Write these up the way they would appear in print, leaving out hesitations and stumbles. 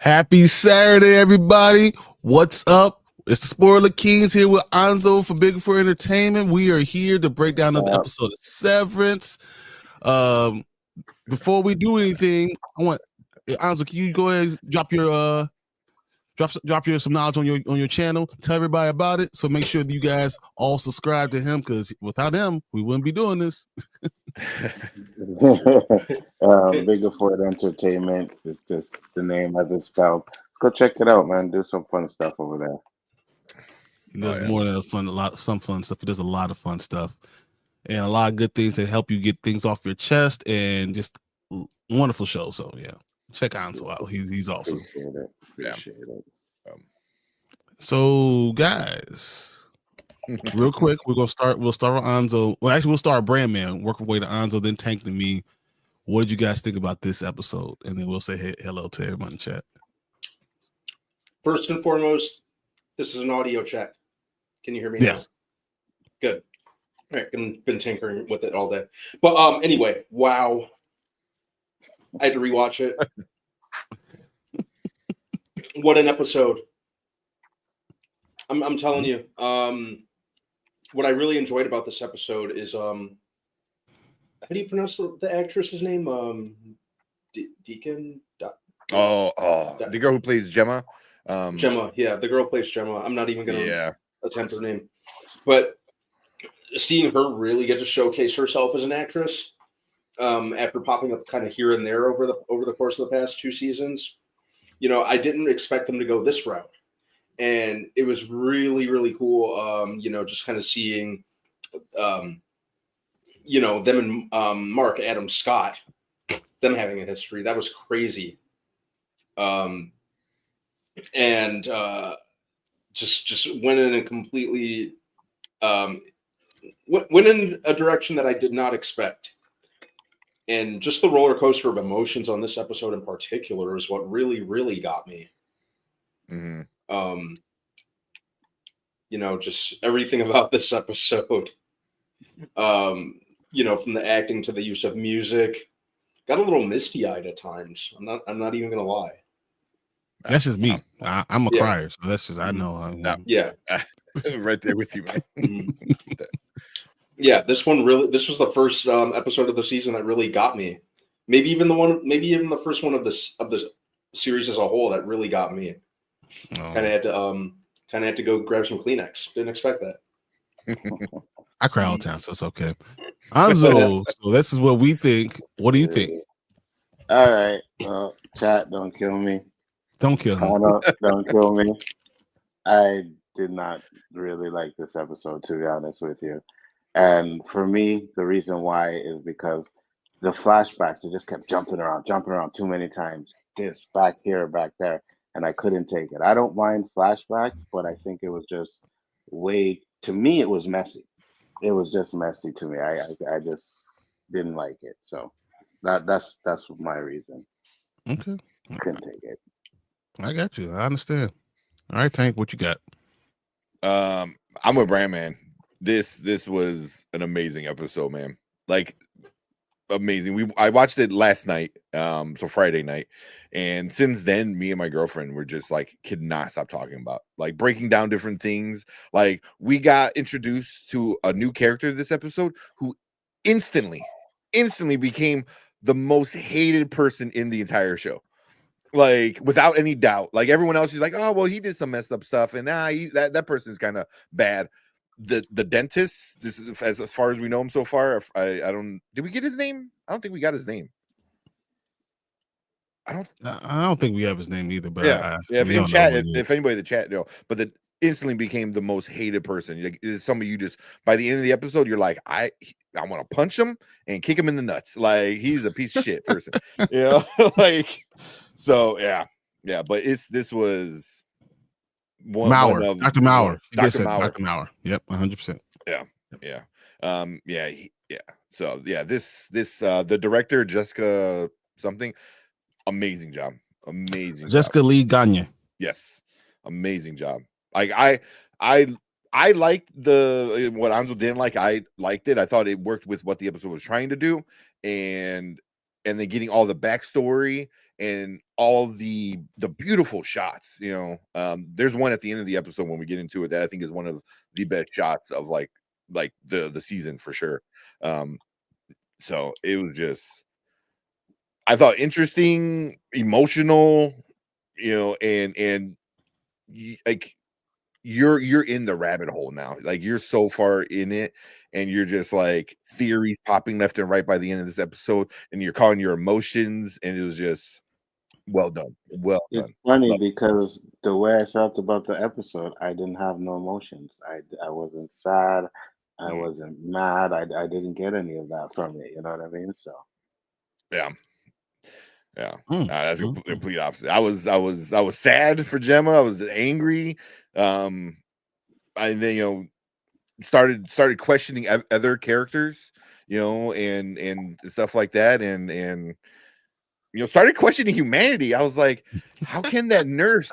Happy Saturday, everybody. What's up? It's the spoilerkings here with Anzo for Big for Entertainment. We are here to break down another episode of Severance. Before we do anything, I want Anzo, can you go ahead and drop your some knowledge on your channel, tell everybody about it, so make sure that you guys all subscribe to him, because without him we wouldn't be doing this. Bigger for Entertainment is just the name of this spelled. Go check it out, man. Do some fun stuff over there. There's more than fun, some fun stuff. There's a lot of fun stuff and a lot of good things that help you get things off your chest, and just wonderful show. So yeah, check Anzo out. He's awesome. Appreciate it. So guys, real quick, we'll start with Anzo. Well, actually, we'll start Brandman, work our way to Anzo, then Tank to me. What did you guys think about this episode? And then we'll say hello to everyone in chat. First and foremost, this is an audio check. Can you hear me? Yes. Now? Good. All right, I've been tinkering with it all day. But anyway, wow. I had to rewatch it. What an episode. I'm telling you. What I really enjoyed about this episode is how do you pronounce the actress's name? Deacon? The girl who plays Gemma. Gemma, yeah, the girl plays Gemma. I'm not even gonna attempt her name. But seeing her really get to showcase herself as an actress, after popping up kind of here and there over the course of the past 2 seasons, you know, I didn't expect them to go this route. And it was really, really cool, you know, just kind of seeing, you know, them and Mark Adam Scott, them having a history. That was crazy. And just went in a completely, went in a direction that I did not expect. And just the roller coaster of emotions on this episode in particular is what really, really got me. Mm-hmm. You know, just everything about this episode, you know, from the acting to the use of music, got a little misty-eyed at times. I'm not even gonna lie. That's just me. I'm a crier, so that's just I know. Yeah, right there with you, man. Yeah, this was the first episode of the season that really got me. Maybe even the first one of the series as a whole that really got me. Kind of had to go grab some Kleenex. Didn't expect that. I cry all the time, so it's okay. Anzo, so this is what we think. What do you think? All right, well, chat, don't kill me. Don't kill him. Don't kill me. I did not really like this episode, to be honest with you. And for me, the reason why is because the flashbacks, it just kept jumping around too many times. This, back here, back there. And I couldn't take it. I don't mind flashbacks, but I think it was just to me, it was messy. It was just messy to me. I just didn't like it. So that's my reason. Okay. Couldn't take it. I got you. I understand. All right, Tank, what you got? I'm with Brandman. This was an amazing episode, man. Like, amazing. I watched it last night, so Friday night, and since then, me and my girlfriend were just like, could not stop talking about, like, breaking down different things. Like, we got introduced to a new character this episode who instantly became the most hated person in the entire show. Like, without any doubt. Like, everyone else is like, oh, well, he did some messed up stuff, and that person's kind of bad. The dentist, this is as far as we know him so far. I don't. Did we get his name? I don't think we got his name. I don't think we have his name either. But yeah. If in chat, if anybody in the chat know, but that instantly became the most hated person. Like, it's somebody you just, by the end of the episode, you're like, I want to punch him and kick him in the nuts. Like, he's a piece of shit person. You know, like, so yeah. But this was. Dr. Mauer. Dr. Mauer. Yep, 100%. Yeah. So yeah, this the director, Jessica something, amazing job. Jessica Lee Gagne. Yes, amazing job. Like, I liked what Anzo didn't like. I liked it. I thought it worked with what the episode was trying to do, and and then getting all the backstory and all the beautiful shots. There's one at the end of the episode when we get into it that I think is one of the best shots of like the season for sure. So it was just, I thought, interesting, emotional, and like you're in the rabbit hole now. Like you're so far in it, and you're just like theories popping left and right by the end of this episode, and you're calling your emotions, and it was just well done. Well done. It's funny because the way I felt about the episode, I didn't have no emotions. I wasn't sad. I wasn't mad. I didn't get any of that from it. You know what I mean? So yeah. That's a complete opposite. I was sad for Gemma. I was angry. I then started questioning other characters, and stuff like that, and started questioning humanity. I was like, how can that nurse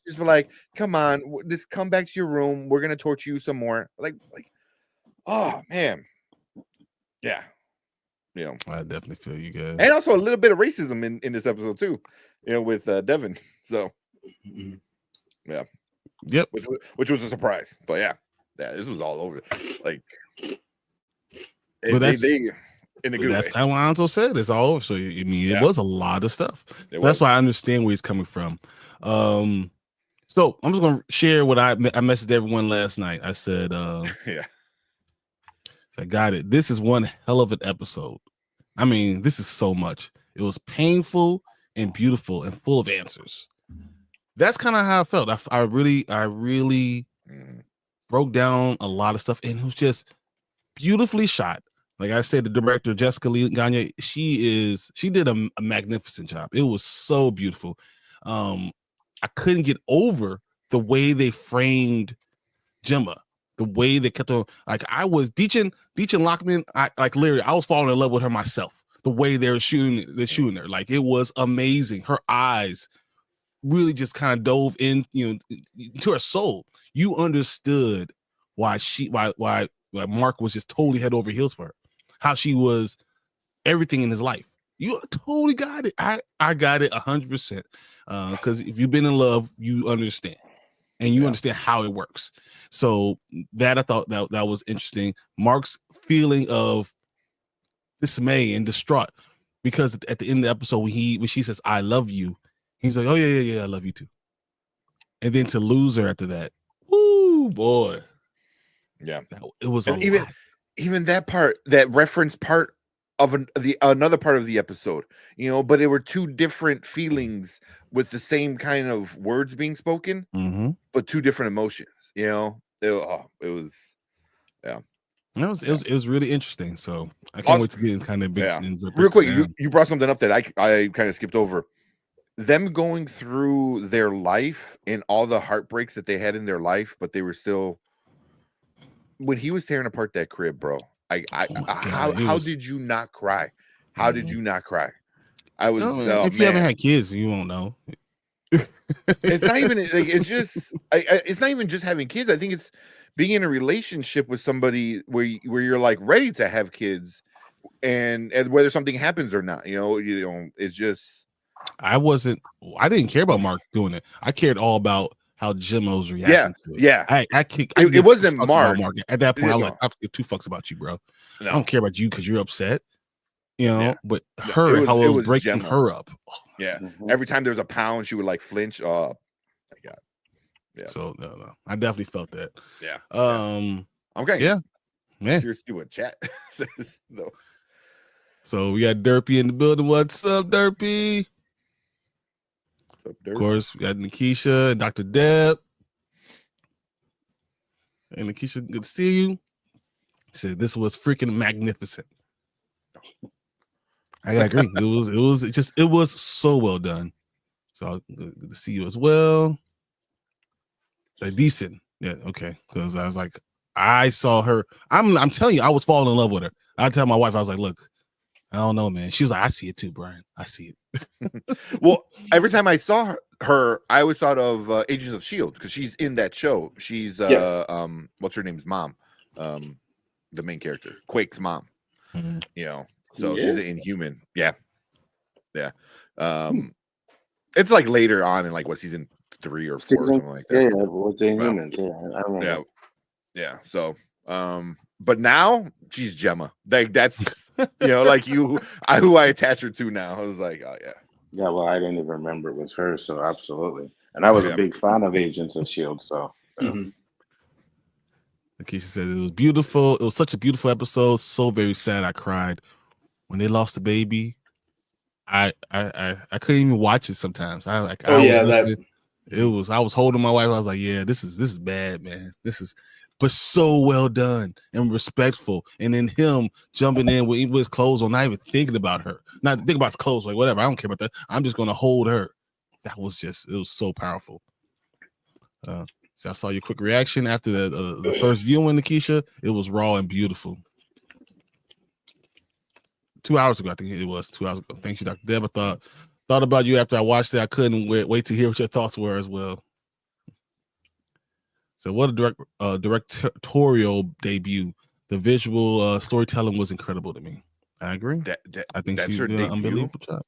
just be like, come on, just come back to your room, we're gonna torture you some more? Like, oh man, yeah. I definitely feel you guys, and also a little bit of racism in this episode too, with Devin. So yeah, yep, which was a surprise, but yeah, this was all over. Like, but they in a good that's way. kind of what Anto said. It's all over. So it was a lot of stuff. That's why I understand where he's coming from. So I'm just gonna share what I messaged everyone last night. I said, yeah. I got it. This is one hell of an episode. I mean, this is so much. It was painful and beautiful and full of answers. That's kind of how I felt. I really broke down a lot of stuff, and it was just beautifully shot. Like I said, the director Jessica Lee Gagne, she did a magnificent job. It was so beautiful. I couldn't get over the way they framed Gemma. The way they kept on, like I was Deachin Lockman, I was falling in love with her myself. The way they're shooting her, like it was amazing. Her eyes really just kind of dove in, to her soul. You understood why Mark was just totally head over heels for her. How she was everything in his life. You totally got it. I got it 100%. Because if you've been in love, you understand. And you understand how it works. So that I thought that was interesting. Mark's feeling of dismay and distraught because at the end of the episode when she says I love you, he's like, oh yeah, I love you too. And then to lose her after that, woo boy, yeah, it was even that part, that reference part of another part of the episode, but it were two different feelings with the same kind of words being spoken, but two different emotions. It was really interesting. So I can't wait to get in kind of big. Real quick, you brought something up that I kind of skipped over. Them going through their life and all the heartbreaks that they had in their life, but they were still, when he was tearing apart that crib, bro. How did you not cry? How did you not cry? I was. If you haven't had kids, you won't know. It's not even like it's just. It's not even just having kids. I think it's being in a relationship with somebody where you're like ready to have kids, and whether something happens or not. It's just. I didn't care about Mark doing it. I cared all about how Gemma was reacting to it. Yeah. It wasn't Mark. At that point, I was like, I give 2 fucks about you, bro. No. I don't care about you because you're upset. But her, how it was breaking Gemma. Her up. Oh, yeah. Every time there was a pound, she would like flinch. Oh my God. Yeah. So no. I definitely felt that. Yeah. Okay. Yeah. Man. Curious to see what chat says though. So we got Derpy in the building. What's up, Derpy? Of course, we got Nikisha and Dr. Deb. And Nikisha, good to see you. He said this was freaking magnificent. I agree. It was so well done. So good to see you as well. Decent. Yeah, okay. Because I was like, I saw her. I'm telling you, I was falling in love with her. I tell my wife, I was like, look, I don't know, man. She was like, I see it too, Brian. I see it. Well, every time I saw her, I always thought of Agents of S.H.I.E.L.D. because she's in that show. She's what's her name's mom, the main character, Quake's mom. So she's an Inhuman. Yeah. It's like later on in like what season 3 or 4 or something like that. Yeah, with the Inhumans. I remember. Yeah. So but now she's Gemma. Like that's like who I attach her to now. I was like, oh yeah. Yeah, well, I didn't even remember it was her, so absolutely. And I was a big fan of Agents of S.H.I.E.L.D., so. Keisha said it was beautiful. It was such a beautiful episode. So very sad. I cried when they lost the baby. I couldn't even watch it sometimes. I was holding my wife. I was like, yeah, this is bad, man. But so well done and respectful. And then him jumping in with his clothes on, not even thinking about her. Not thinking about his clothes, like whatever. I don't care about that. I'm just gonna hold her. It was so powerful. So I saw your quick reaction after the first viewing, Keisha. It was raw and beautiful. 2 hours ago, I think it was 2 hours ago. Thank you, Dr. Deb. I thought about you after I watched it. I couldn't wait to hear what your thoughts were as well. So what a directorial debut. The visual storytelling was incredible to me. I agree. I think she did an unbelievable job.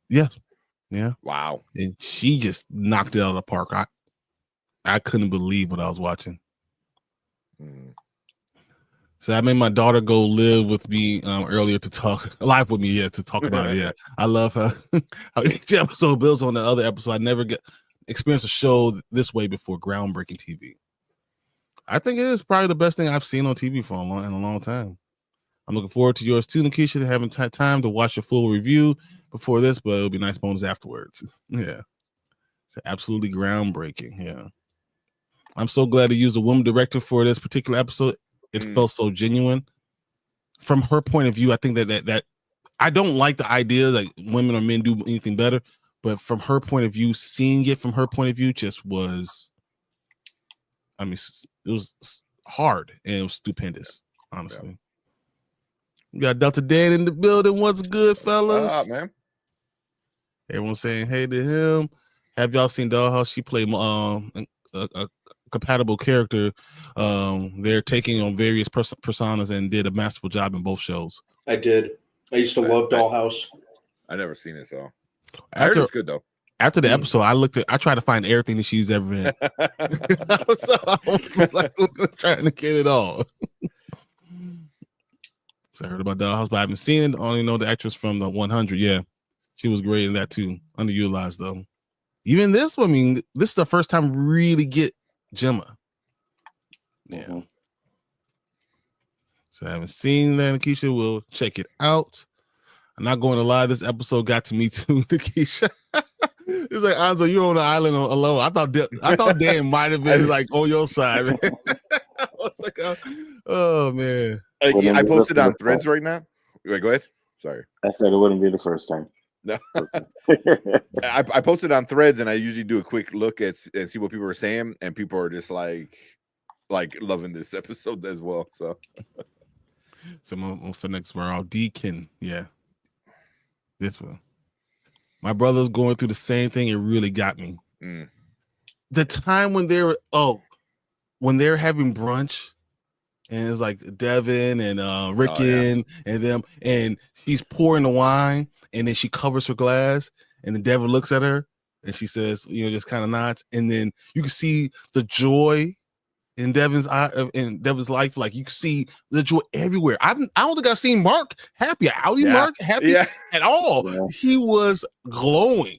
Yeah. Wow. And she just knocked it out of the park. I couldn't believe what I was watching. So I made my daughter go live with me earlier to talk live with me, to talk about it. Yeah, I love her. How each episode builds on the other episode. I never experienced a show this way before. Groundbreaking TV. I think it is probably the best thing I've seen on TV in a long time. I'm looking forward to yours too, Nikisha, having time to watch a full review before this, but it'll be a nice bonus afterwards. Yeah, it's absolutely groundbreaking. Yeah. I'm so glad to use a woman director for this particular episode. It felt so genuine. From her point of view, I think that I don't like the idea that women or men do anything better, but from her point of view, seeing it from her point of view just was, I mean, it was hard and it was stupendous, honestly. Yeah. We got Delta Dan in the building. What's good, fellas? What's up, man? Everyone's saying hey to him. Have y'all seen Dollhouse? She played a compatible character. They're taking on various personas and did a masterful job in both shows. I did. I used to love Dollhouse. I never seen it, so I heard it's good though. After the episode, I tried to find everything that she's ever been. I was like trying to get it all. So I heard about Dollhouse, but I haven't seen it. I only know the actress from the 100. Yeah, she was great in that too. Underutilized though. Even this one, I mean, this is the first time we really get Gemma. Yeah. So I haven't seen that, Nikisha. We'll check it out. I'm not going to lie, this episode got to me too, Nikisha. It's like, Anzo, you're on the island alone. I thought Dan might have been like on your side, man. I was like, oh man. I posted on Threads right now. Wait, go ahead. Sorry. I said it wouldn't be the first time. No. I posted on Threads, and I usually do a quick look and see what people are saying, and people are just like loving this episode as well. So for next round, Deacon, yeah, this one. My brother's going through the same thing. It really got me. The time when they're having brunch, and it's like Devin and Rickon and them, and she's pouring the wine, and then she covers her glass, and then Devin looks at her, and she says, just kind of nods, and then you can see the joy in Devin's life. Like you can see the joy everywhere. I don't think I've seen Mark happy. Mark happy at all. Yeah. He was glowing.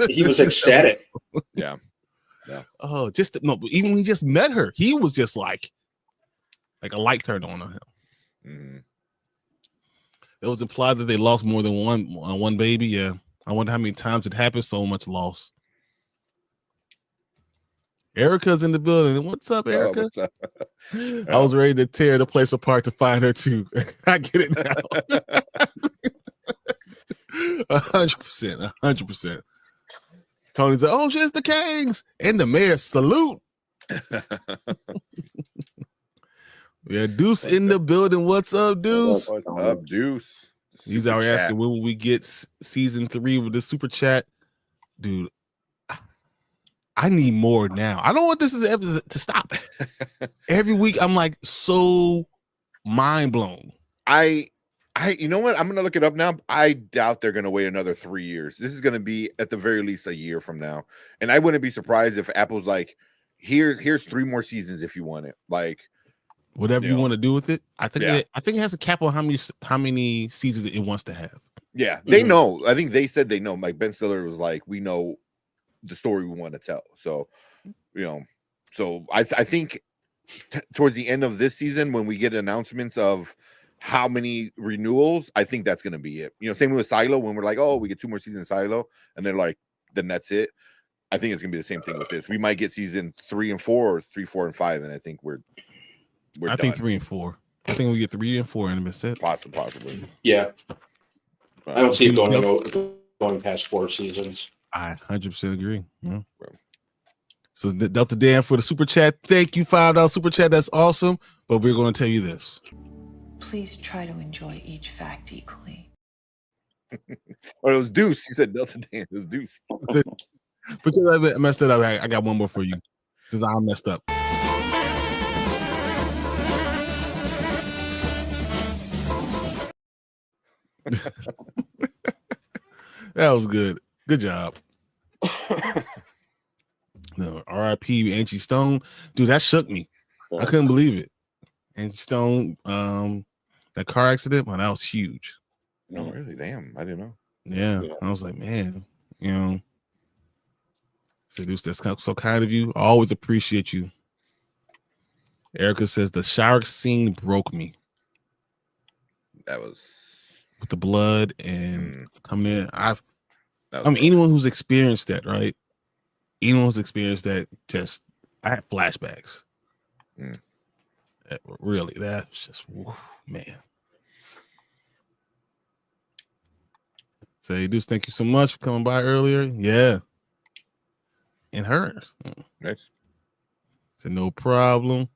He was ecstatic. Yeah. Oh, even when he just met her, he was just like a light turned on him. Mm-hmm. It was implied that they lost more than one baby. Yeah, I wonder how many times it happened. So much loss. Erica's in the building. What's up, Erica? What's up? I was ready to tear the place apart to find her too. I get it now. 100%. 100%. Tony said, "Oh, it's the Kangs and the mayor. Salute." Yeah, Deuce in the building. What's up, Deuce? What's up, Deuce? He's already asking when will we get season 3 with the super chat, dude. I need more now. I don't want this to stop. Every week, I'm like so mind blown. I You know what? I'm gonna look it up now. I doubt they're gonna wait another 3 years. This is gonna be at the very least a year from now. And I wouldn't be surprised if Apple's like, here's 3 more seasons if you want it. Like whatever you want to do with it. I think it has a cap on how many seasons it wants to have. Yeah, they know. I think they said they know. Like Ben Stiller was like, we know the story we want to tell. So, I think towards the end of this season, when we get announcements of how many renewals, I think that's going to be it. Same with Silo, when we're like, oh, we get 2 more seasons of Silo, and they're like, then that's it. I think it's going to be the same thing with this. We might get season 3 and 4 or 3, 4, and 5, and I think we're I think 3 and 4. I think we get 3 and 4 in a set. Possibly. Yeah. I don't see it going past 4 seasons. I 100% agree. Yeah. So Delta Dan for the super chat. Thank you, $5 super chat. That's awesome. But we're going to tell you this. Please try to enjoy each fact equally. Or it was Deuce. You said Delta Dan. It was Deuce. Because I messed it up, I got one more for you since I messed up. That was good. Good job. No, R.I.P. Angie Stone. Dude, that shook me. I couldn't believe it. Angie Stone, that car accident, man, that was huge. No, really? Damn, I didn't know. Yeah. I was like, man, so Deuce, that's so kind of you. I always appreciate you. Erica says the shower scene broke me. That was with the blood and coming in. Anyone who's experienced that, right? Anyone who's experienced that, I had flashbacks. Really, that's just man. Say, Deuce, thank you so much for coming by earlier. Yeah. And hers. Nice. So no problem.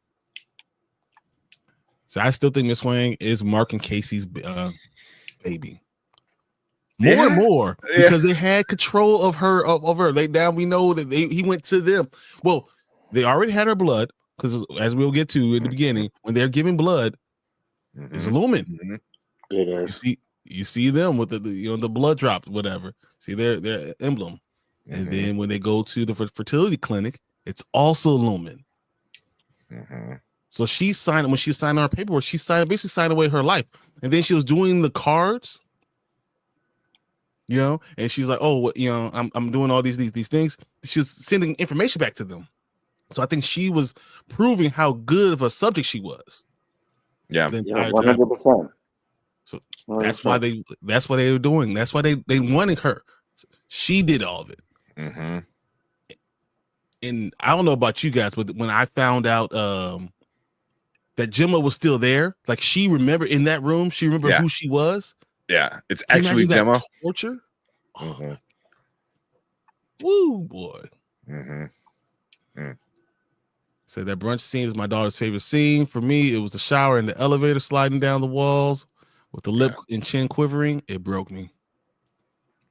So I still think Miss Wang is Mark and Casey's baby. More and more because they had control of her. Now we know that he went to them. Well, they already had her blood because, as we'll get to in the beginning, when they're giving blood, it's Lumon. You see them with the blood drop, whatever. See their emblem, and then when they go to the fertility clinic, it's also Lumon. So she signed when she signed our paperwork. She basically signed away her life, and then she was doing the cards. And she's like, "Oh, I'm doing all these things." She was sending information back to them, so I think she was proving how good of a subject she was. Yeah, 100%. So that's why they were doing. That's why they wanted her. She did all of it. And I don't know about you guys, but when I found out that Gemma was still there, like she remembered in that room, she remembered who she was. Yeah, it's actually Gemma. Torture. Woo, boy. So that brunch scene is my daughter's favorite scene. For me, it was the shower and the elevator sliding down the walls with the lip and chin quivering. It broke me.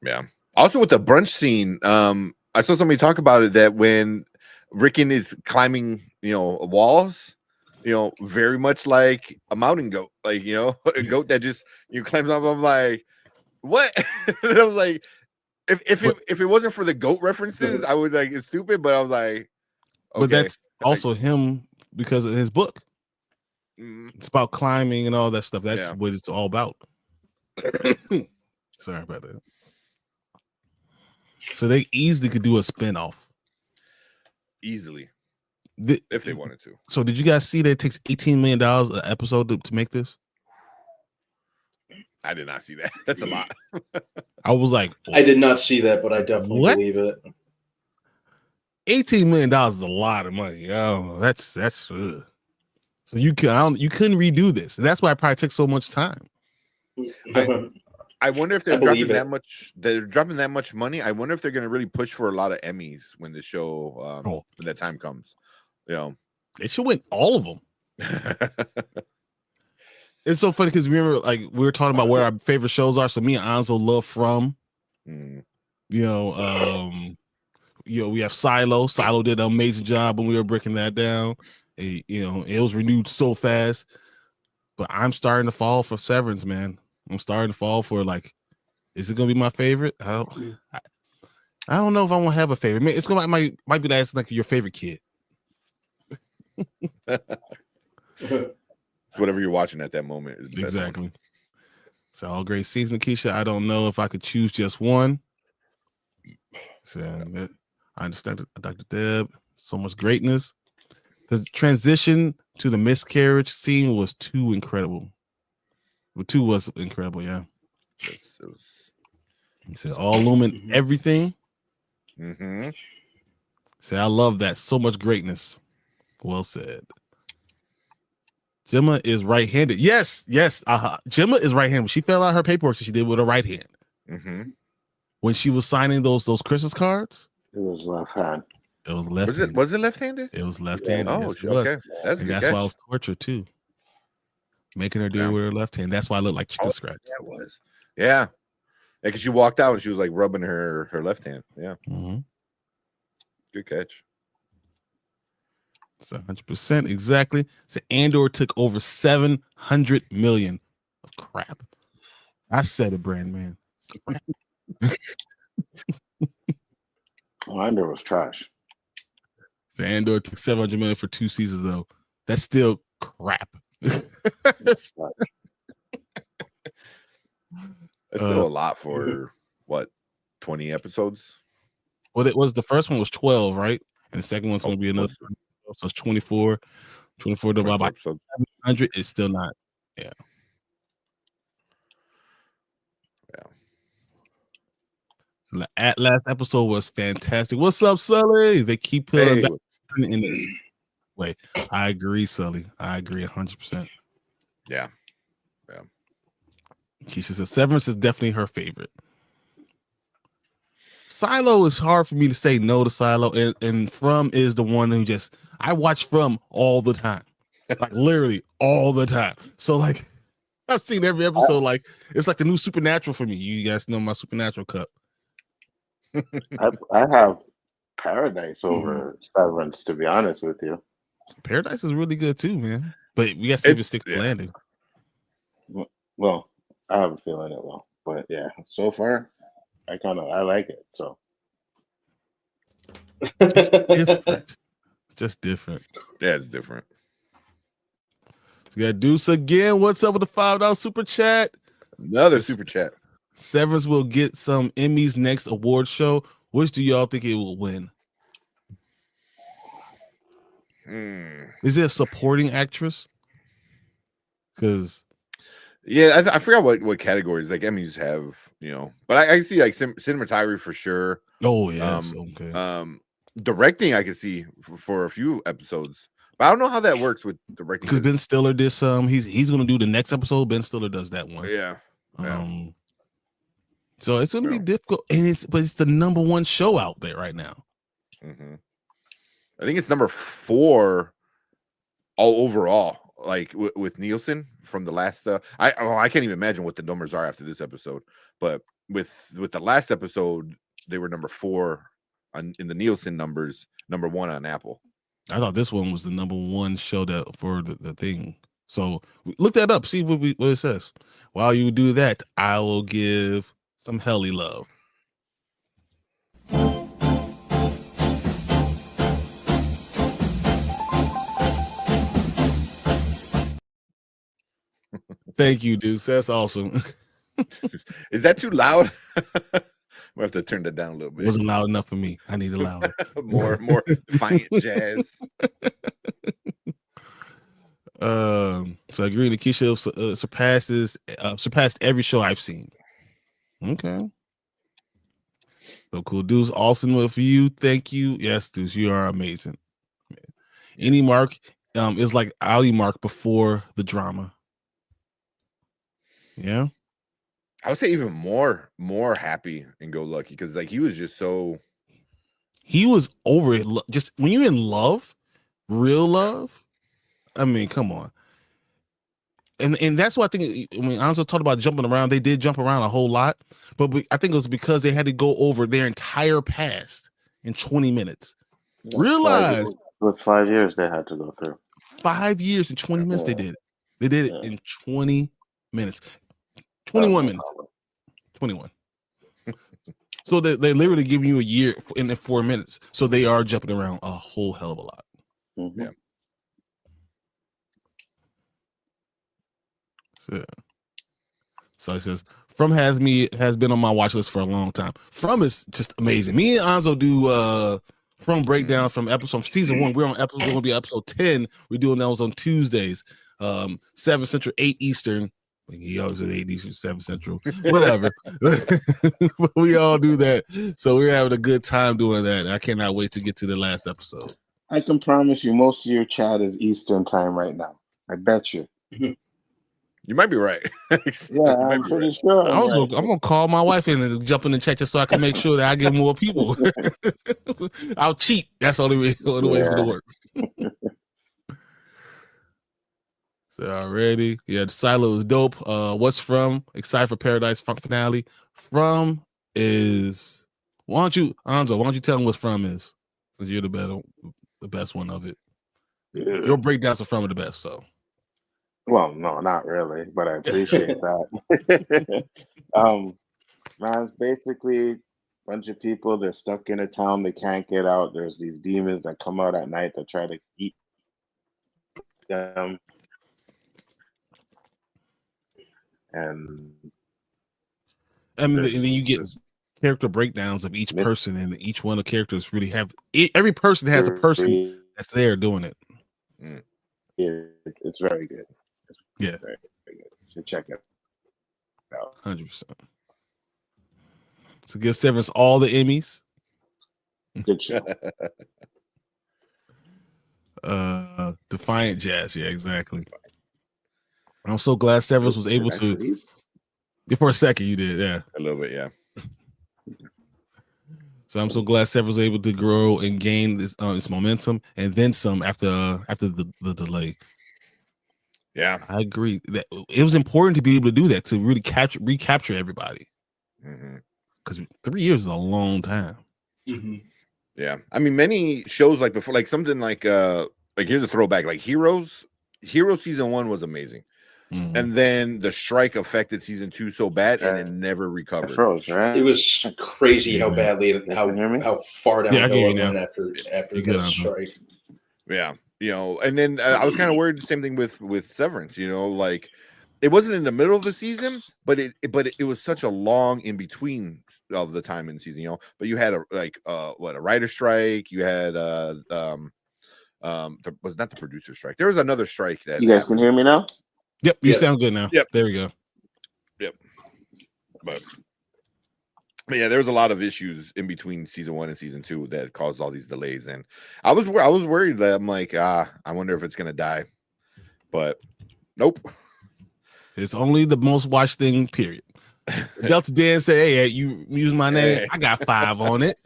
Yeah. Also with the brunch scene, I saw somebody talk about it that when Rickon is climbing, walls, very much like a mountain goat, like a goat that just climbs up. I'm like, what? And I was like, if it wasn't for the goat references, I would like it's stupid. But I was like, okay. But that's also him because of his book. It's about climbing and all that stuff. That's what it's all about. Sorry about that. So they easily could do a spinoff. Easily. If they wanted to. So did you guys see that it takes $18 million an episode to make this? I did not see that. That's a lot. I was like, I did not see that, but I definitely believe it. $18 million is a lot of money. Oh, that's so you couldn't redo this. And that's why it probably took so much time. I wonder if they're dropping that much. They're dropping that much money. I wonder if they're going to really push for a lot of Emmys when the show when that time comes. They should win all of them. It's so funny because remember, like we were talking about where our favorite shows are. So me and Anzo love From. We have Silo. Silo did an amazing job when we were breaking that down. It was renewed so fast. But I'm starting to fall for Severance, man. I'm starting to fall for like, is it gonna be my favorite? I don't know if I want to have a favorite. It's gonna might be that's like your favorite kid. Whatever you're watching at that moment. Is the best Exactly. one. So all great season, Keisha. I don't know if I could choose just one. So I understand Dr. Deb. So much greatness. The transition to the miscarriage scene was too incredible. Two was incredible, yeah. It was... He said all Lumon, everything. Mm-hmm. Say, I love that. So much greatness. Well said. Gemma is right-handed. Yes. Gemma is right-handed. She fell out her paperwork. She did with her right hand. Mm-hmm. When she was signing those Christmas cards, it was left hand. it was left-handed. Was it left-handed? It was left-handed. Oh, yes, okay. That's why I was tortured too. Making her do it with her left hand. That's why I look like chicken scratch. That was. Yeah. Because she walked out and she was like rubbing her left hand. Yeah. Mm-hmm. Good catch. It's 100% exactly. So Andor took over 700 million of crap. I said it, Brand Man. Andor was trash. So Andor took 700 million for 2 seasons, though. That's still crap. That's still a lot for what, 20 episodes? Well, it was the first one was 12, right? And the second one's going to be another. So it's 24 divided by 700. It's still not. Yeah. So the last episode was fantastic. What's up, Sully? They keep pulling back in the way. I agree, Sully. I agree 100%. Yeah. Keisha says Severance is definitely her favorite. Silo is hard for me to say no to Silo, and From is the one who I watch From all the time, like literally all the time. So like I've seen every episode. Like it's like the new Supernatural for me. You guys know my Supernatural cup. I have Paradise over Severance, to be honest with you. Paradise is really good too, man. But we got to see if it sticks to landing. Well, I have a feeling it will, but yeah, so far I like it. So it's different. It's just different. Yeah, it's different. We got Deuce again. What's up with the $5 super chat? Another super chat. Severance will get some Emmys next award show. Which do y'all think it will win? Is it a supporting actress? Because I forgot what categories like Emmys have, but I see like cinematography for sure. Oh yeah, okay. Directing I can see for a few episodes, but I don't know how that works with directing. Because Ben Stiller did some. He's going to do the next episode. Ben Stiller does that one. Yeah. So it's going to be difficult, and it's the number one show out there right now. Mm-hmm. I think it's number 4 all overall. Like with Nielsen from the last, I can't even imagine what the numbers are after this episode. But with the last episode, they were number 4 in the Nielsen numbers, number 1 on Apple. I thought this one was the number 1 show for the thing. So look that up, see what it says. While you do that, I will give some Helly love. Thank you, Deuce. That's awesome. Is that too loud? We'll have to turn that down a little bit. It wasn't loud enough for me. I need it louder. more defiant jazz. So I agree that Keisha surpassed every show I've seen. Okay. So cool. Deuce, awesome with you. Thank you. Yes, Deuce, you are amazing. Any Mark is like Ali Mark before the drama. Yeah. I would say even more happy and go lucky because like he was just so. He was over it. Just when you're in love, real love. I mean, come on. And that's why I think when Anzo talked about jumping around, they did jump around a whole lot, but I think it was because they had to go over their entire past in 20 minutes. Realize with 5 years they had to go through. 5 years and 20 minutes they did. They did it in 20 minutes. 21 minutes. 21. So they literally give you a year in 4 minutes. So they are jumping around a whole hell of a lot. Mm-hmm. Yeah. So it says From has been on my watch list for a long time. From is just amazing. Me and Anzo do From breakdown from season 1. We're gonna be episode 10. We're doing those on Tuesdays, 7 Central, 8 Eastern. He always said 8 Eastern, 7 Central, whatever. But we all do that. So we're having a good time doing that. I cannot wait to get to the last episode. I can promise you most of your chat is Eastern time right now. I bet you. You might be right. Yeah, I'm pretty sure. I'm gonna call my wife in and jump in the chat just so I can make sure that I get more people. I'll cheat. That's the only way it's gonna work. So already, the Silo is dope. What's From? Excited for Paradise finale. From is why don't you tell them what From is? Since you're the best one of it. Yeah. Your breakdowns of From are the best. So, well, no, not really, but I appreciate that. Man, it's basically a bunch of people. They're stuck in a town. They can't get out. There's these demons that come out at night that try to eat them. And then you get character breakdowns of each person, and each one of the characters really have every person has a person that's there doing it. Yeah, it's very good. Yeah, very, very good. You should check it out. 100%. So give Severance all the Emmys. Good show. Defiant Jazz, yeah, exactly. I'm so glad Severance was able to. For a second, you did, yeah, a little bit, yeah. So I'm so glad Severance was able to grow and gain this momentum, and then some after the delay. Yeah, I agree that it was important to be able to do that to really recapture everybody. Because 3 years is a long time. Yeah, I mean, many shows like before, like something like here's a throwback, like Heroes season 1 was amazing. And then the strike affected season 2 so bad, and it never recovered. It was crazy how badly, how far down it went after the strike. Yeah, and then I was kind of worried. Same thing with Severance. Like it wasn't in the middle of the season, but it was such a long in between of the time in the season. But you had a writer strike. You had was not the producer strike. There was another strike that you guys can hear me now. Yep, you sound good now. Yep, there we go. Yep, but yeah, there was a lot of issues in between season 1 and season 2 that caused all these delays, and I was worried that I'm like, I wonder if it's gonna die, but nope. It's only the most watched thing. Period. Delta Dan said, "Hey, you use my name. I got 5 on it.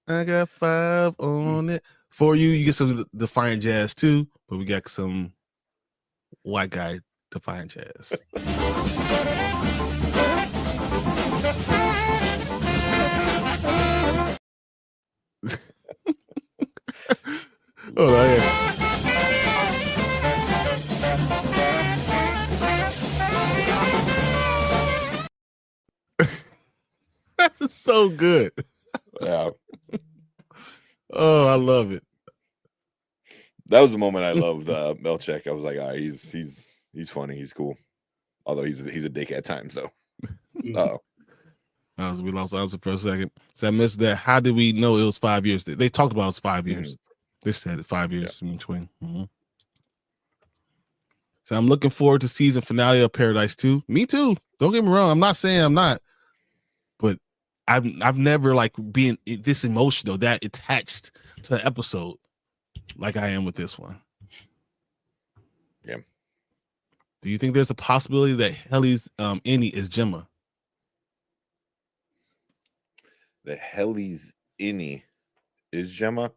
I got 5 on it for you. You get some Defiant Jazz too, but we got some." White guy Defiant Jazz. Hold on, yeah. That's so good. Yeah. Oh, I love it. That was the moment I loved Melchek. I was like, he's funny, he's cool. Although he's a dick at times, though. We lost answer for a second. So I missed that. How did we know it was 5 years? They talked about it was 5 years. They said 5 years in between. So I'm looking forward to season finale of Paradise 2. Me too. Don't get me wrong. I'm not saying I'm not, but I've never been this emotional, that attached to an episode like I am with this one. Yeah. Do you think there's a possibility that Helly's Innie is Gemma? The Helly's Innie is Gemma?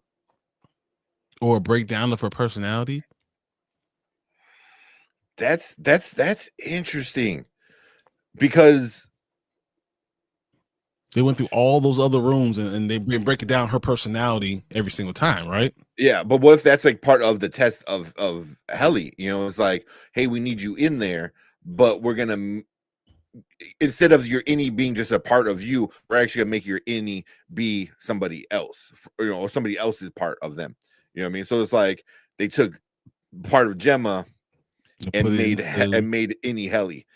Or a breakdown of her personality? That's interesting. Because they went through all those other rooms and they've been breaking down her personality every single time, right? Yeah, but what if that's part of the test of Helly? It's like, hey, we need you in there, but we're gonna, instead of your innie being just a part of you, we're actually gonna make your innie be somebody else, or somebody else's part of them. You know what I mean? So it's like they took part of Gemma and made innie Helly.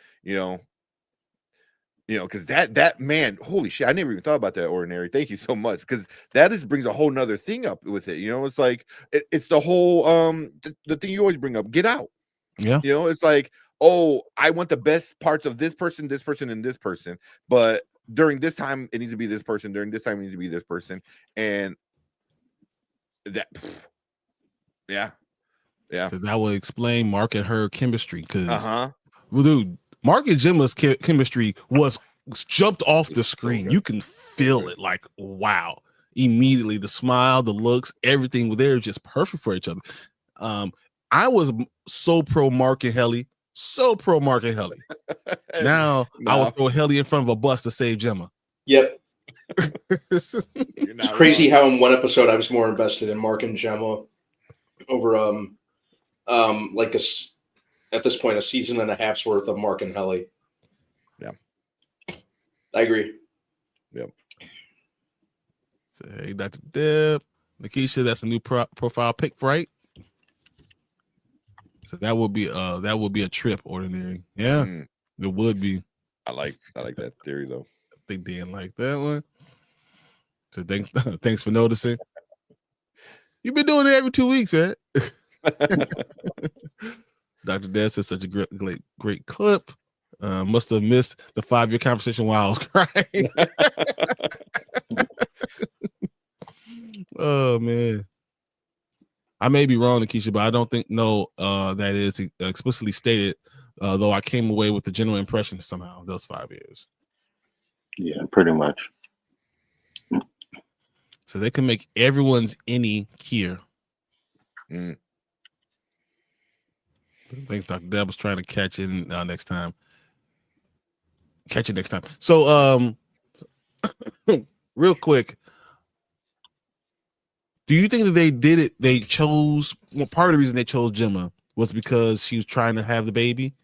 Because that man, holy shit, I never even thought about that. Ordinary, thank you so much, because that brings a whole nother thing up with it. It's like it's the whole the thing you always bring up. Get out. Yeah. It's like, oh, I want the best parts of this person, and this person, but during this time it needs to be this person. During this time it needs to be this person, and that, yeah. So that would explain Mark and her chemistry, because well, dude, Mark and Gemma's chemistry was jumped off the screen. You can feel it, like, wow. Immediately, the smile, the looks, everything was there, just perfect for each other. I was so pro Mark and Helly, Now I would throw Helly in front of a bus to save Gemma. Yep. It's crazy how in one episode I was more invested in Mark and Gemma over at this point a season and a half's worth of Mark and Helly. Yeah, I agree. Yep. So, hey, Dr. Deb, Nikisha, that's a new profile pic, right? So that would be a trip, Ordinary. Yeah, it would be. I like that theory though. I think they didn't like that one. So thanks for noticing. You've been doing it every 2 weeks, right? Dr. Dad said such a great clip. Must have missed the 5-year conversation while I was crying. Oh man. I may be wrong, Nikisha, but I don't think that is explicitly stated, though I came away with the general impression somehow those 5 years. Yeah, pretty much. So they can make everyone's innie Kier. Thanks, Dr. Deb was trying to catch it next time. Catch it next time. So real quick, do you think that they did it? They chose, well, part of the reason they chose Gemma was because she was trying to have the baby,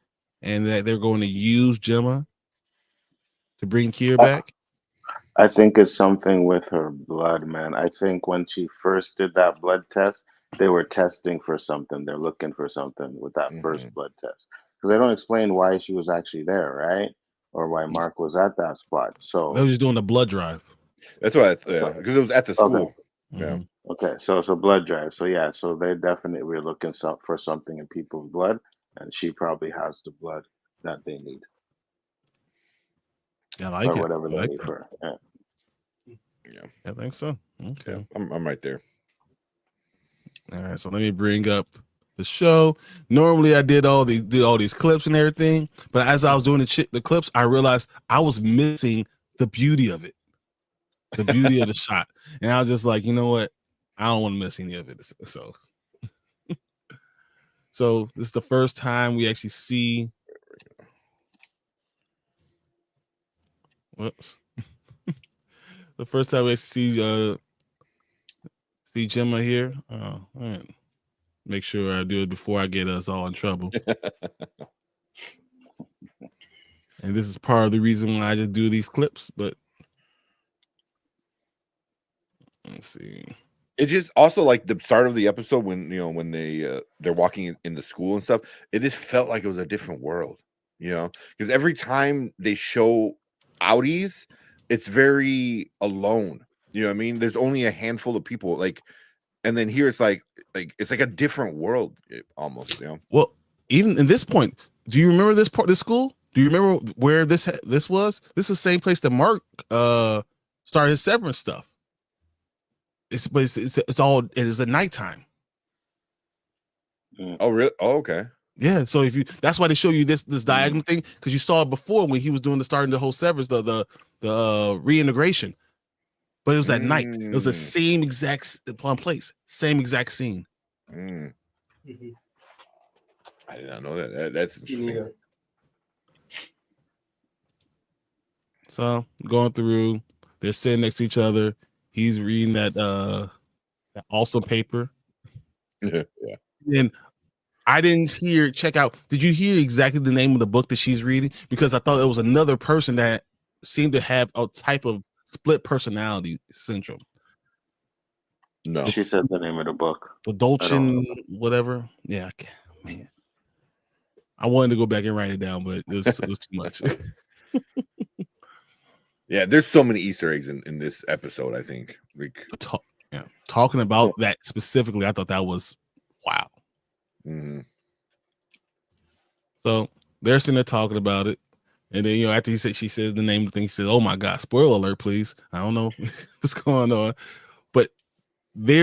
and that they're going to use Gemma to bring Kier back? I think it's something with her blood, man. I think when she first did that blood test, they were testing for something. They're looking for something with that first blood test. Because they don't explain why she was actually there, right? Or why Mark was at that spot. So they were just doing a blood drive. That's what, because it was at the school. Okay. Yeah. Okay, so blood drive. So yeah, so they definitely were looking for something in people's blood, and she probably has the blood that they need. Yeah, I like or it. whatever I they like need that. for. Yeah. I think so. Okay. Yeah, I'm right there. All right, so let me bring up the show. Normally, I do all these clips and everything, but as I was doing the clips, I realized I was missing the beauty of it, the beauty of the shot, and I was just like, you know what? I don't want to miss any of it. So this is the first time we actually see. Whoops. The first time we actually see Gemma here. Oh, man. Make sure I do it before I get us all in trouble. And this is part of the reason why I just do these clips, but let's see. It just also, like, the start of the episode when they're walking in the school and stuff, it just felt like it was a different world, because every time they show outies, it's very alone. You know what I mean? There's only a handful of people, and then here it's like it's like a different world almost. Well, even in this point, do you remember this school? Do you remember where this was? This is the same place that Mark started his Severance stuff. It's at nighttime. Oh really? Oh, okay. Yeah, so that's why they show you this diagonal thing, because you saw it before when he was starting the whole Severance, the reintegration. But it was at night. It was the same exact place, same exact scene. I did not know that. That's interesting. Yeah. So going through, they're sitting next to each other. He's reading that awesome paper. Yeah. And I didn't check out. Did you hear exactly the name of the book that she's reading? Because I thought it was another person that seemed to have a type of split personality syndrome. No. She said the name of the book. The Dolchin, whatever. Yeah, man. I wanted to go back and write it down, but it was too much. Yeah, there's so many Easter eggs in this episode, I think. Like, talking about that specifically, I thought that was wow. Mm-hmm. So they're sitting there talking about it. And then, after she says the name of the thing, he says, "Oh my God, spoiler alert, please." I don't know what's going on. But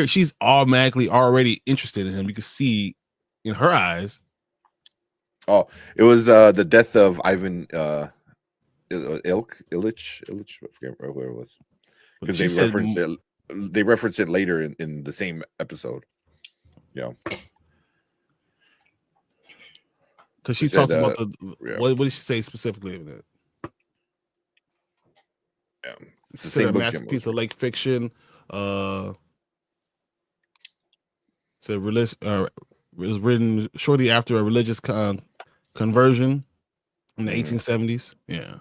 she's automatically already interested in him. You can see in her eyes. Oh, it was the death of Ivan Illich. I forget where it was. Because they referenced it later in the same episode. Yeah. Because she talks about what did she say specifically in it? Yeah. It's the same masterpiece of lake fiction. It was written shortly after a religious conversion in the 1870s. Yeah.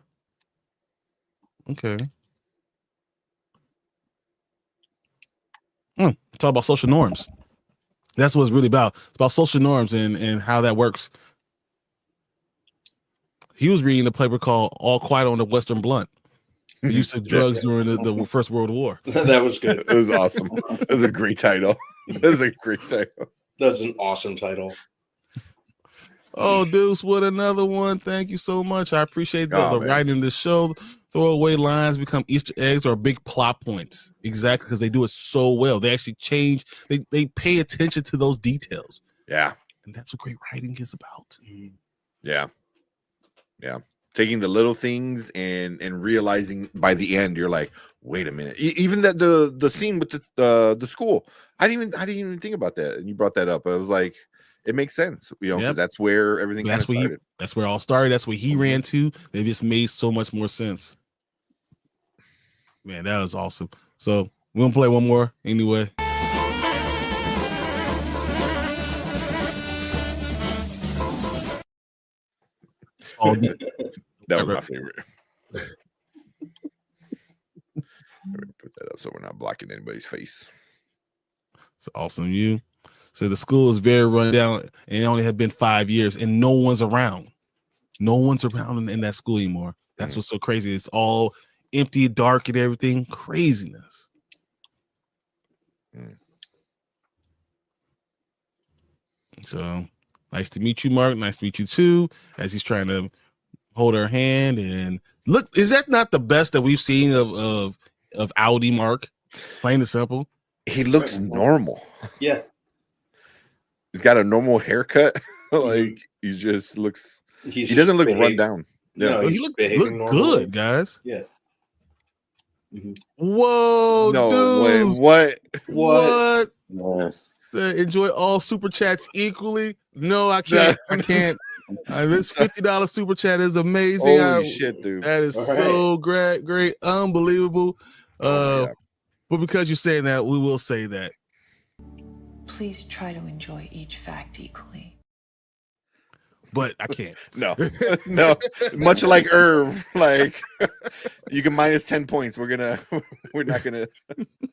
Okay. Talk about social norms. That's what it's really about. It's about social norms and how that works. He was reading a paper called All Quiet on the Western Blunt. The use of drugs during the First World War. That was good. It was awesome. It was a great title. That's an awesome title. Oh, Deuce, what another one. Thank you so much. I appreciate the writing in this show. Throwaway lines become Easter eggs or big plot points. Exactly, because they do it so well. They actually change. They pay attention to those details. Yeah. And that's what great writing is about. Yeah. Yeah. Taking the little things and realizing by the end, you're like, wait a minute. Even that the scene with the school, I didn't even think about that. And you brought that up. I was like, it makes sense, because that's where everything started. That's where it all started. That's where he ran to. They just made so much more sense. Man, that was awesome. So we're gonna play one more anyway. That was my favorite. Put that up so we're not blocking anybody's face. It's awesome. So the school is very run down, and it only had been 5 years, and no one's around. No one's around in that school anymore. That's what's so crazy. It's all empty, dark, and everything. Craziness. So nice to meet you, Mark. Nice to meet you too. As he's trying to hold her hand and look, is that not the best that we've seen of Audi Mark? Plain and simple. He looks normal. Yeah. He's got a normal haircut. Like he just looks. He doesn't look run down. No, he look good, guys. Yeah. Whoa, no, dudes. Wait, what? Yes. Enjoy all super chats equally. No, I can't. I can't. This $50 super chat is amazing. Holy shit, dude! That is so great, unbelievable. But because you're saying that, we will say that. Please try to enjoy each fact equally. But I can't. No. Much like Irv, like you can minus 10 points. We're not gonna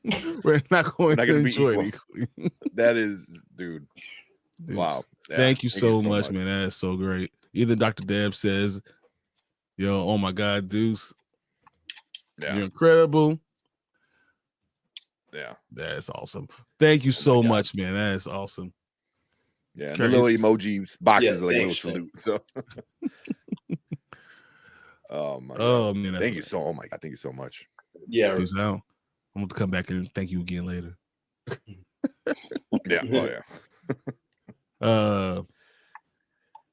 enjoy it equally. That is, dude. Wow. Yeah, thank you so much, man. That is so great. Even Dr. Deb says, oh my God, Deuce. Yeah. You're incredible. Yeah. That's awesome. Thank you so much, man. That is awesome. Yeah, the little emoji boxes like a little salute. So oh my God. Man, thank you so much. Yeah. I'm going to come back and thank you again later. Yeah. Oh yeah.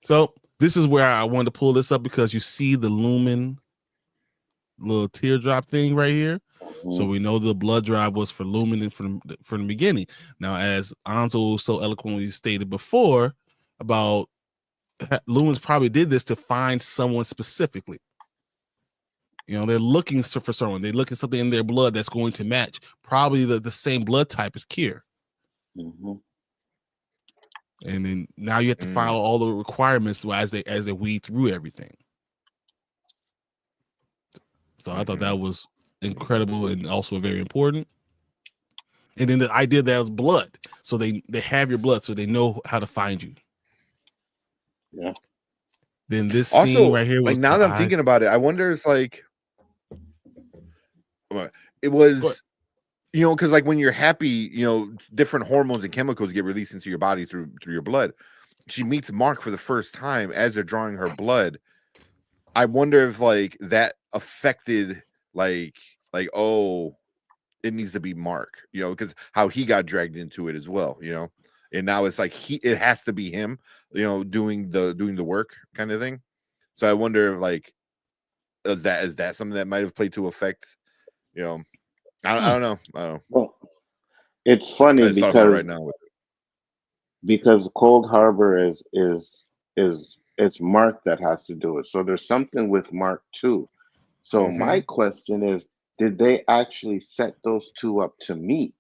So this is where I wanted to pull this up because you see the Lumon little teardrop thing right here. So we know the blood drive was for Lumon from the beginning. Now, as Anzo so eloquently stated before about Lumon's probably did this to find someone specifically. They're looking for someone. They're looking something in their blood that's going to match probably the same blood type as Kier. And then now you have to follow all the requirements as they weed through everything. So I thought that was incredible and also very important. And then the idea that it was blood, so they have your blood, so they know how to find you. Yeah. Then this Also, scene right here, like with now the that I'm eyes- thinking about it, I wonder if like it was, you know, because like when you're happy, you know, different hormones and chemicals get released into your body through your blood. She meets Mark for the first time as they're drawing her blood. I wonder if like that affected like oh, it needs to be Mark, you know, because how he got dragged into it as well, you know, and now it's like it has to be him, you know, doing the work kind of thing. So I wonder if like is that something that might have played to affect, you know, I don't know. I don't know. Well, it's funny I just thought about it because right now. Cold Harbor is it's Mark that has to do it. So there's something with Mark too. So my question is, did they actually set those two up to meet?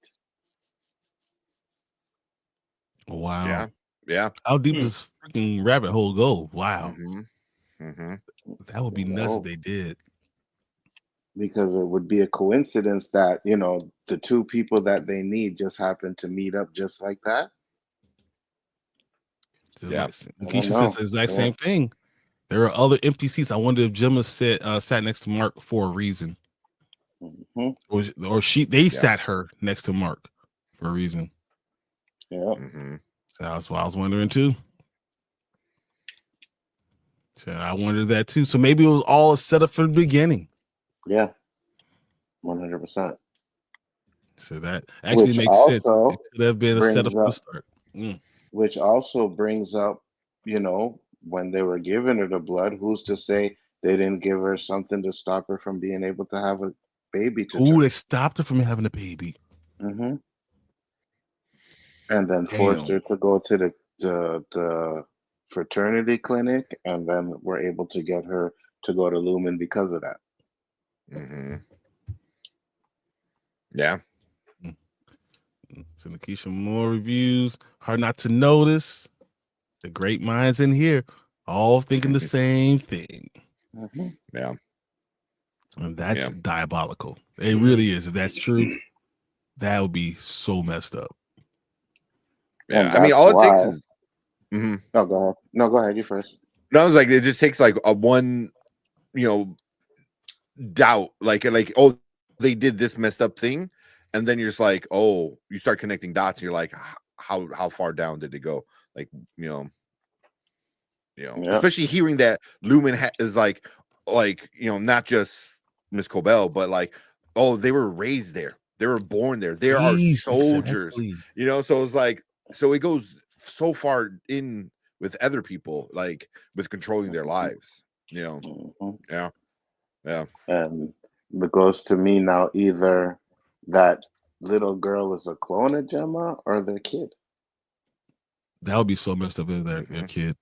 Wow. Yeah. How deep does freaking rabbit hole go? Wow. That would be nuts if they did. Because it would be a coincidence that, you know, the two people that they need just happen to meet up just like that. Yeah. Keisha says the exact same thing. There are other empty seats. I wonder if Gemma sat next to Mark for a reason. Or they sat her next to Mark for a reason. Yeah. So that's what I was wondering too. So I wondered that too. So maybe it was all a setup from the beginning. Yeah. 100%. So that actually makes sense. It could have been a setup from the start. Which also brings up, you know, when they were giving her the blood, who's to say they didn't give her something to stop her from being able to have a baby? They stopped her from having a baby. And then forced her to go to the fraternity clinic, and then were able to get her to go to Lumon because of that. Yeah. So Nikisha, more reviews. Hard not to notice. The great minds in here all thinking the same thing. Yeah. And that's diabolical. It really is. If that's true, that would be so messed up. Yeah. I mean, all it takes is. No, go ahead. No, go ahead. You first. No, I was like, it just takes like a one, you know, doubt, like oh, they did this messed up thing, and then you're just like, oh, you start connecting dots, and you're like, how far down did it go? Like, you know, especially hearing that Lumon is like, you know, not just Miss Cobell, but like, oh, they were raised there, they were born there, they are soldiers, you know. So it's like, so it goes so far in with other people, like with controlling their lives, you know. Yeah. And it goes to me now, either that little girl is a clone of Gemma or their kid. That would be so messed up if their kid.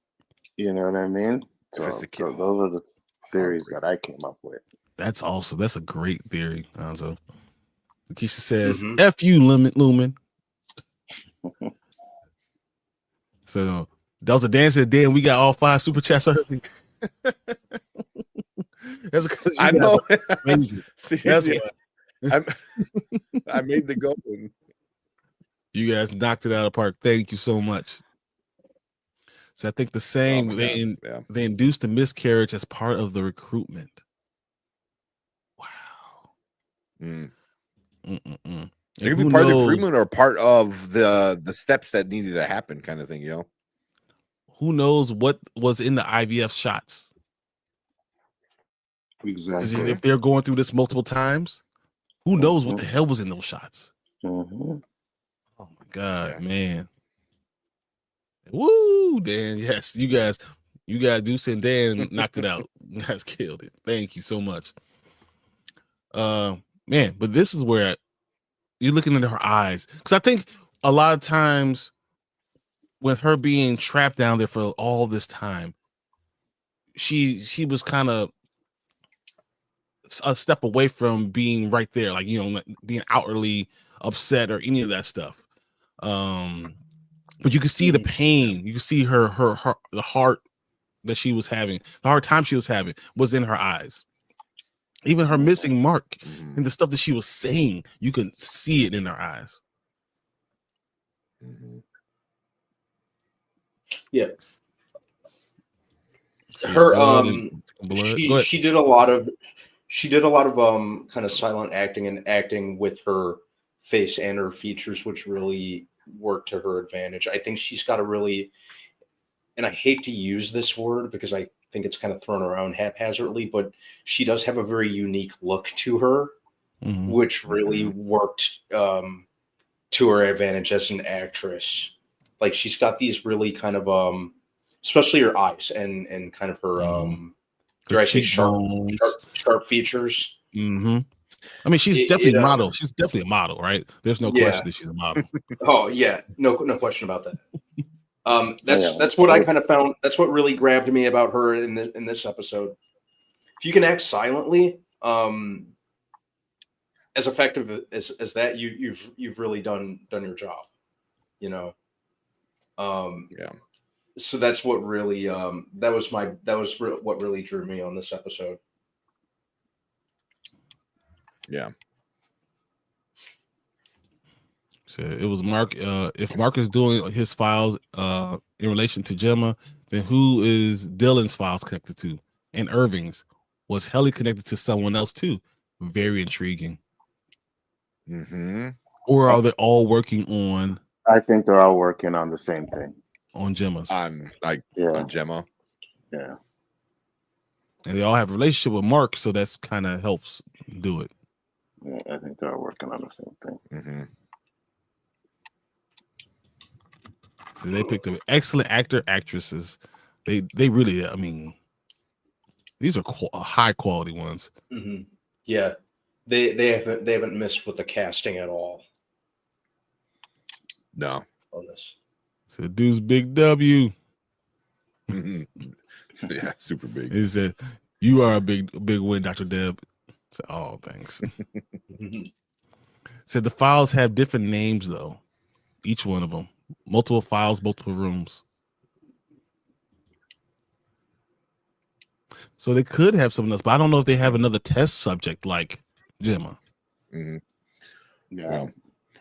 You know what I mean? So those are the theories that I came up with. That's awesome. That's a great theory, Alonzo. Keisha says, F you, Lumon. So Delta Dan said, damn, we got all 5 super chats early. That's because I know. Amazing. Seriously, I made the goal. You guys knocked it out of the park. Thank you so much. So I think the same, they induced the miscarriage as part of the recruitment. Wow. It could be part of the recruitment or part of the steps that needed to happen, kind of thing, you know. Who knows what was in the IVF shots? Exactly. If they're going through this multiple times, who knows what the hell was in those shots? Oh my God, man. Woo, Dan. Yes, you guys, Deuce and Dan knocked it out. You guys killed it. Thank you so much. Man, but this is where you're looking into her eyes. Because I think a lot of times with her being trapped down there for all this time, she was kind of a step away from being right there, like, you know, being outwardly upset or any of that stuff. but you could see the pain. You could see her the heart that she was having, the hard time she was having was in her eyes. Even her missing Mark and the stuff that she was saying, you can see it in her eyes. Yeah. See Her blood. she did a lot of kind of silent acting and acting with her face and her features, which really worked to her advantage. I think she's got a really, and I hate to use this word because I think it's kind of thrown around haphazardly, but she does have a very unique look to her, which really worked to her advantage as an actress. Like she's got these really kind of especially her eyes and kind of her sharp features. I mean, she's definitely a model. She's definitely a model, right? There's no question that she's a model. Oh yeah, no question about that. That's what I kind of found. That's what really grabbed me about her in this episode. If you can act silently, as effective as that, you've really done your job. You know. So that's what really that was what really drew me on this episode. Yeah. So it was Mark. If Mark is doing his files in relation to Gemma, then who is Dylan's files connected to? And Irving's. Was Helly connected to someone else too? Very intriguing. Or are they all working on? I think they're all working on the same thing. On Gemma's. On Gemma. Yeah. And they all have a relationship with Mark, so that's kind of helps do it. Yeah, I think they're all working on the same thing. So they picked up excellent actresses. They really, I mean, these are high quality ones. Yeah, they haven't missed with the casting at all. No. On this. So dude's big W. Yeah, super big. He said, "You are a big win, Dr. Deb." So, oh, thanks. Said the files have different names though. Each one of them. Multiple files, multiple rooms. So they could have something else, but I don't know if they have another test subject like Gemma. Yeah.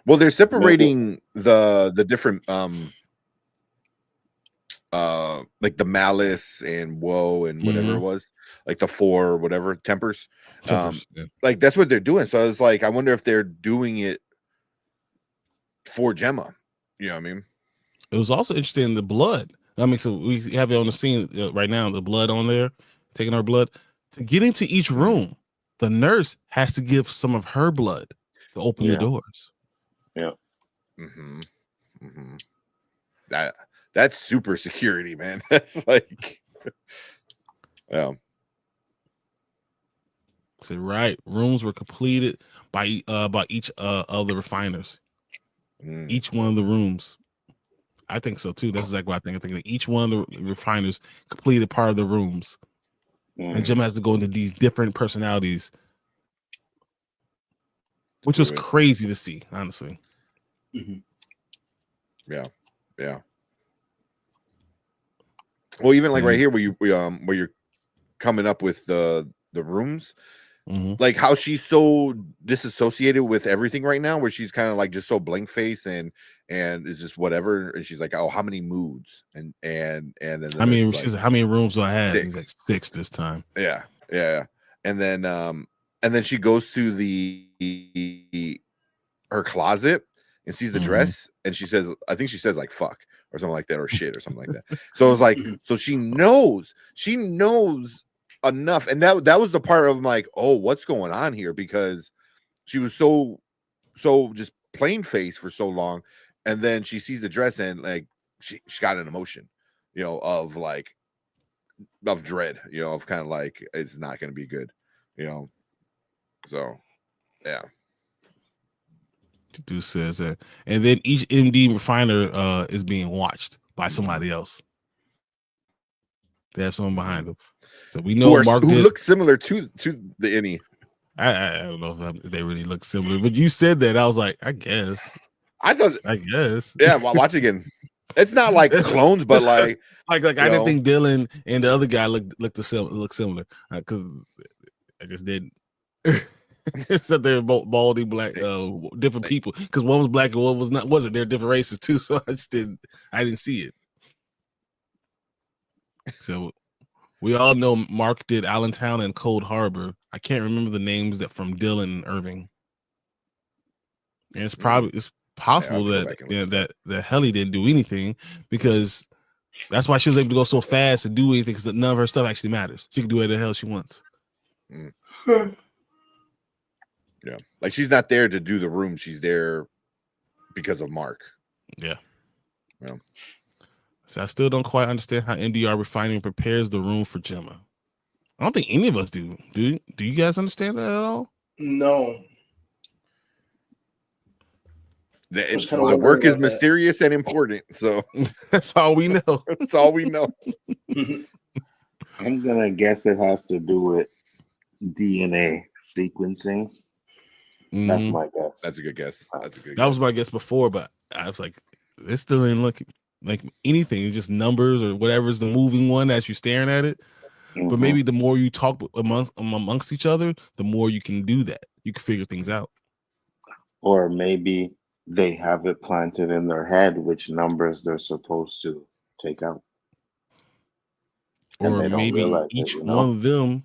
Well, they're separating the different like the malice and woe and whatever it was, like the 4 whatever tempers. Like that's what they're doing. So it's like I wonder if they're doing it for Gemma. You know what I mean? It was also interesting the blood. I mean, so we have it on the scene right now, the blood on there, taking our blood. To get into each room, the nurse has to give some of her blood to open the doors. Yeah. That's super security, man. That's like, yeah. So right, rooms were completed by each of the refiners. Each one of the rooms. I think so too. That's exactly what I think. I think that each one of the refiners completed part of the rooms. And Jim has to go into these different personalities, which was crazy to see, honestly. Yeah. Well, even like right here where you're coming up with the rooms, like how she's so disassociated with everything right now, where she's kind of like just so blank face and it's just whatever, and she's like, oh, how many moods and then I mean, she's like, how many rooms do I have? 6. He's like 6 this time. Yeah. And then she goes to her closet and sees the dress, and she says, I think she says like fuck or something like that, or shit or something like that. So it's like, so she knows enough, and that was the part of like, oh, what's going on here, because she was so just plain face for so long, and then she sees the dress and like she got an emotion, you know, of dread, you know, of kind of like it's not going to be good, you know. So yeah. Dude says that, and then each MD refiner is being watched by somebody else. They have someone behind them, so we know who looks similar to the NE. I don't know if they really look similar, but you said that, I was like, I guess. I thought, I guess. Yeah, watch again. It's not like clones, but like I didn't think Dylan and the other guy looked similar because I just didn't. It's that they're both baldy black, different people. Because one was black and one was not. Wasn't they're different races too? So I didn't see it. So we all know Mark did Allentown and Cold Harbor. I can't remember the names that from Dylan and Irving. And it's possible that Helly didn't do anything because that's why she was able to go so fast and do anything because none of her stuff actually matters. She can do whatever the hell she wants. Yeah, like she's not there to do the room. She's there because of Mark. Yeah. So I still don't quite understand how MDR refining prepares the room for Gemma. I don't think any of us do. Do you guys understand that at all? No. The work is mysterious and important, so that's all we know. That's all we know. I'm gonna guess it has to do with DNA sequencing. That's my guess. That's a good guess. That was my guess before, but I was like, this still ain't looking like anything. It's just numbers or whatever's the moving one as you're staring at it. But maybe the more you talk amongst each other, the more you can do that. You can figure things out. Or maybe they have it planted in their head which numbers they're supposed to take out. Or maybe each one of them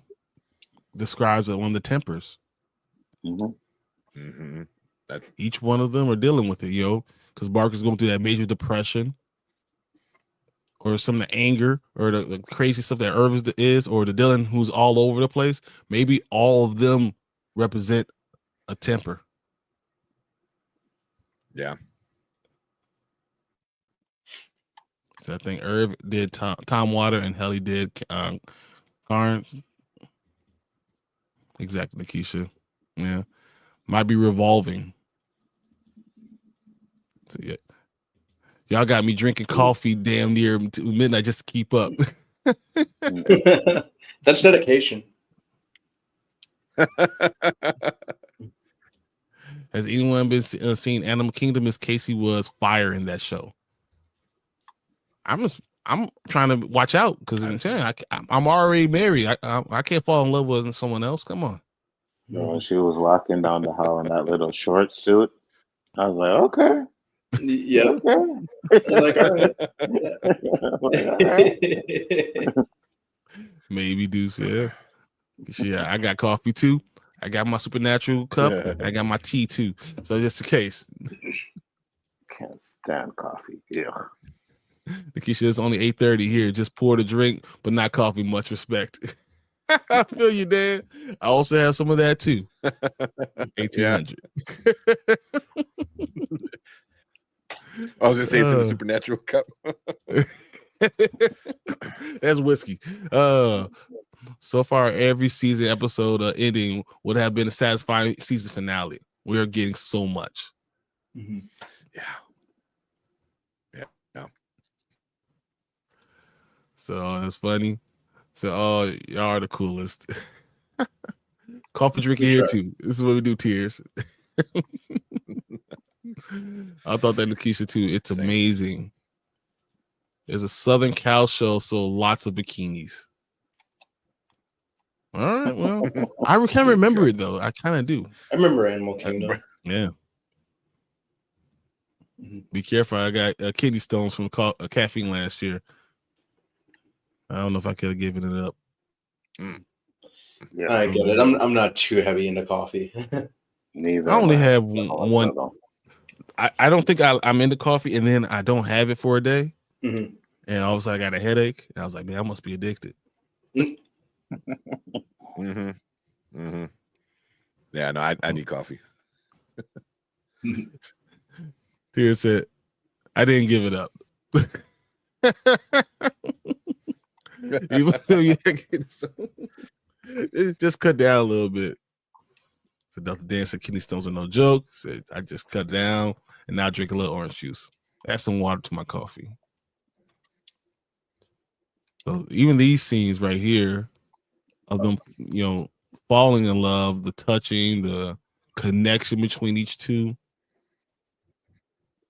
describes one of the tempers. Each one of them are dealing with it, because Mark is going through that major depression, or some of the anger, or the crazy stuff that Irving is, or the Dylan who's all over the place. Maybe all of them represent a temper. Yeah. So I think Irv did Tom Water and Helly did Carnes. Exactly, Keisha. Yeah. Might be revolving. So yeah. Y'all got me drinking coffee damn near midnight just to keep up. That's dedication. Has anyone been seen Animal Kingdom? Miss Casey was fire in that show. I'm trying to watch out because I'm already married. I can't fall in love with someone else. Come on. She was walking down the hall in that little short suit. I was like, okay. Yeah. Okay. Maybe Deuce, yeah. I got coffee too. I got my supernatural cup. I got my tea too. So just in case. Can't stand coffee. Yeah. Keisha, it's only 8:30 here. Just pour the drink, but not coffee. Much respect. I feel you, Dan. I also have some of that too. 1800. I was gonna say it's in the supernatural cup. That's whiskey. So far, every season episode ending would have been a satisfying season finale. We are getting so much. Yeah. So it's funny. So y'all are the coolest. Coffee drinking here too. This is what we do. Tears. I thought that Nikisha too. It's amazing. There's a Southern Cal show, so lots of bikinis. All right, well, I can't remember it though. I kind of do. I remember Animal Kingdom. Yeah. Be careful. I got kidney stones from caffeine last year. I don't know if I could have given it up. Yeah, I get it. I'm not too heavy into coffee. Neither. I only have one. I don't think I'm into coffee, and then I don't have it for a day, and all of a sudden I got a headache. And I was like, man, I must be addicted. Yeah, no, I need coffee. Tears said, I didn't give it up. Even though it just cut down a little bit. So Dr. Dan said kidney stones are no joke. Said I just cut down and now drink a little orange juice. Add some water to my coffee. So even these scenes right here of them, falling in love, the touching, the connection between each two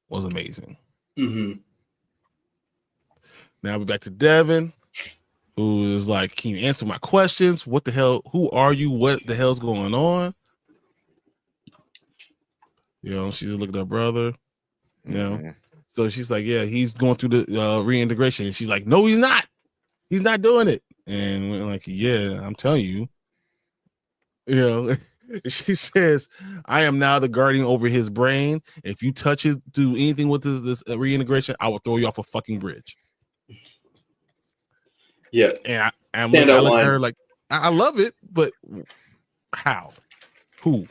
was amazing. Now we're back to Devin, who is like, can you answer my questions? What the hell? Who are you? What the hell's going on? You know, she's looking at her brother. You know, so she's like, yeah, he's going through the reintegration. And she's like, no, he's not. He's not doing it. And we're like, yeah, I'm telling you. You know, she says, I am now the guardian over his brain. If you touch it, do anything with this reintegration, I will throw you off a fucking bridge. Yeah. And I look at her like, I love it, but how? Who?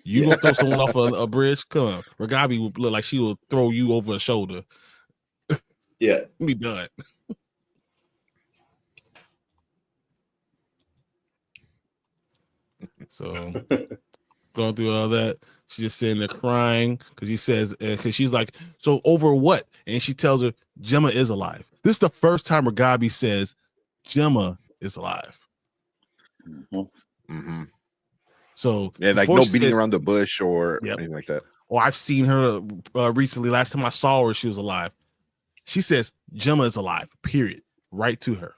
You gonna throw someone off a bridge? Come on. Ragabi would look like she will throw you over a shoulder. Yeah. Be done. So going through all that, she's just sitting there crying because he says, because she's like, so over what? And she tells her Gemma is alive. This is the first time Ragabi says Gemma is alive. So yeah, like no beating around the bush or anything like that. Or I've seen her recently. Last time I saw her, she was alive. She says Gemma is alive. Period. Right to her.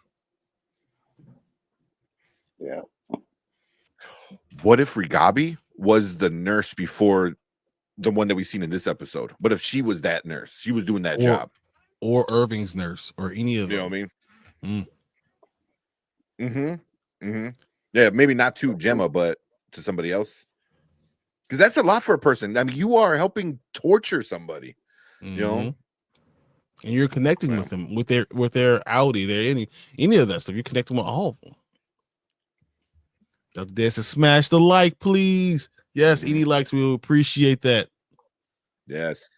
Yeah. What if Ragabi was the nurse before the one that we've seen in this episode? What if she was that nurse? She was doing that job. Or Irving's nurse or any of them. You know what I mean? Yeah, maybe not to Gemma, but to somebody else. Because that's a lot for a person. I mean, you are helping torture somebody. You know? And you're connecting with them, with their Audi, their any of that stuff. You're connecting with all of them. Dr. Dan says, smash the like, please. Yes, any likes, we will appreciate that. Yes.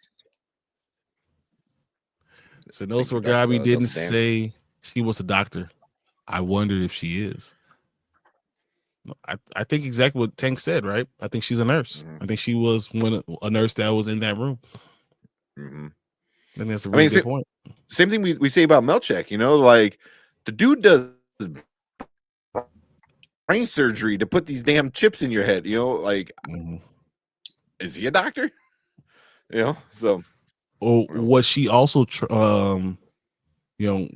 So no, Ragabi didn't say she was a doctor. I wondered if she is. I think exactly what Tank said, right? I think she's a nurse. I think she was a nurse that was in that room. And that's a really good point. Same thing we say about Melchek, you know, like the dude does brain surgery to put these damn chips in your head, you know, like is he a doctor? You know, so was she also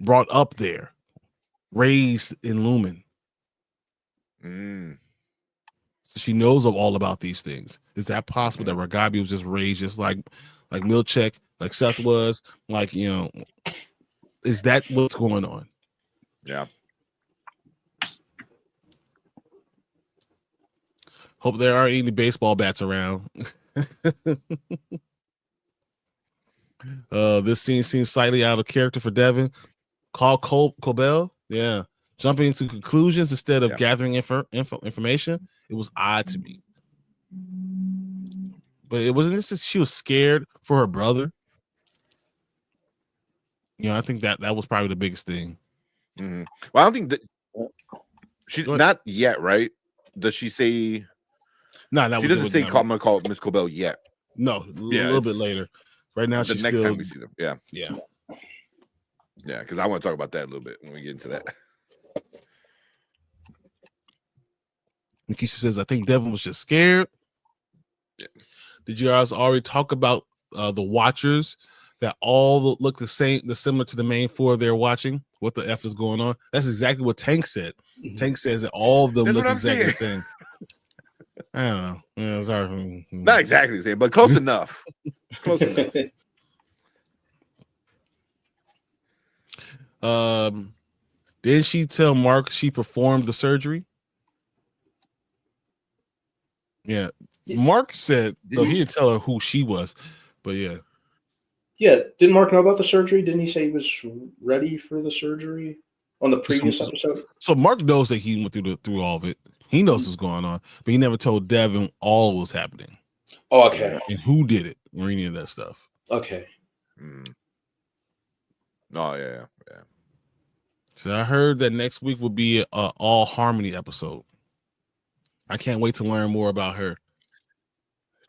brought up there, raised in Lumon? So she knows all about these things. Is that possible that Ragabi was just raised just like Milchek, like Seth was? Like, you know, is that what's going on? Yeah. Hope there aren't any baseball bats around. This scene seems slightly out of character for Devin. Call Cobell. Yeah. Jumping to conclusions instead of gathering information. It was odd to me. But it wasn't just she was scared for her brother. You know, I think that was probably the biggest thing. Well, I don't think that she's not yet, right? Does she say? No, she doesn't say. I'm gonna call Miss Cobell yet. No, a little bit later. Right now, the she's next still... time we see them. Yeah. Because I want to talk about that a little bit when we get into that. Keisha says, I think Devin was just scared. Yeah. Did you guys already talk about the Watchers that all look the same, similar to the main four they're watching? What the F is going on? That's exactly what Tank said. Tank says that all of them look exactly the same. I don't know. Yeah, sorry. Not exactly the same, but close enough. Close enough. Did she tell Mark she performed the surgery? Yeah. Mark said, though he didn't tell her who she was, but yeah. Yeah. Didn't Mark know about the surgery? Didn't he say he was ready for the surgery on the previous episode? So Mark knows that he went through all of it. He knows what's going on, but he never told Devin all was happening. Oh, okay. And who did it or any of that stuff. Okay. Oh, yeah. So I heard that next week will be a all Harmony episode. I can't wait to learn more about her.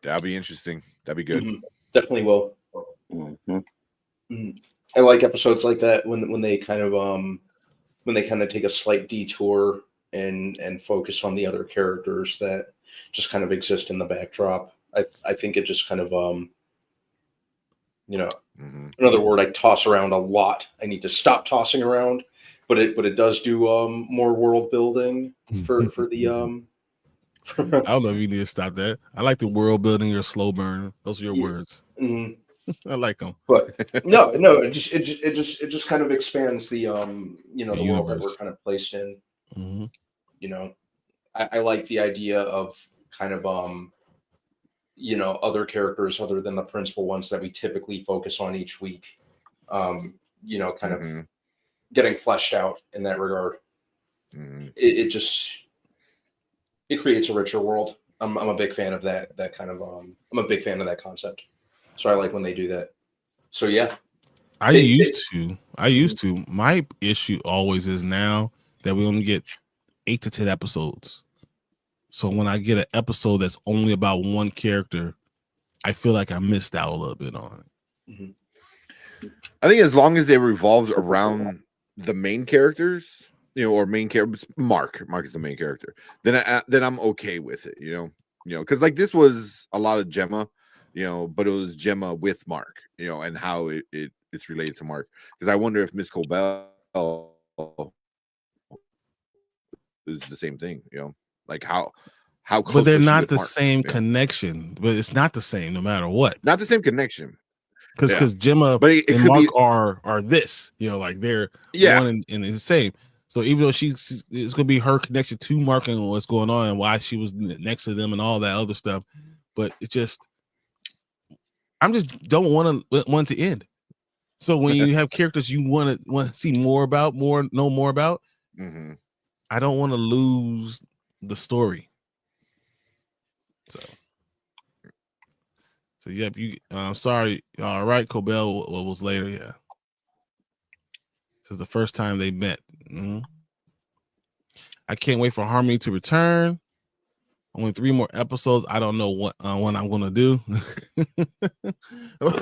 That'll be interesting. That'd be good. Definitely will. I like episodes like that when they kind of take a slight detour and focus on the other characters that just kind of exist in the backdrop. I think it just kind of You know, another word I toss around a lot. I need to stop tossing around, but it does do more world building for the I don't know if you need to stop that. I like the world building or slow burn. Those are your words. I like them. But no, it just kind of expands the you know, the world that we're kind of placed in. You know, I like the idea of kind of you know, other characters other than the principal ones that we typically focus on each week. You know, kind of getting fleshed out in that regard. It just creates a richer world. I'm a big fan of that kind of I'm a big fan of that concept. So I like when they do that. So yeah. I used to. My issue always is now that we only get 8 to 10 episodes. So when I get an episode that's only about one character, I feel like I missed out a little bit on it. I think as long as it revolves around the main characters, you know, or main character, Mark is the main character, then I'm okay with it, you know, because like this was a lot of Gemma, you know, but it was Gemma with Mark, you know, and how it's related to Mark. Because I wonder if Miss Cobell is the same thing, you know, like how close. But they're not the same connection. But it's not the same no matter what. Not the same connection. Because Gemma and Mark are this, you know, like they're one and the same. So even though it's gonna be her connection to Mark and what's going on and why she was next to them and all that other stuff, but it just I'm just don't want to end. So when you have characters you want to see more about, know more about, I don't want to lose the story. So yep, you. Sorry. All right, Cobell. What was later? Yeah, this is the first time they met. I can't wait for Harmony to return. Only 3 more episodes. I don't know what I'm gonna do. I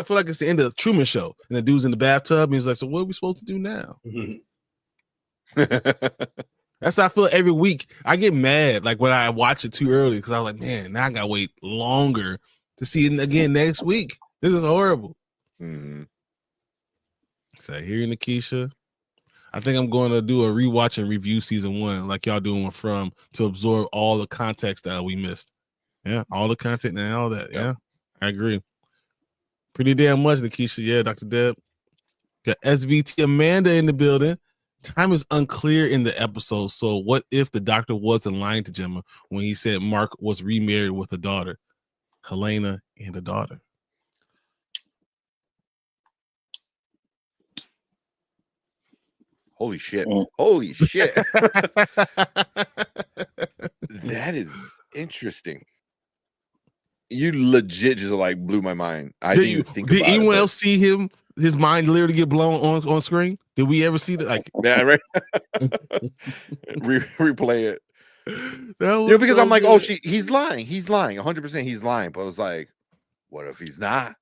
feel like it's the end of the Truman Show, and the dude's in the bathtub, and he's like, "So what are we supposed to do now?" That's how I feel every week. I get mad like when I watch it too early because I was like, man, now I gotta wait longer to see it again next week. This is horrible. So here, Nikisha, I think I'm going to do a rewatch and review season 1 like y'all doing with From to absorb all the context that we missed. Yeah, all the content and all that. Yeah, I agree. Pretty damn much, Nikisha. Yeah, Dr. Deb. Got SVT Amanda in the building. Time is unclear in the episode, so what if the doctor wasn't lying to Gemma when he said Mark was remarried with a daughter, Helena, and a daughter? Holy shit. Holy shit. That is interesting. You legit just like blew my mind. I didn't even think about it. Did anyone else see his mind literally get blown on screen? Did we ever see that? Like, yeah, right. Replay it. Yeah, because I'm like, good. Oh, he's lying. He's lying. 100% he's lying. But it's like, what if he's not?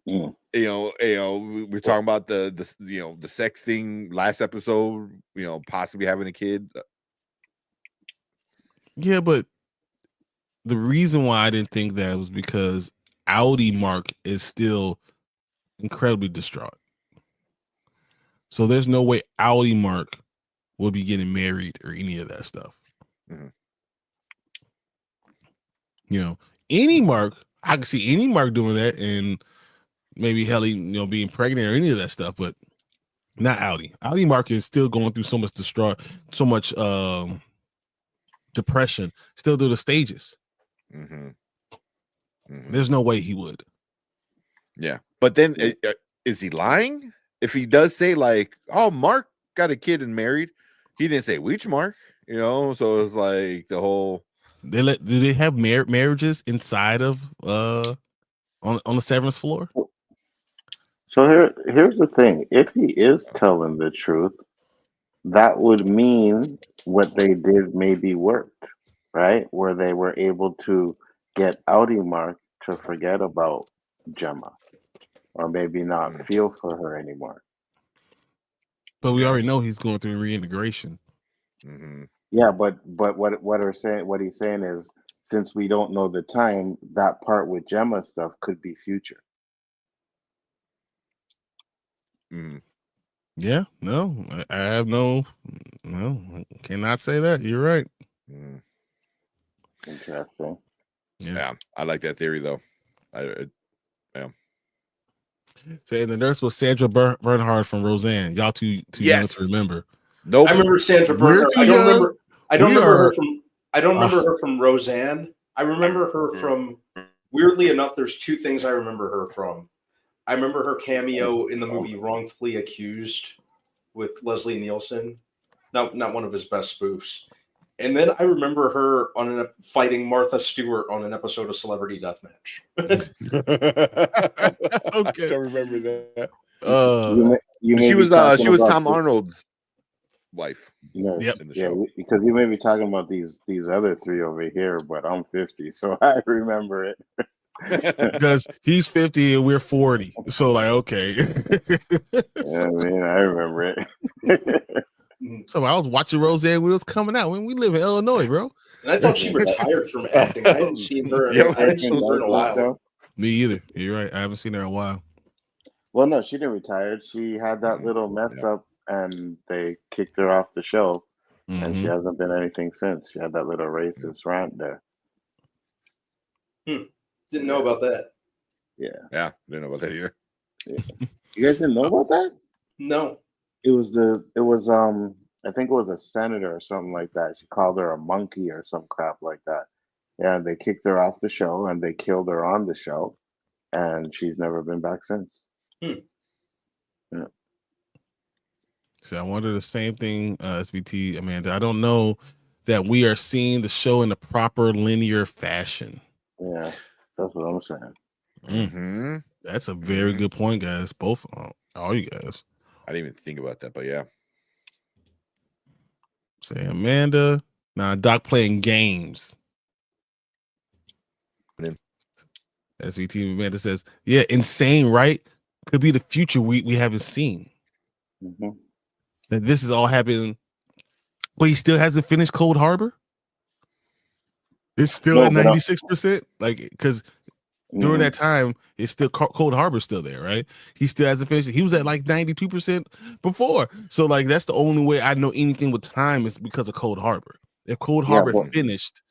You know, we're talking about the sex thing last episode, you know, possibly having a kid. Yeah, but the reason why I didn't think that was because Audi Mark is still incredibly distraught. So there's no way Audi Mark will be getting married or any of that stuff. You know, any Mark, I can see any Mark doing that, and maybe Helly, you know, being pregnant or any of that stuff, but not Audi. Audi Mark is still going through so much depression, still through the stages. There's no way he would. Yeah, but then is he lying? If he does say like, "Oh, Mark got a kid and married," he didn't say which Mark, you know. So it's like the whole. Do they have marriages inside of on the Severance floor? So here's the thing: if he is telling the truth, that would mean what they did maybe worked, right? Where they were able to get Audi Mark to forget about Gemma, or maybe not feel for her anymore. But we already know he's going through reintegration. Yeah, but what he's saying is since we don't know the time, that part with Gemma stuff could be future. Yeah, no, I have no, cannot say that. You're right. Interesting. Yeah, I like that theory though. Yeah. Saying the nurse was Sandra Bernhard from Roseanne. Y'all too young to remember. Nope. I remember Sandra We're Bernhard. too I don't young. remember. I don't We remember are- her from. I don't remember her from Roseanne. I remember her from. Weirdly enough, there's two things I remember her from. I remember her cameo in the movie Wrongfully Accused with Leslie Nielsen. Not one of his best spoofs. And then I remember her fighting Martha Stewart on an episode of Celebrity Deathmatch. Okay. I don't remember that. She was Tom Arnold's wife. Yep. In the show. Because you may be talking about these other three over here, but I'm 50, so I remember it. Because he's 50 and we're 40. So like, okay. Yeah, I mean, I remember it. So I was watching Roseanne when it was coming out when we live in Illinois, bro. And I thought she retired from acting. I hadn't seen her. I hadn't seen her in a while. Me either. You're right. I haven't seen her in a while. Well, no, she didn't retire. She had that little mess up, and they kicked her off the show, and she hasn't been anything since. She had that little racist rant there. Didn't know about that. Yeah, didn't know about that either. Yeah. You guys didn't know about that? No. It was I think it was a senator or something like that. She called her a monkey or some crap like that. Yeah, they kicked her off the show and they killed her on the show, and she's never been back since. Yeah. So I wonder the same thing, SBT, Amanda. I don't know that we are seeing the show in a proper linear fashion. Yeah, that's what I'm saying. That's a very good point, guys. Both, all you guys. I didn't even think about that, but yeah. Say Amanda. Nah, Doc playing games. SVT Amanda says, yeah, insane, right? Could be the future we haven't seen. That this is all happening. But he still hasn't finished Cold Harbor? It's still at 96%? Like, because during that time, it's still Cold Harbor's still there, right? He still hasn't finished. He was at like 92% before. So, like, that's the only way I know anything with time is because of Cold Harbor. If Cold Harbor finished,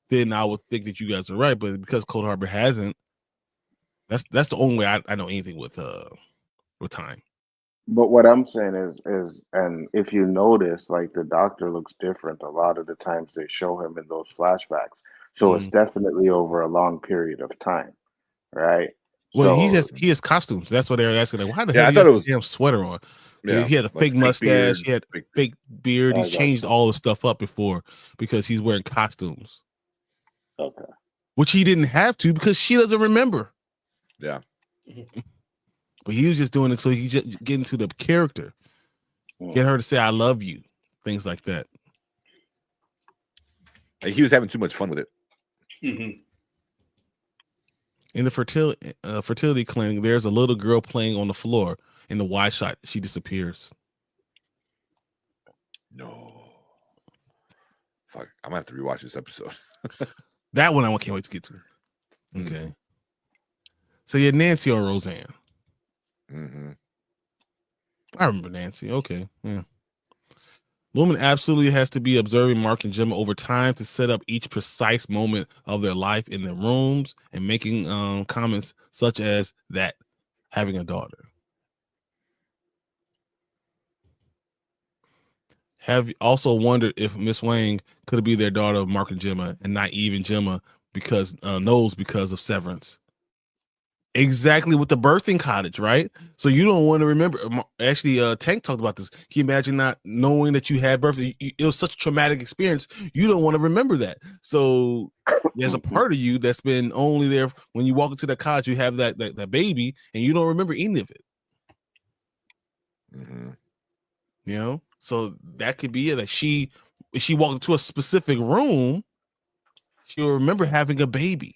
then I would think that you guys are right. But because Cold Harbor hasn't, that's the only way I know anything with time. But what I'm saying is, and if you notice, like the doctor looks different a lot of the times they show him in those flashbacks. So it's definitely over a long period of time, right? Well, so, he has costumes. That's what they were asking. Like, why the hell I thought it was damn sweater on? Yeah, he had a fake mustache. He had fake beard. He I changed all the stuff up before because he's wearing costumes. Okay. Which he didn't have to because she doesn't remember. Yeah. But he was just doing it so he just get into the character, get her to say "I love you," things like that. He was having too much fun with it. In the fertility clinic, there's a little girl playing on the floor. In the wide shot, she disappears. No. Fuck, I'm gonna have to rewatch this episode. That one I can't wait to get to. Okay. So yeah, Nancy or Roseanne. I remember Nancy. Okay, yeah. Lumon absolutely has to be observing Mark and Gemma over time to set up each precise moment of their life in their rooms and making comments such as that having a daughter. Have also wondered if Miss Wang could be their daughter of Mark and Gemma and not even Gemma because of Severance. Exactly, with the birthing cottage, right? So you don't want to remember. Actually, Tank talked about this. Can you imagine not knowing that you had birth? It was such a traumatic experience. You don't want to remember that. So there's a part of you that's been only there when you walk into the cottage. You have that baby, and you don't remember any of it. You know, so that could be it. That if she walked into a specific room, she'll remember having a baby.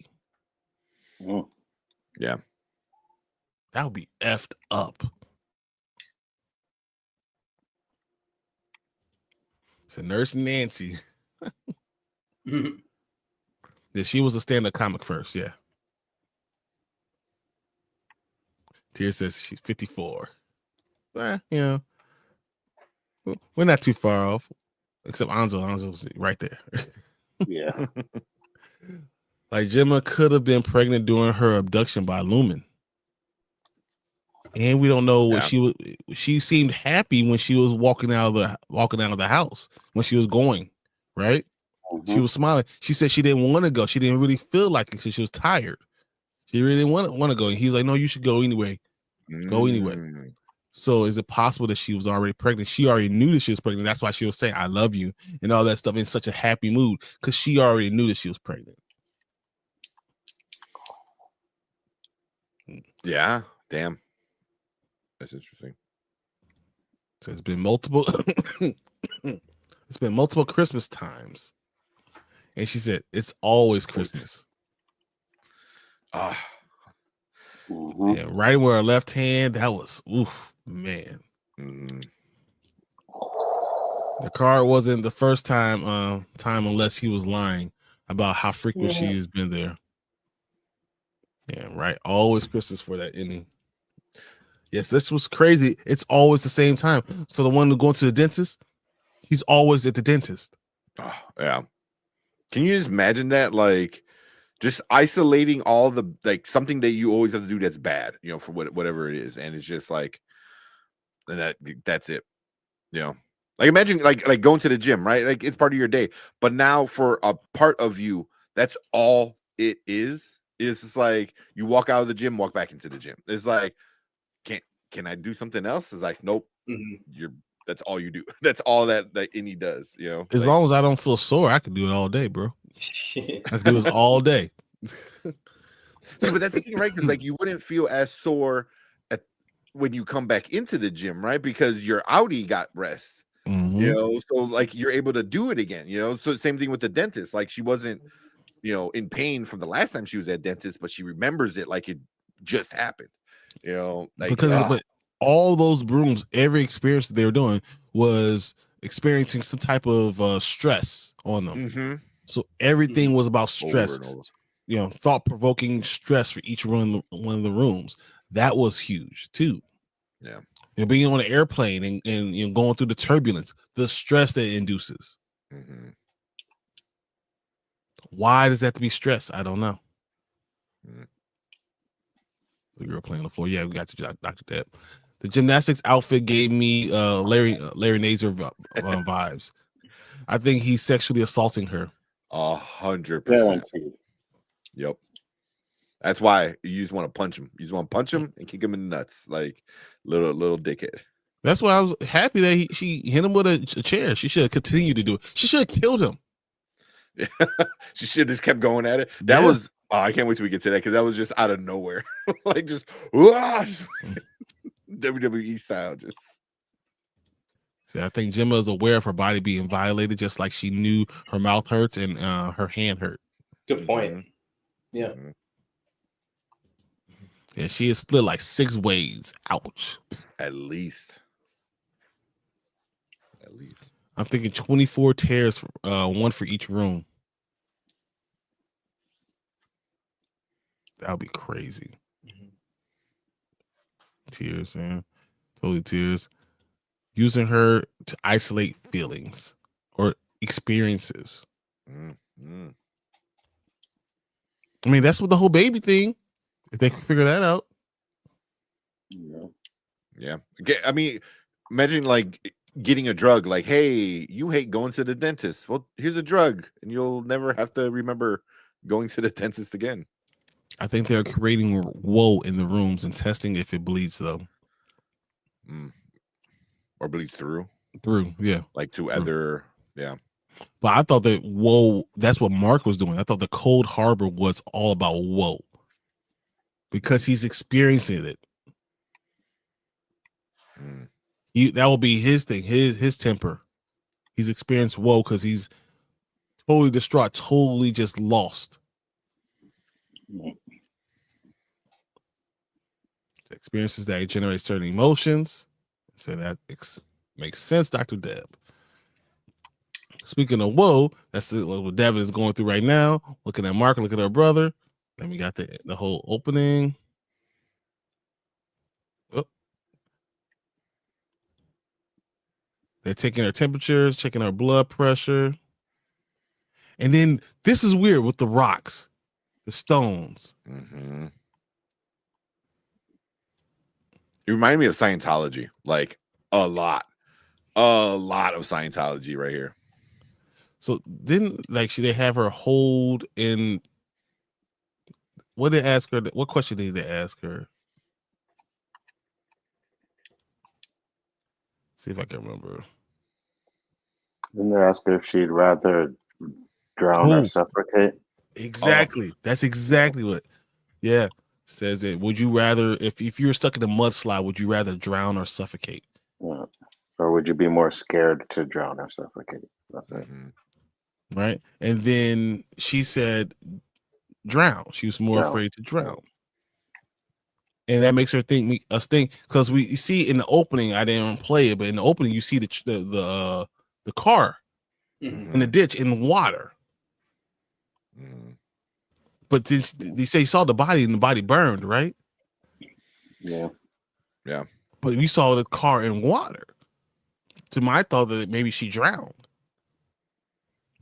Yeah. That would be effed up. So Nurse Nancy. Then Yeah, she was a stand-up comic first. Yeah. Tia says she's 54. You know, we're not too far off. Except Anzo's right there. Yeah. Like Gemma could have been pregnant during her abduction by Lumon. And we don't know what she was. She seemed happy when she was walking out of the house when she was going, right? Mm-hmm. She was smiling. She said she didn't want to go. She didn't really feel like it because she was tired. She really didn't want to go. And he's like, no, you should go anyway. Go anyway. So is it possible that she was already pregnant? She already knew that she was pregnant. That's why she was saying, I love you and all that stuff in such a happy mood because she already knew that she was pregnant. Yeah. Damn. That's interesting. So it's been multiple Christmas times. And she said, it's always Christmas. Mm-hmm. Yeah, right where her left hand, that was oof, man. Mm. The card wasn't the first time unless he was lying about how frequent she has been there. Yeah, right. Always Christmas for that inning. Yes, this was crazy. It's always the same time. So the one going to the dentist, he's always at the dentist. Oh, yeah. Can you just imagine that? Like, just isolating all the like something that you always have to do that's bad, you know, for whatever it is, and it's just like, and that's it, you know. Like imagine like going to the gym, right? Like it's part of your day, but now for a part of you, that's all it is. It's just like you walk out of the gym, walk back into the gym. It's like, can I do something else? It's like, nope. That's all you do. That's all that any does, you know. As long as I don't feel sore, I can do it all day, bro. I can do this all day. See, but that's the thing, right? Because like you wouldn't feel as sore when you come back into the gym, right? Because your outie got rest, you know. So like you're able to do it again, you know. So same thing with the dentist. Like she wasn't, you know, in pain from the last time she was at dentist, but she remembers it like it just happened, you know. Like but all those rooms, every experience that they were doing was experiencing some type of stress on them. So everything was about stress, you know, thought-provoking stress for each one of the rooms. That was huge too. Yeah, you know, being on an airplane and you know going through the turbulence, the stress that it induces. Why does that have to be stress? I don't know. The girl playing on the floor. Yeah, we got to Dr. Depp. The gymnastics outfit gave me Larry Nassar vibes. I think he's sexually assaulting her. 100%. Yep. That's why you just want to punch him. You just want to punch him and kick him in the nuts, like little dickhead. That's why I was happy that she hit him with a chair. She should have continued to do it. She should have killed him. She should have just kept going at it. That was. Oh, I can't wait till we get to that because that was just out of nowhere, like just WWE style. Just. See, I think Gemma is aware of her body being violated, just like she knew her mouth hurts and her hand hurt. Good point. Yeah. Yeah, she is split like 6 ways. Ouch. At least. I'm thinking 24 tears, one for each room. That would be crazy. Tears, man. Totally tears. Using her to isolate feelings or experiences. I mean, that's what the whole baby thing. If they can figure that out. Yeah. I mean, imagine like getting a drug. Like, hey, you hate going to the dentist. Well, here's a drug, and you'll never have to remember going to the dentist again. I think they're creating woe in the rooms and testing if it bleeds though. Or bleeds through, yeah, like to other, yeah. But I thought that woe, that's what Mark was doing. I thought the Cold Harbor was all about woe because he's experiencing it. That will be his thing, his temper. He's experienced woe because he's totally distraught, totally just lost. Experiences that generate certain emotions. So that makes sense, Dr. Deb. Speaking of whoa, that's what Devin is going through right now. Looking at Mark, looking at her brother. Then we got the whole opening. Oh. They're taking her temperatures, checking her blood pressure. And then this is weird with the rocks, the stones. Mm-hmm. It reminded me of Scientology, like a lot of Scientology right here. So didn't they have her hold in? What did they ask her? What question did they ask her? See if I can remember. Didn't they ask her if she'd rather drown or suffocate? Exactly. That's exactly what. Yeah. Says it. Would you rather, if you were stuck in a mudslide, would you rather drown or suffocate? Yeah. Or would you be more scared to drown or suffocate? That's it. Mm-hmm. Right. And then she said drown. She was more afraid to drown. And that makes her think because we see in the opening, I didn't play it, but in the opening you see the car in the ditch in water. Mm-hmm. But they say you saw the body and the body burned, right? Yeah. Yeah. But we saw the car in water. To my thought that maybe she drowned.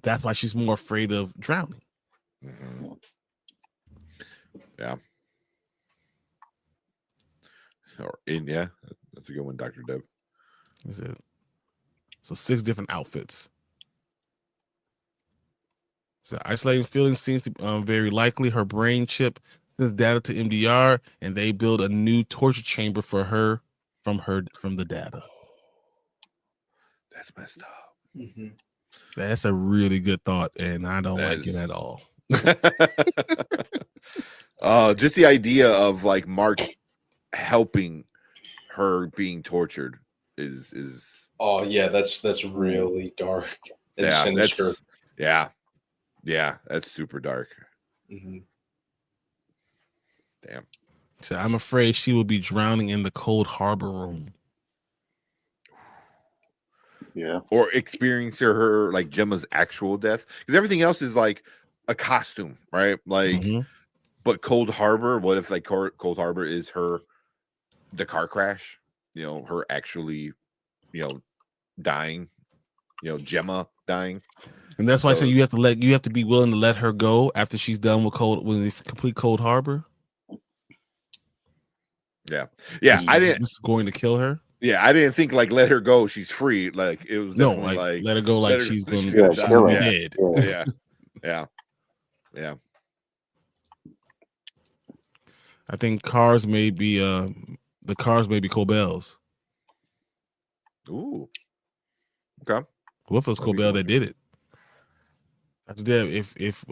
That's why she's more afraid of drowning. Mm-hmm. Yeah. Yeah, that's a good one, Dr. Deb. That's it. So 6 different outfits. So isolating feelings seems to be very likely. Her brain chip sends data to MDR, and they build a new torture chamber for her from the data. That's messed up. Mm-hmm. That's a really good thought, and I don't like it at all. Just the idea of like Mark helping her being tortured is. Oh yeah, that's really dark and sinister. Yeah, that's super dark. Mm-hmm. Damn. So I'm afraid she will be drowning in the cold harbor room. Yeah. Or experience her like Gemma's actual death, because everything else is like a costume, right? Like, but Cold Harbor. What if like Cold Harbor is the car crash? Her actually, dying. Gemma dying. And that's why I say you have to be willing to let her go after she's done with complete Cold Harbor. Yeah. This is going to kill her. Yeah, I didn't think like let her go, she's free. Like it was definitely like let her go, like she's going to be dead. Yeah. I think cars may be Cobell's. Ooh. Okay. What if it was Cobell that did it? After that, if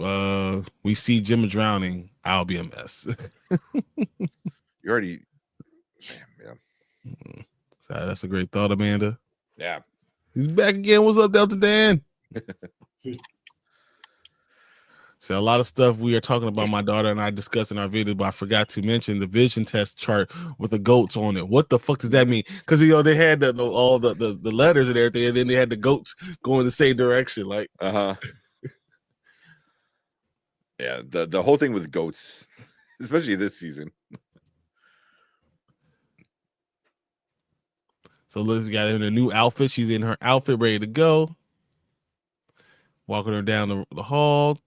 we see Gemma drowning, I'll be a mess. You already. Yeah. So that's a great thought, Amanda. Yeah. He's back again. What's up, Delta Dan? So a lot of stuff we are talking about, my daughter and I discussed in our video, but I forgot to mention the vision test chart with the goats on it. What the fuck does that mean? Because they had all the letters and everything, and then they had the goats going the same direction. Like, yeah, the whole thing with goats, especially this season. So Liz got in a new outfit. She's in her outfit, ready to go. Walking her down the hall.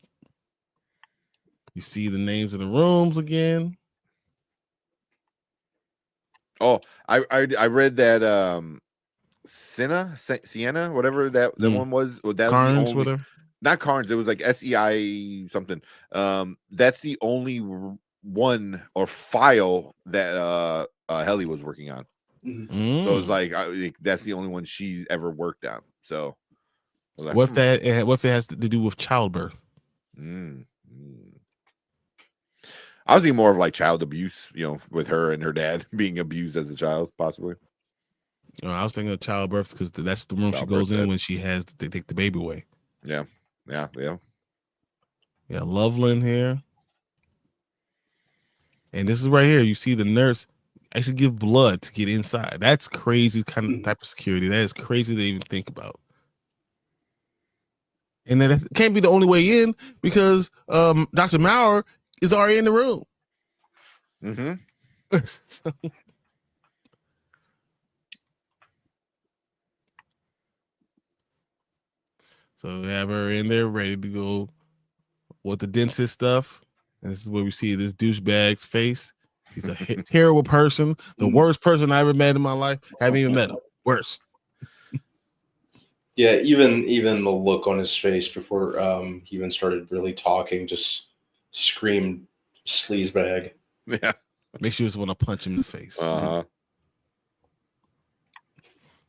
You see the names in the rooms again. Oh, I read that Sienna, whatever that one was. Well, that Carnes, was the only, whatever. Not Carnes. It was like SEI something. That's the only one or file that Helly was working on. So it's like that's the only one she's ever worked on. So like, what if it has to do with childbirth? I was thinking more of like child abuse, with her and her dad being abused as a child, possibly. I was thinking of childbirth because that's the room she goes in when she has to take the baby away. Yeah. Loveland here, and this is right here. You see the nurse actually give blood to get inside. That's crazy kind of type of security. That is crazy to even think about. And then it can't be the only way in because Dr. Maurer is already in the room. Mm-hmm. So we have her in there ready to go with the dentist stuff. And this is where we see this douchebag's face. He's a terrible person. The worst person I ever met in my life. Haven't even met him. Worst. Yeah, even the look on his face before he even started really talking just screamed sleazebag. Yeah. Makes you just want to punch him in the face. Uh-huh.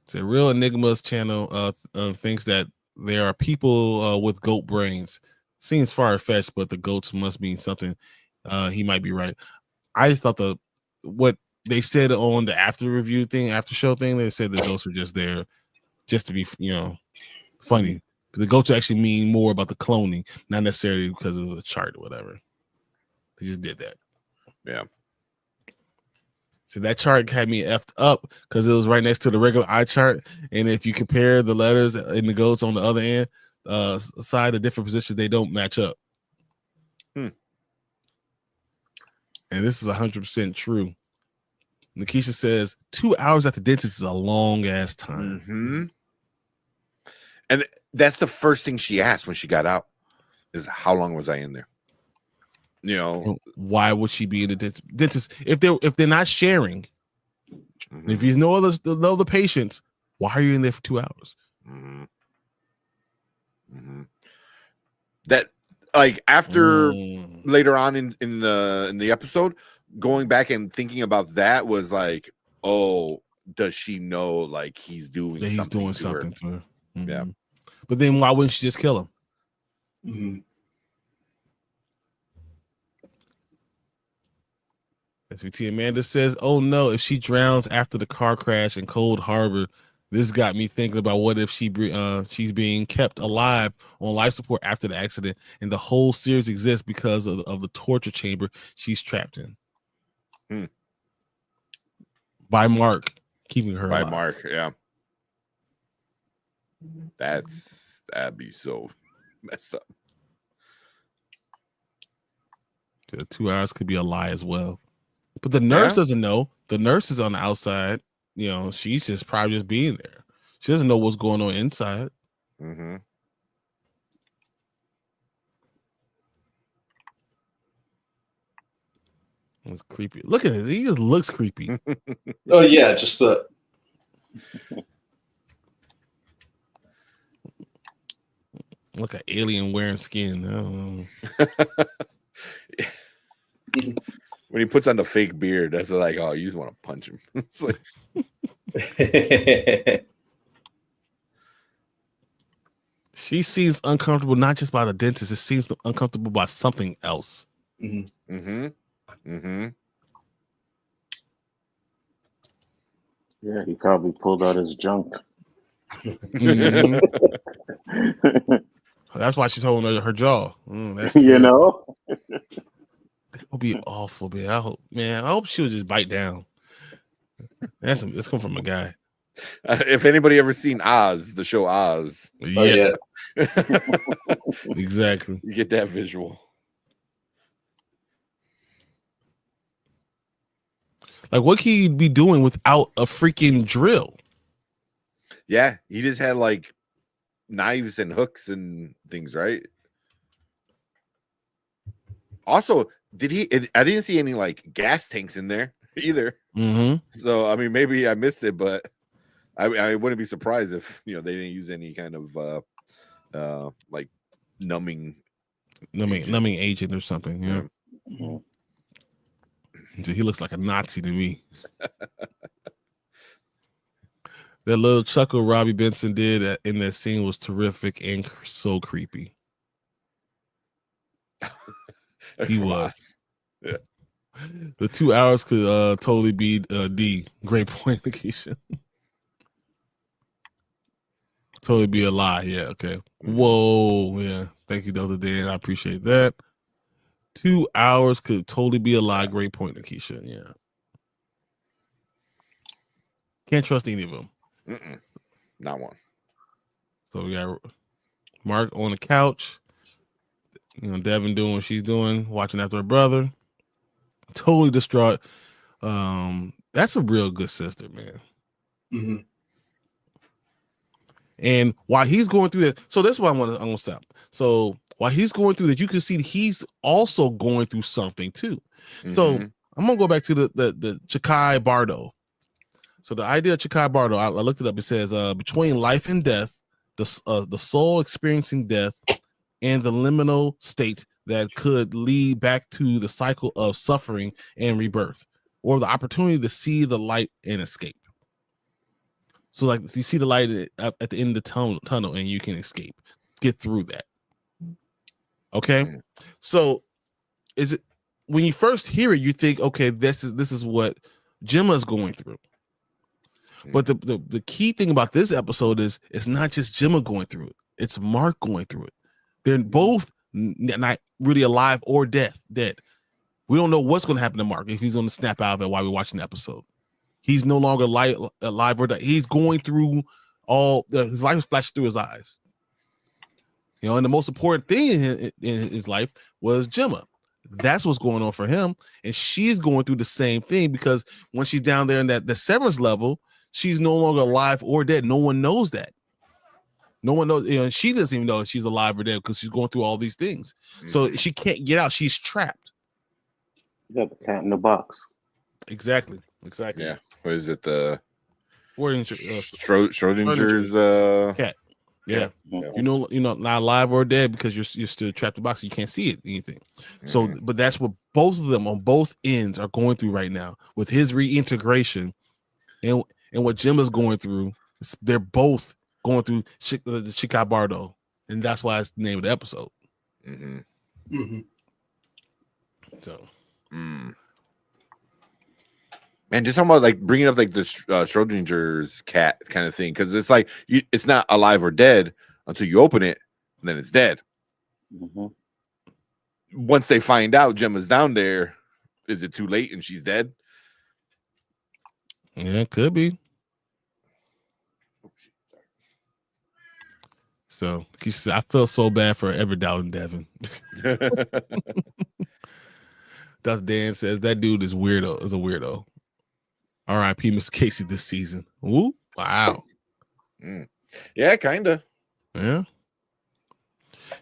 So Real Enigma's channel thinks that there are people with goat brains. Seems far-fetched, but the goats must mean something. He might be right. I thought what they said on the after show thing, they said the goats were just there just to be, funny. The goats actually mean more about the cloning, not necessarily because of the chart or whatever. They just did that. Yeah. So that chart had me effed up because it was right next to the regular eye chart. And if you compare the letters in the goats on the other end, side of different positions, they don't match up. And this is 100% true. Nikisha says 2 hours at the dentist is a long ass time. Mm-hmm. And that's the first thing she asked when she got out is how long was I in there? Why would she be in the dentist if they're not sharing? Mm-hmm. If you know the patients, why are you in there for 2 hours? Mm-hmm. Mm-hmm. That like after later on in the episode, going back and thinking about that was like, oh, does she know like he's doing something to her? Mm-hmm. Yeah. But then why wouldn't she just kill him? Mm-hmm. SVT Amanda says, oh no, if she drowns after the car crash in Cold Harbor, this got me thinking about what if she's being kept alive on life support after the accident and the whole series exists because of the torture chamber she's trapped in. By Mark, keeping her alive. By Mark, yeah. That'd be so messed up. The 2 hours could be a lie as well. But the nurse doesn't know. The nurse is on the outside. She's just probably just being there. She doesn't know what's going on inside. Mm-hmm. It's creepy. Look at it. He just looks creepy. Oh yeah, just the look at alien wearing skin. I don't know. When he puts on the fake beard, that's like, oh, you just want to punch him. It's like she seems uncomfortable, not just by the dentist. It seems uncomfortable by something else. Mm-hmm. Mm-hmm. Mm-hmm. Yeah, he probably pulled out his junk. Mm-hmm. That's why she's holding her jaw. That's that would be awful, man. I hope she would just bite down. That's come from a guy. If anybody ever seen Oz, the show Oz, yeah. Exactly. You get that visual. Like, what can he be doing without a freaking drill? Yeah, he just had like knives and hooks and things, right? Also, I didn't see any like gas tanks in there either. Mm-hmm. So I mean, maybe I missed it, but I wouldn't be surprised if they didn't use any kind of like numbing agent or something. Yeah. Mm-hmm. He looks like a Nazi to me. That little chuckle Robbie Benson did in that scene was terrific and so creepy. He was. Yeah. The 2 hours could totally be D. Great point, Nikisha. Totally be a lie. Yeah. Okay. Whoa. Yeah. Thank you, Dr. Dan. I appreciate that. 2 hours could totally be a lie. Great point, Nikisha. Yeah. Can't trust any of them. Not one. So we got Mark on the couch. Devin doing what she's doing, watching after her brother. Totally distraught. That's a real good sister, man. Mm-hmm. And while he's going through that, so that's why I'm gonna stop. So while he's going through that, you can see he's also going through something too. Mm-hmm. So I'm gonna go back to the Chikai Bardo. So the idea of Chikai Bardo, I looked it up. It says between life and death, the soul experiencing death, and the liminal state that could lead back to the cycle of suffering and rebirth, or the opportunity to see the light and escape. So like you see the light at the end of the tunnel and you can escape, get through that. Okay. So is it, when you first hear it, you think, okay, this is what Gemma's going through. But the key thing about this episode is it's not just Gemma going through it. It's Mark going through it. They're both not really alive or dead. We don't know what's going to happen to Mark, if he's going to snap out of it while we're watching the episode. He's no longer alive or dead. He's going through his life is flashed through his eyes. And the most important thing in his life was Gemma. That's what's going on for him. And she's going through the same thing, because when she's down there in the Severance level, she's no longer alive or dead. No one knows that. No one knows. She doesn't even know if she's alive or dead because she's going through all these things. So she can't get out. She's trapped. You got the cat in the box. Exactly. Yeah. What is it? The Schrodinger's cat. Yeah. You're not alive or dead because you're still trapped in the box. You can't see anything. So, but that's what both of them on both ends are going through right now with his reintegration and what Gemma's going through. They're both going through the Chikai Bardo, and that's why it's the name of the episode. So, man, just talking about like bringing up like the Schrodinger's cat kind of thing, because it's like it's not alive or dead until you open it, and then it's dead. Once they find out Gemma's down there, is it too late and she's dead? Yeah, it could be. So I feel so bad for ever doubting Devin. Dust Dan says that dude is a weirdo. R.I.P. Miss Casey this season. Ooh, wow. Yeah, kinda. Yeah.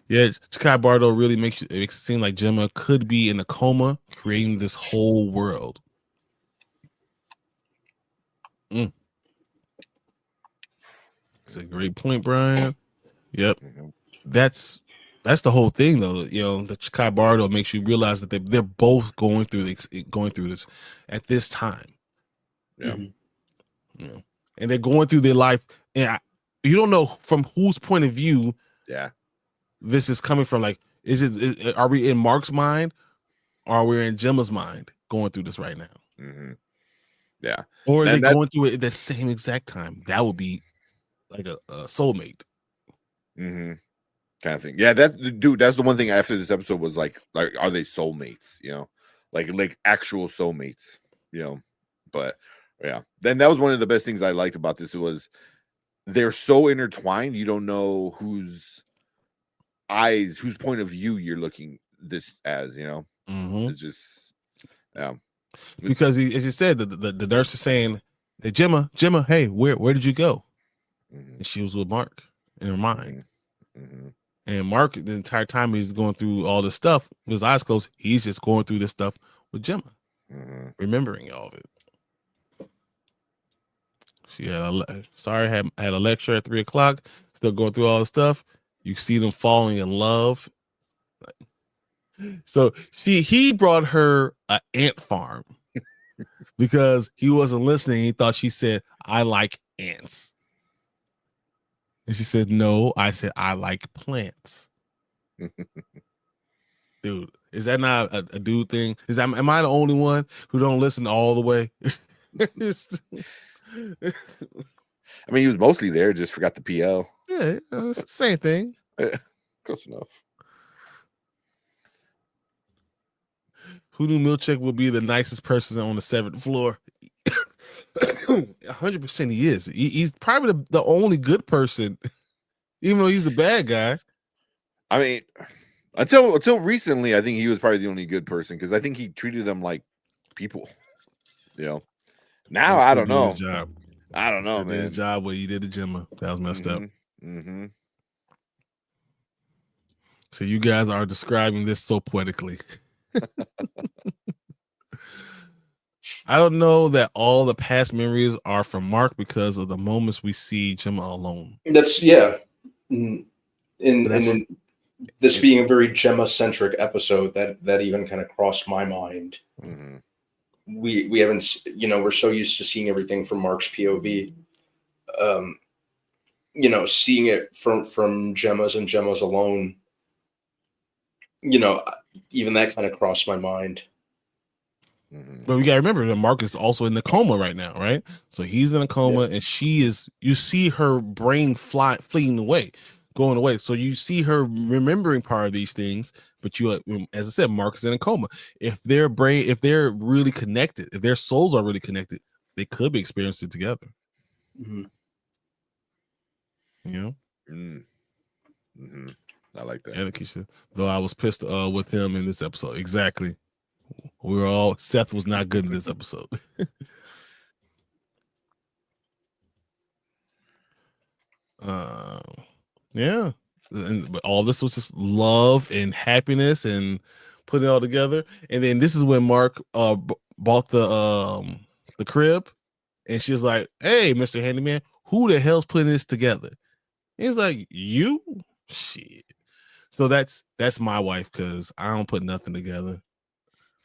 Chikai Bardo really makes it seem like Gemma could be in a coma, creating this whole world. It's a great point, Brian. Yep. That's the whole thing, though. The Chikai Bardo makes you realize that they're both going through this at this time. Yeah. And they're going through their life, and you don't know from whose point of view. Yeah. This is coming from. Like, are we in Mark's mind, or are we in Gemma's mind going through this right now? Yeah. Or are they going through it at the same exact time? That would be like a soulmate. Kind of thing. Yeah, that's the one thing after this episode was like are they soulmates? Like actual soulmates. But yeah, then that was one of the best things I liked about this. Was they're so intertwined, you don't know whose point of view you're looking this as. It's just because as you said, the nurse is saying, hey, Gemma, hey, where did you go? And she was with Mark in her mind. And Mark, the entire time he's going through all this stuff with his eyes closed, he's just going through this stuff with Gemma, remembering all of it. She had had a lecture at 3:00, still going through all the stuff. You see them falling in love. So he brought her an ant farm because he wasn't listening. He thought she said, I like ants. And she said, no, I said, I like plants. Dude, is that not a dude thing? Am I the only one who don't listen all the way? I mean, he was mostly there, just forgot the PL. Yeah, it's the same thing. Close enough. Who knew Milchek would be the nicest person on the 7th floor? 100% he is. He's probably the only good person, even though he's the bad guy. I mean, until recently, I think he was probably the only good person because I think he treated them like people. Now I don't know. I don't know, man. Did his job what he did to Gemma. That was messed up. Mm-hmm. So you guys are describing this so poetically. I don't know that all the past memories are from Mark because of the moments we see Gemma alone. That's in this being a very Gemma-centric episode, that even kind of crossed my mind. Mm-hmm. We haven't, we're so used to seeing everything from Mark's POV. Seeing it from Gemma's and Gemma's alone, even that kind of crossed my mind. But we gotta remember that Mark is also in the coma right now, right? So he's in a coma, and she is. You see her brain fleeing away, going away. So you see her remembering part of these things, but as I said, Mark is in a coma. If they're really connected, if their souls are really connected, they could be experiencing it together. I like that. Yeah, Keisha. Though I was pissed with him in this episode. Exactly. Seth was not good in this episode. Yeah. But all this was just love and happiness and putting it all together. And then this is when Mark bought the crib, and she was like, "Hey, Mr. Handyman, who the hell's putting this together?" He was like, "You?" Shit. So that's my wife, because I don't put nothing together.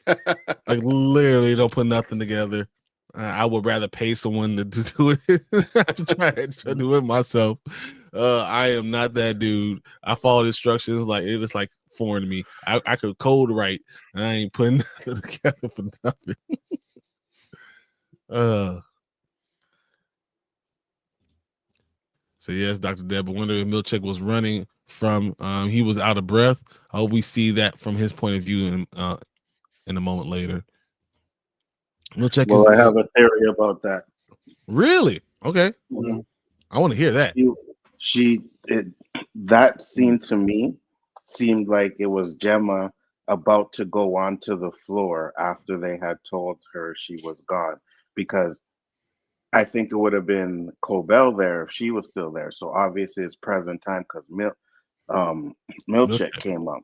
Like, literally don't put nothing together. I would rather pay someone to do it. try to do it myself. I am not that dude. I follow instructions like it was like foreign to me. I could code right. I ain't putting nothing together for nothing. So yes, Dr. Deb, I wonder if Milchick was running from he was out of breath. I hope we see that from his point of view in a moment later. I have a theory about that. Really? Okay. I want to hear that. That scene to me seemed like it was Gemma about to go onto the floor after they had told her she was gone, because I think it would have been Cobell there if she was still there. So obviously it's present time because Milchick came up.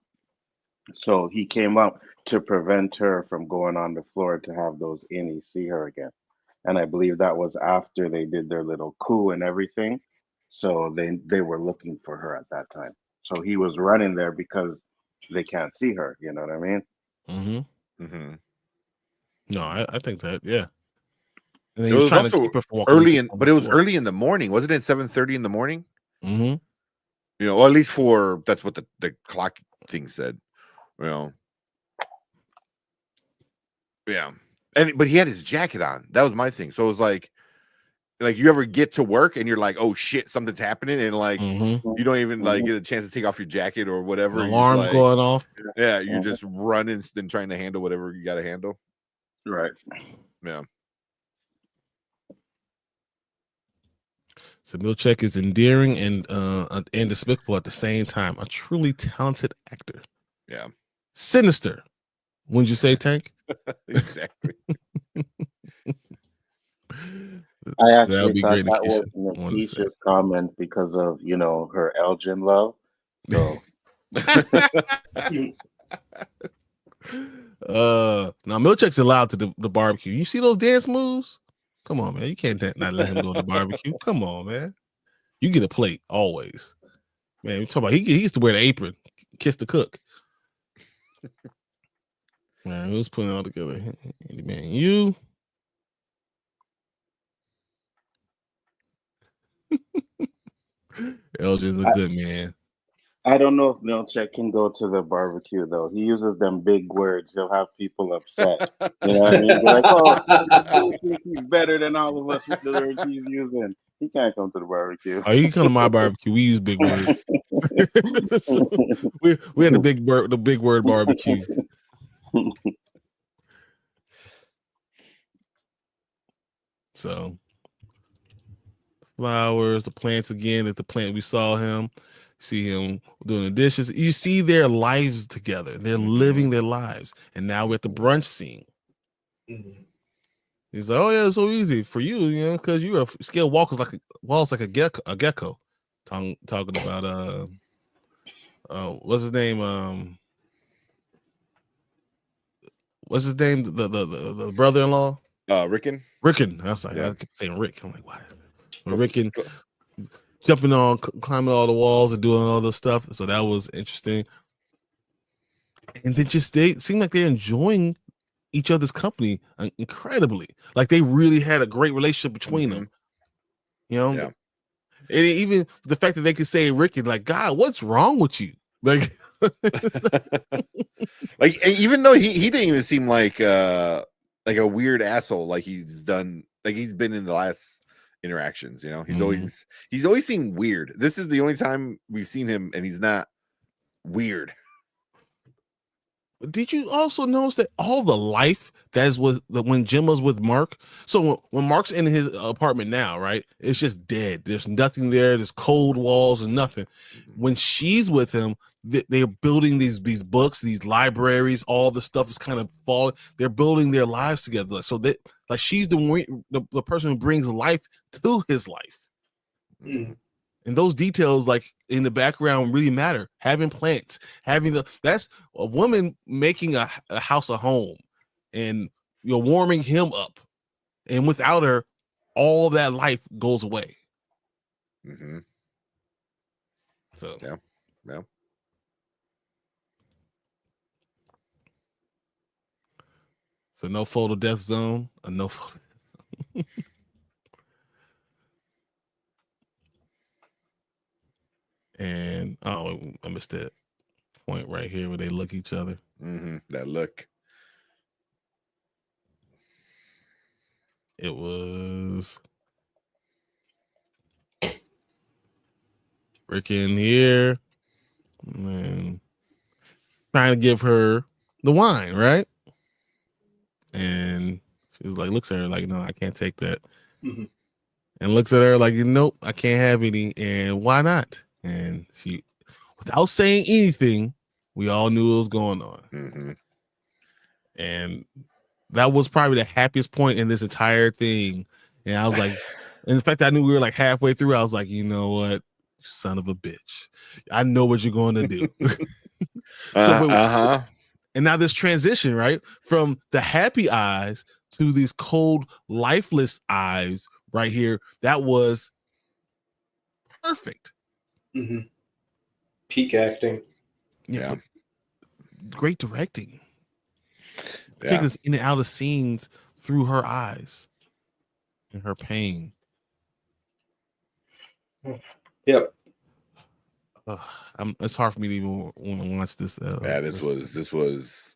So he came up to prevent her from going on the floor to have those innies see her again. And I believe that was after they did their little coup and everything. So they were looking for her at that time. So he was running there because they can't see her. You know what I mean? No, I think that, yeah. And it was also early but it was early in the morning. Wasn't it 7:30 in the morning? Or at least that's what the clock thing said. Yeah. But he had his jacket on. That was my thing. So it was like you ever get to work and you're like, oh shit, something's happening, and you don't even get a chance to take off your jacket or whatever. The alarm's going off. Yeah, you're just running and trying to handle whatever you got to handle. Right. Yeah. So Milchick is endearing and despicable at the same time. A truly talented actor. Yeah. Sinister. Wouldn't you say, Tank? Exactly. I actually thought that was Nikisha's comment because of her Elgin love. So now Milchick's allowed to the barbecue. You see those dance moves? Come on, man. You can't not let him go to the barbecue. Come on, man. You get a plate always. Man, we talk about he used to wear the apron, kiss the cook. Man, who's putting it all together? Man, you. Elgin's a good man. I don't know if Milchick can go to the barbecue though. He uses them big words. He'll have people upset. You know what I mean? They're like, oh, he's better than all of us with the words he's using. He can't come to the barbecue. Oh, he can come to my barbecue. We use big words. we had the big word barbecue. So flowers, the plants again. At the plant we saw him. see him doing the dishes. You see their lives together. They're living their lives. And now we're at the brunch scene. He's like, "Oh yeah, it's so easy for you, you know, because you're a skilled walks like a gecko." Talking about what's his name? What's his name? The brother-in-law? Rickon. Rickon. I was like, I kept saying Rick. I'm like, why? Rickon jumping on, climbing all the walls and doing all this stuff. So that was interesting. And they seem like they're enjoying each other's company incredibly. Like they really had a great relationship between them. You know? Yeah. And even the fact that they could say Rickon, like, God, what's wrong with you? Like, like even though he didn't even seem like a weird asshole, like he's been in the last interactions, you know, he's always seemed weird. This is the only time we've seen him and he's not weird. Did you also notice that all the life when Gemma's with Mark? So when Mark's in his apartment now, right? It's just dead. There's nothing there. There's cold walls and nothing. When she's with him, they're building these books, these libraries. All the stuff is kind of falling. They're building their lives together. So that like she's the person who brings life to his life. And those details, like in the background, really matter. Having plants, that's a woman making a house a home, and you're warming him up. And without her, all that life goes away. So yeah. So no photo death zone, or no photo. And I missed that point right here where they look each other. That look. It was Rick in here, and trying to give her the wine, right? And she was like, looks at her like, no, I can't take that. And looks at her like, nope, I can't have any. And why not? And she, without saying anything, we all knew what was going on. And that was probably the happiest point in this entire thing. And I was like, in fact, I knew we were like halfway through. I was like, you know what, son of a bitch, I know what you're going to do. And now this transition, right, from the happy eyes to these cold, lifeless eyes right here, that was perfect. Peak acting. Yeah. Great directing. Taking us in and out of scenes through her eyes and her pain. Yep. It's hard for me to even want to watch this. This was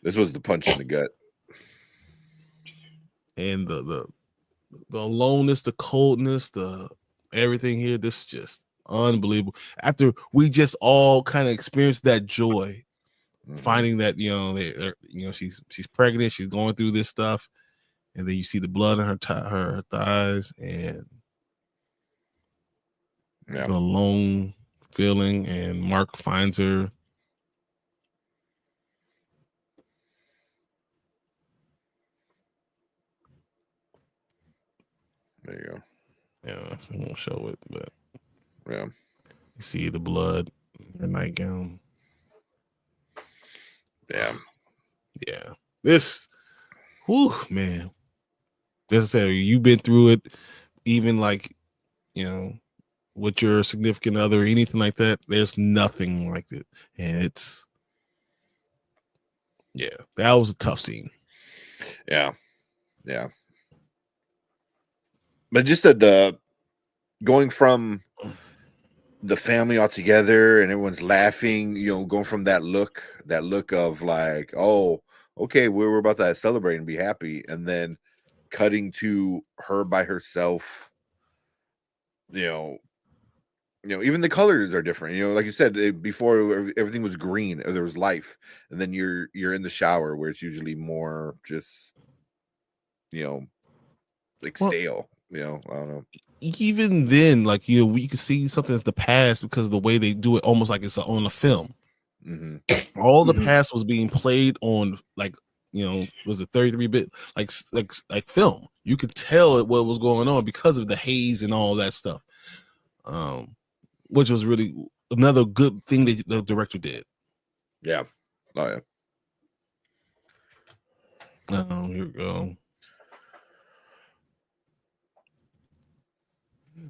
the punch in the gut. And the aloneness, the coldness, the everything here. This is just unbelievable. After we just all kind of experienced that joy, finding that she's pregnant, she's going through this stuff, and then you see the blood in her thighs and the alone feeling, and Mark finds her. There you go. Yeah, I won't show it, but you see the blood in her nightgown. Yeah. This, whew, man. As I said, you've been through it, even like, with your significant other or anything like that. There's nothing like it. And that was a tough scene. Yeah. But just the going from the family all together and everyone's laughing, going from that look of like, oh, okay, we're about to celebrate and be happy, and then cutting to her by herself. Even the colors are different. Like you said before, everything was green, or there was life, and then you're in the shower where it's usually more just, stale. I don't know. Even then, like we can see something as the past because of the way they do it, almost like it's on a film. Mm-hmm. All the past was being played on was it 33-bit like film. You could tell what was going on because of the haze and all that stuff. Which was really another good thing that the director did. Yeah. Oh yeah. Here we go.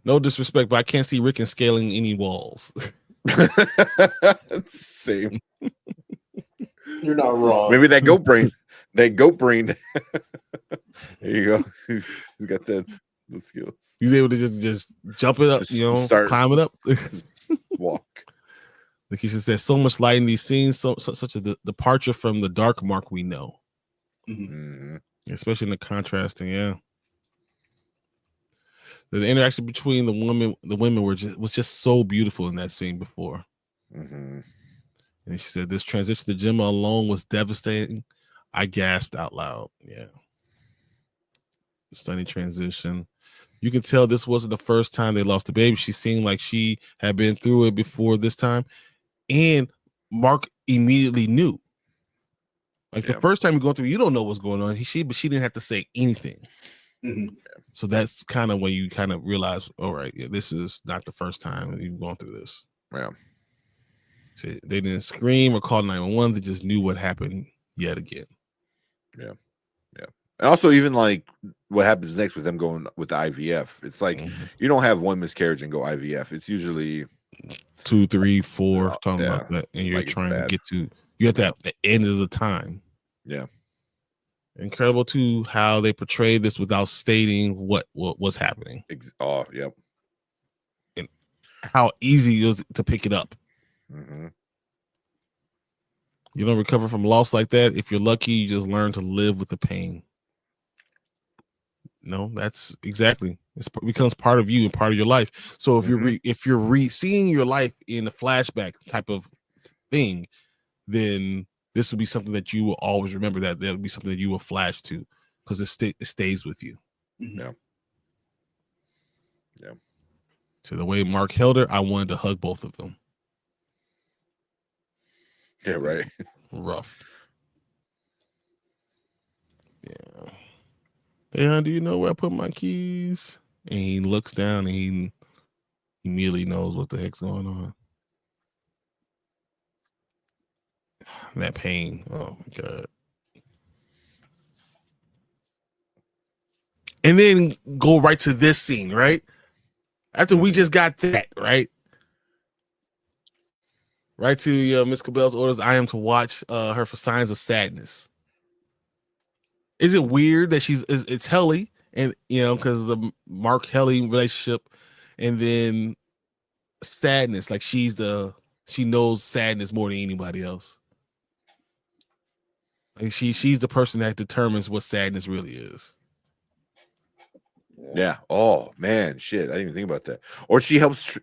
No disrespect, but I can't see Rick scaling any walls. Same. You're not wrong. Maybe that goat brain. There you go. He's got the skills. He's able to just jump it up, start climb it up. Walk. Like he just said, so much light in these scenes, such a departure from the dark Mark we know. Mm-hmm. Especially in the contrasting, yeah. The interaction between the women was just so beautiful in that scene before. Mm-hmm. And she said, this transition to Gemma alone was devastating. I gasped out loud. Yeah. Stunning transition. You can tell this wasn't the first time they lost a baby. She seemed like she had been through it before this time. And Mark immediately knew. Like the first time you're going through, you don't know what's going on. But she didn't have to say anything. Mm-hmm. So that's kind of when you kind of realize, all right, yeah, this is not the first time you've gone through this. Yeah. So they didn't scream or call 911. They just knew what happened yet again. Yeah. Yeah. And also even like what happens next with them going with the IVF. It's like you don't have one miscarriage and go IVF. It's usually 2, 3, 4 talking about that. And you're like trying to get to you at the end of the time. Yeah. Incredible too how they portrayed this without stating what was happening. Yep. And how easy it was to pick it up. Mm-hmm. You don't recover from loss like that. If you're lucky, you just learn to live with the pain. No, that's exactly. It becomes part of you and part of your life. So if you're seeing your life in a flashback type of thing, then this will be something that you will always remember. That will be something that you will flash to because it stays with you. Yeah. Yeah. So the way Mark held her, I wanted to hug both of them. Yeah, right. Rough. Yeah. Hey, hon, do you know where I put my keys? And he looks down and he immediately knows what the heck's going on. That pain. Oh my God. And then go right to this scene, right? After we just got that, right? Right to Miss Cabell's orders. I am to watch her for signs of sadness. Is it weird that it's Helly and because of the Mark Helly relationship, and then sadness, like she knows sadness more than anybody else. Like she's the person that determines what sadness really is. Yeah. Oh man, shit. I didn't even think about that. Or she helps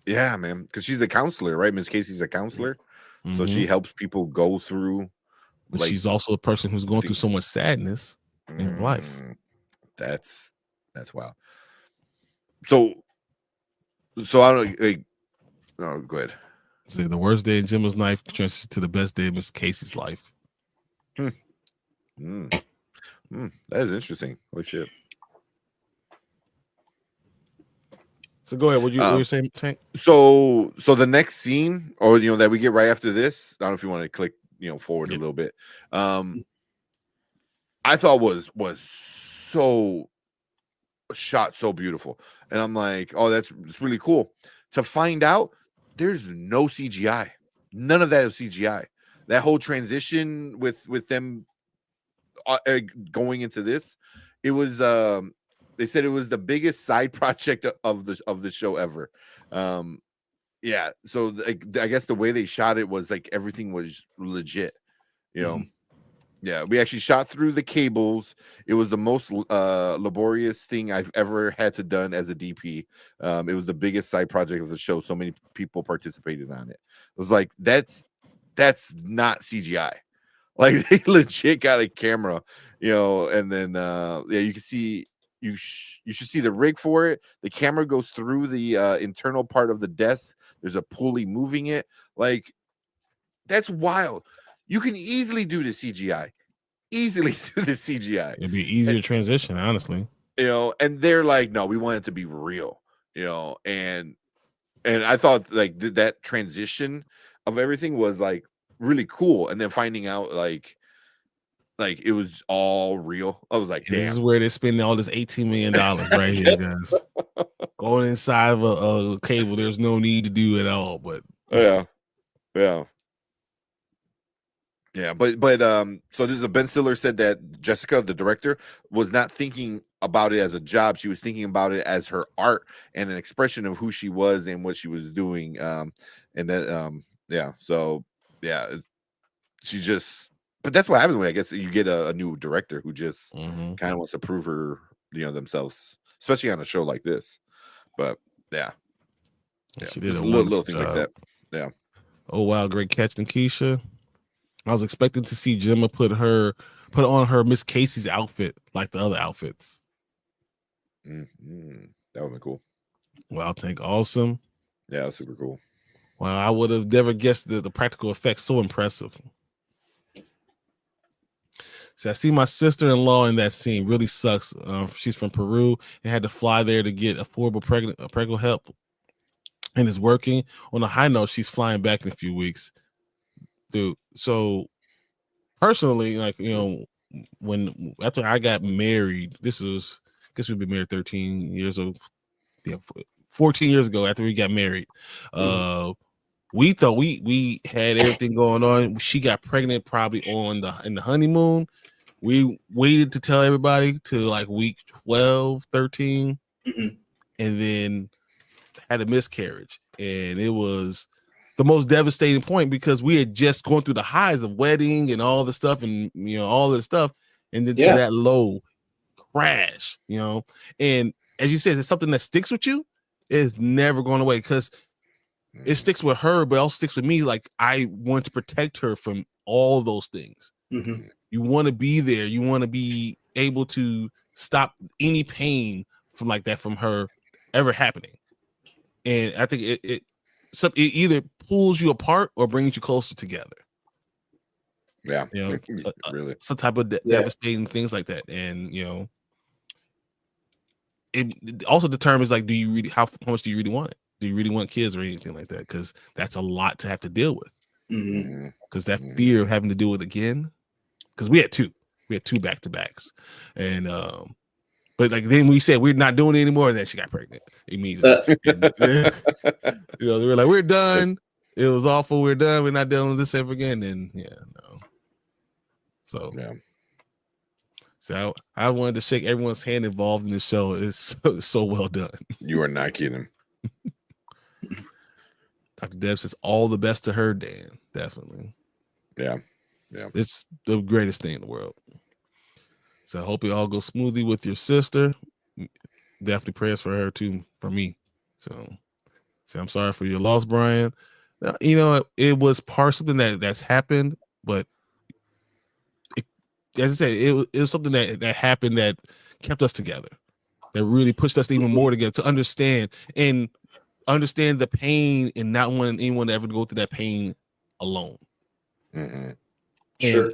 yeah, man, because she's a counselor, right? Miss Casey's a counselor, so she helps people go through. But she's also a person who's going through so much sadness in her life. That's wild. So I don't like. No, go ahead. Say the worst day in Gemma's life transitions to the best day in Miss Casey's life. That is interesting. Holy shit. So go ahead. What you saying, Tank? So the next scene, or that we get right after this. I don't know if you want to click, forward a little bit. I thought was so shot so beautiful, and I'm like, oh, that's really cool. To find out, there's no CGI. None of that is CGI. That whole transition with them going into this, it was. They said it was the biggest side project of the show ever. Yeah. So I guess the way they shot it was like everything was legit. Yeah. We actually shot through the cables. It was the most laborious thing I've ever had to done as a DP. It was the biggest side project of the show. So many people participated on it. It was like that's not CGI. Like they legit got a camera, and then you can see you should see the rig for it. The camera goes through the internal part of the desk. There's a pulley moving it. Like, that's wild. You can easily do the CGI. It'd be easier to transition, honestly. And they're like, no, we want it to be real. And I thought like that transition of everything was like really cool. And then finding out like it was all real. I was like, damn. This is where they're spending all this $18 million right here, guys. Going inside of a cable, there's no need to do it at all. But yeah. But so there's Ben Stiller said that Jessica, the director, was not thinking about it as a job. She was thinking about it as her art and an expression of who she was and what she was doing. She just. But that's what happens when I guess you get a new director who just kind of wants to prove her, themselves, especially on a show like this. But she did a little thing like that. Yeah. Oh wow, great catch, Nikisha. I was expecting to see Gemma put on her Miss Casey's outfit like the other outfits. That would be cool. Wow, Tank, awesome. Yeah, that's super cool. Wow, I would have never guessed the practical effects so impressive. So I see my sister-in-law in that scene. Really sucks. She's from Peru and had to fly there to get affordable pregnant help, and is working. On a high note, she's flying back in a few weeks, dude. So personally, like when after I got married, I guess we've been married 13 years old. 14 years ago after we got married. We thought we had everything going on. She got pregnant probably in the honeymoon. We waited to tell everybody to like week 12, 13, and then had a miscarriage. And it was the most devastating point because we had just gone through the highs of wedding and all the stuff and all this stuff, and then to that low crash, and as you said, it's something that sticks with you. It's never going away because it sticks with her, but it also sticks with me. Like, I want to protect her from all those things. You want to be there. You want to be able to stop any pain from her ever happening. And I think it either pulls you apart or brings you closer together. Yeah, really. Some type of devastating things like that. And it also determines like, do you really how much do you really want it? Do you really want kids or anything like that? Because that's a lot to have to deal with. Because that fear of having to do it again. Because we had two back-to-backs, and but like then we said we're not doing it anymore, and then she got pregnant immediately. They were like, we're done. It was awful. We're done. We're not dealing with this ever again. And So I wanted to shake everyone's hand involved in the show. It's so well done. You are not kidding. Dr. Deb says all the best to her, Dan. Definitely. Yeah. It's the greatest thing in the world. So I hope it all goes smoothly with your sister. Definitely prayers for her too, for me. So I'm sorry for your loss, Brian. It was something that's happened, but as I said, it was something that happened that kept us together. That really pushed us even more together to understand the pain and not wanting anyone to ever go through that pain alone. Sure.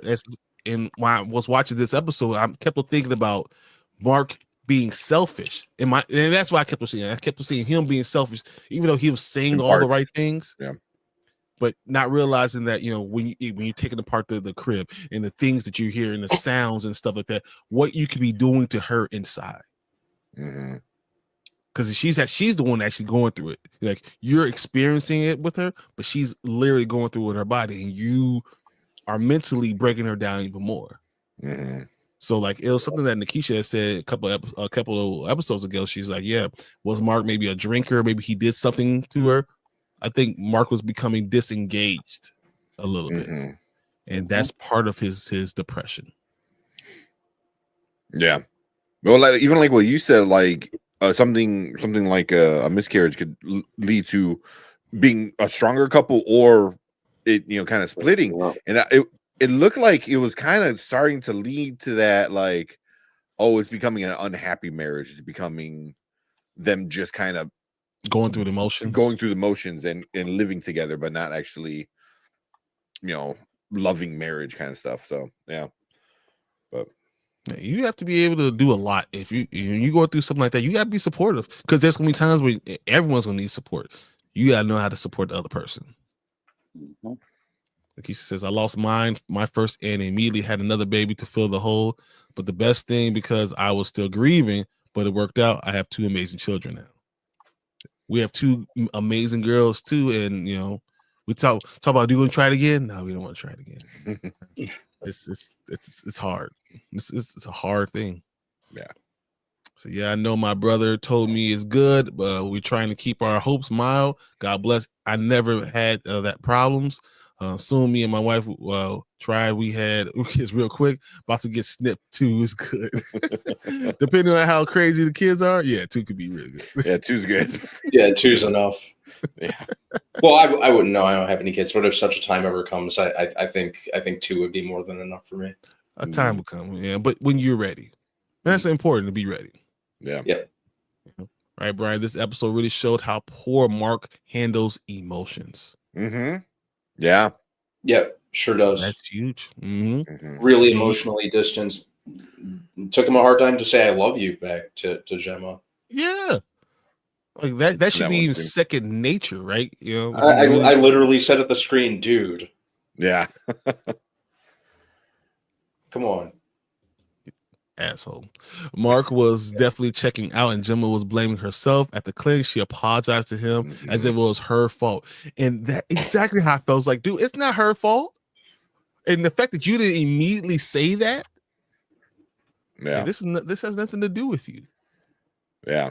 And while I was watching this episode, I kept on thinking about Mark being selfish. And that's why I kept on seeing it. I kept on seeing him being selfish, even though he was saying all the right things. Yeah. But not realizing that, when you're taking apart the crib and the things that you hear and the sounds and stuff like that, what you could be doing to her inside. Because she's the one actually going through it. Like, you're experiencing it with her, but she's literally going through it with her body, and you are mentally breaking her down even more. So like, it was something that Nikisha had said a couple of episodes ago. She's like, yeah, was Mark maybe a drinker? Maybe he did something to her. I think Mark was becoming disengaged a little bit, and that's part of his depression. Yeah. Well, even like what you said, like something like a miscarriage could lead to being a stronger couple, or it kind of splitting. And it looked like it was kind of starting to lead to that, like oh, it's becoming an unhappy marriage. It's becoming them just kind of going through the motions and living together, but not actually, loving marriage kind of stuff. So yeah, but you have to be able to do a lot. If you go through something like that, you got to be supportive, because there's gonna be times where everyone's gonna need support. You got to know how to support the other person. Mm-hmm. Like he says, I lost my first and immediately had another baby to fill the hole. But the best thing, because I was still grieving, but it worked out. I have 2 amazing children now. We have 2 amazing girls too, and we talk about, do you want to try it again? No, we don't want to try it again. It's hard. It's a hard thing. Yeah. So yeah, I know my brother told me it's good, but we're trying to keep our hopes mild. God bless. I never had that problems. Soon me and my wife tried. We had kids real quick. About to get snipped. 2 is good. Depending on how crazy the kids are, yeah, 2 could be really good. Yeah, 2's good. Yeah, 2's enough. Yeah. Well, I wouldn't know. I don't have any kids, but if such a time ever comes, I think 2 would be more than enough for me. A time will come, yeah. But when you're ready, that's important to be ready. Yeah. Yeah. Right, Brian. This episode really showed how poor Mark handles emotions. Mm-hmm. Yeah. Yeah, sure does. That's huge. Mm-hmm. Mm-hmm. Really emotionally distanced. Took him a hard time to say I love you back to Gemma. Yeah. Like that should be second nature, right? I literally said at the screen, dude. Yeah. Come on. Asshole. Mark was definitely checking out, and Gemma was blaming herself. At the clinic, she apologized to him as if it was her fault. And that exactly how I felt. I was like, dude, it's not her fault. And the fact that you didn't immediately say that, this has nothing to do with you. Yeah.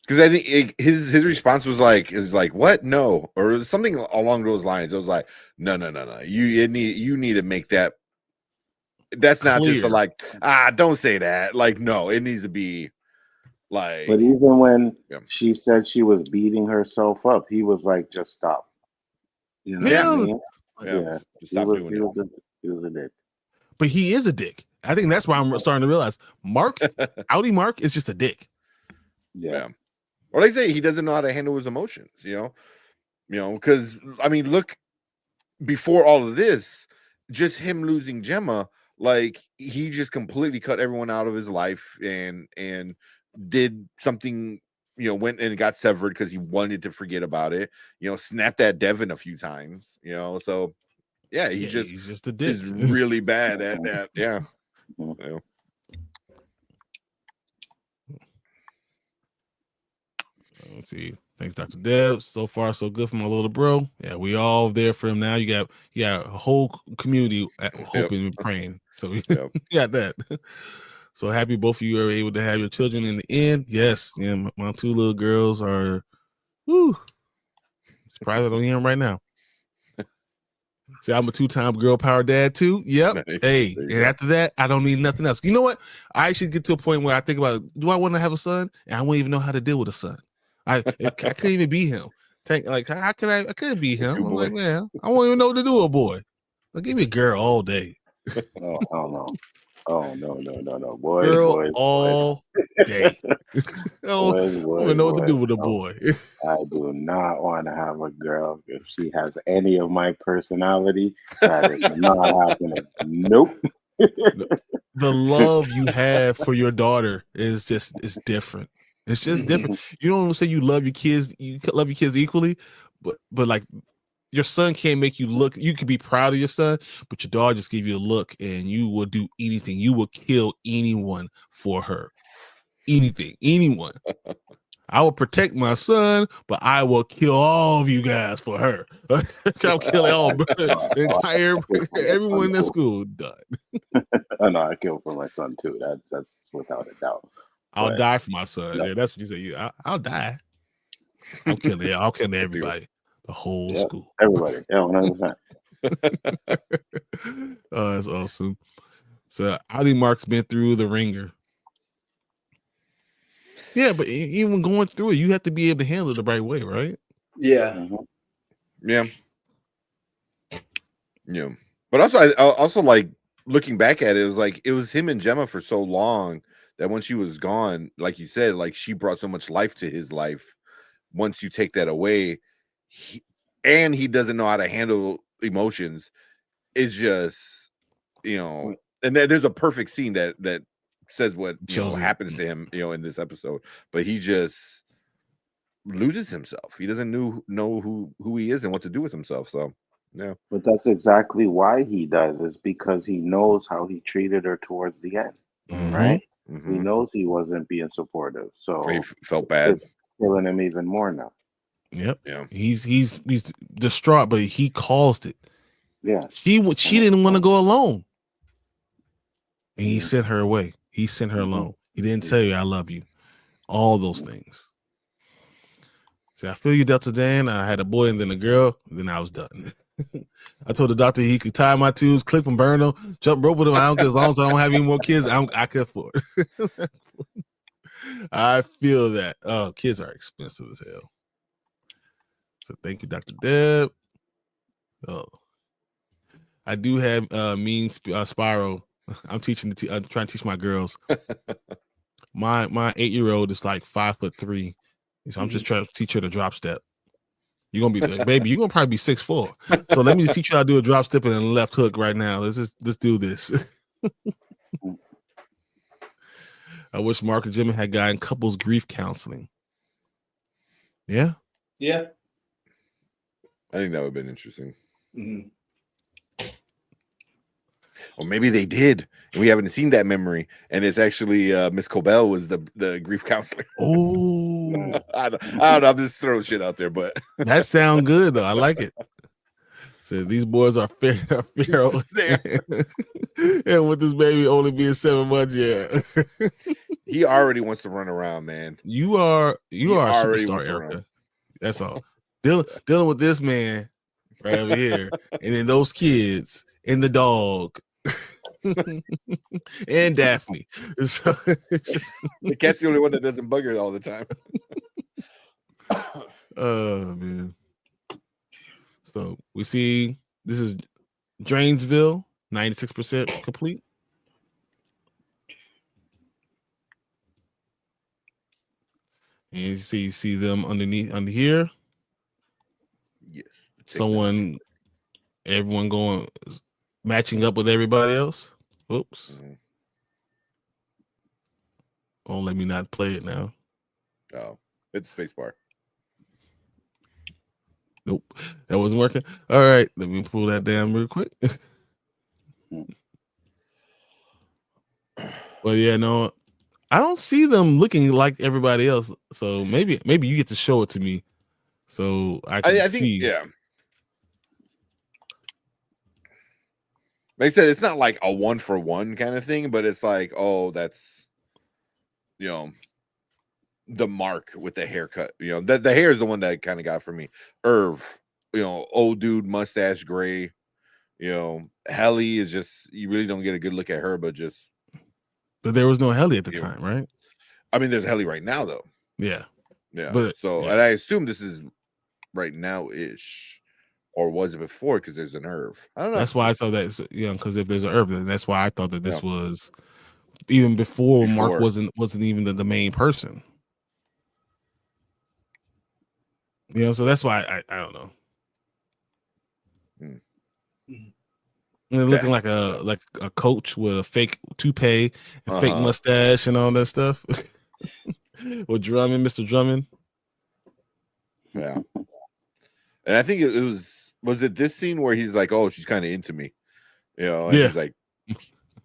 Because I think his response was like, what? No, or something along those lines. It was like, no. You need to make that. That's not clear. Just don't say that. Like, no, it needs to be like. But even when she said she was beating herself up, he was like, just stop. You know what I mean? Yeah. Just stop doing it. He was a dick. But he is a dick. I think that's why I'm starting to realize Mark is just a dick. Yeah. Or they say he doesn't know how to handle his emotions, because I mean, look, before all of this, just him losing Gemma, like he just completely cut everyone out of his life and did something, went and got severed because he wanted to forget about it, snapped at Devin a few times, so yeah, he's just a dick. He's really bad at that. Yeah. Let's see. Thanks, Dr. Dev. So far, so good for my little bro. Yeah, we all there for him now. You got a whole community hoping and praying. So we got that. So happy both of you are able to have your children in the end. Yes, my 2 little girls are. Surprised I don't hear them right now. See, I'm a 2-time girl power dad too. Yep. Nice. Hey, and after that, I don't need nothing else. You know what? I should get to a point where I think about, do I want to have a son? And I won't even know how to deal with a son. I couldn't even be him. How can I couldn't be him. I'm like, man, I won't even know what to do with a boy. Give me a girl all day. Oh, I don't know. Oh, no. Boys, girl all day. I don't even know what to do with a boy. I do not want to have a girl if she has any of my personality. That is not happening. Nope. The love you have for your daughter is different. It's just different. You don't say you love your kids. You love your kids equally, but like your son can't make you look. You could be proud of your son, but your daughter just give you a look, and you will do anything. You will kill anyone for her. Anything, anyone. I will protect my son, but I will kill all of you guys for her. I'll kill all everyone in the school. Done. Oh no, I kill for my son too. That's without a doubt. I'll die for my son. Yeah, that's what you say. I'll die. I'll kill everybody. The whole school. Everybody. Yeah, 100%. Oh, that's awesome. So Ali Mark's been through the ringer. Yeah, but even going through it, you have to be able to handle it the right way, right? Yeah. Mm-hmm. Yeah. But also, I also like looking back at it, it was him and Gemma for so long. that when she was gone, like you said, like she brought so much life to his life. Once you take that away, he doesn't know how to handle emotions. It's just, and then there's a perfect scene that says what happens to him, in this episode. But he just loses himself. He doesn't know who he is and what to do with himself. So yeah. But that's exactly why he does, is because he knows how he treated her towards the end. Right? Mm-hmm. He knows he wasn't being supportive. So he felt bad. It's killing him even more now. Yep. Yeah. He's distraught, but he caused it. Yeah. She didn't want to go alone. And he sent her away. He sent her alone. He didn't tell you I love you. All those things. See, I feel you, Delta Dan. I had a boy and then a girl, and then I was done. I told the doctor he could tie my tubes, clip them, burn them, jump rope with them. I don't care, as long as I don't have any more kids. I could afford it. I feel that. Oh, kids are expensive as hell. So thank you, Dr. Deb. Oh, I do have mean spiral. I'm I'm trying to teach my girls. My 8-year-old is like 5'3", so I'm just trying to teach her the drop step. You're gonna be like, baby, you're gonna probably be 6'4". So let me just teach you how to do a drop step and a left hook right now. Let's do this. I wish Mark and Gemma had gotten couples grief counseling. Yeah. Yeah. I think that would have been interesting. Mm-hmm. Or maybe they did, and we haven't seen that memory. And it's actually Miss Cobell was the grief counselor. Oh, I don't know. I'm just throwing shit out there, but that sounds good though. I like it. So these boys are feral. And with this baby only being 7 months, yeah. He already wants to run around, man. You are a already superstar, Erica. That's all. Dealing with this man right over here, and then those kids and the dog. And Daphne. So the cat's the only one that doesn't bug her all the time. Oh man. So we see this is Drainsville, 96% complete. And you see them under here. Yes. Everyone going matching up with everybody else. Oops. Mm-hmm. Oh, let me not play it now. Oh, it's space bar. Nope, that wasn't working. All right, let me pull that down real quick. Well, yeah, no, I don't see them looking like everybody else. So maybe you get to show it to me, so I can see. Yeah. Like I said, it's not like a 1-for-1 kind of thing, but it's like, oh, that's, the Mark with the haircut. The hair is the one that kind of got for me. Irv, old dude, mustache, gray. Helly is just, you really don't get a good look at her, but there was no Helly at the time, right? I mean, there's Helly right now, though. Yeah. But and I assume this is right now-ish. Or was it before? Because there's an Irv. I don't know. That's why I thought that, because if there's an Irv, then that's why I thought that this was even before Mark wasn't even the main person. So that's why I don't know. They're looking like a coach with a fake toupee and fake mustache and all that stuff. With Drummond, Mr. Drummond. Yeah. And I think it was it this scene where he's like, oh, she's kind of into me. And he's like,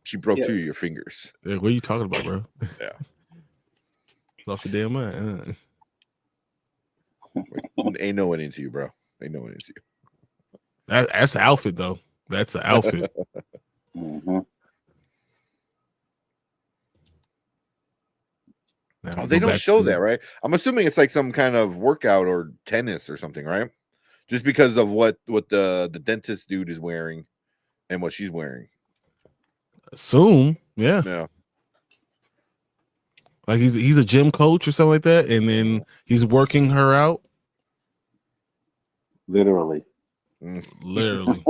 she broke 2 of your fingers. Yeah, what are you talking about, bro? Yeah. Lost your damn mind. Ain't no one into you, bro. Ain't no one into you. That's the outfit, though. That's the outfit. Oh, they don't show that, right? I'm assuming it's like some kind of workout or tennis or something, right? Just because of what the dentist dude is wearing and what she's wearing. Assume, yeah. Like he's a gym coach or something like that, and then he's working her out. Literally. Literally.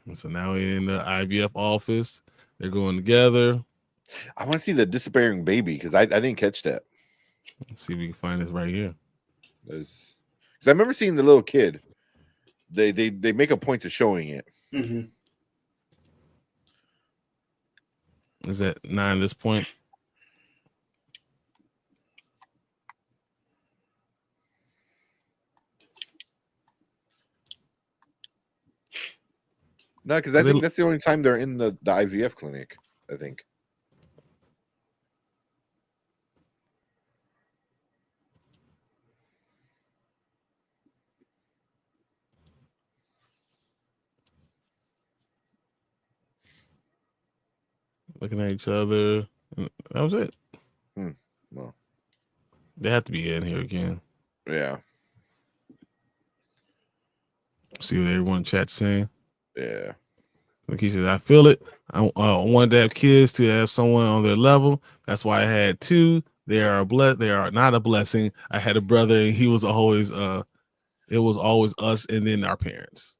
And so now we're in the IVF office. They're going together. I want to see the disappearing baby because I didn't catch that. Let's see if we can find this right here. Because I remember seeing the little kid. They make a point of showing it. Mm-hmm. Is that 9 at this point? No, because I think that's the only time they're in the IVF clinic. I think. Looking at each other. And that was it. Well, they have to be in here again. Yeah. See what everyone in chat's saying. Yeah. Like he said, I feel it. I wanted to have kids to have someone on their level. That's why I had 2. They are not a blessing. I had a brother, and he was always it was always us and then our parents.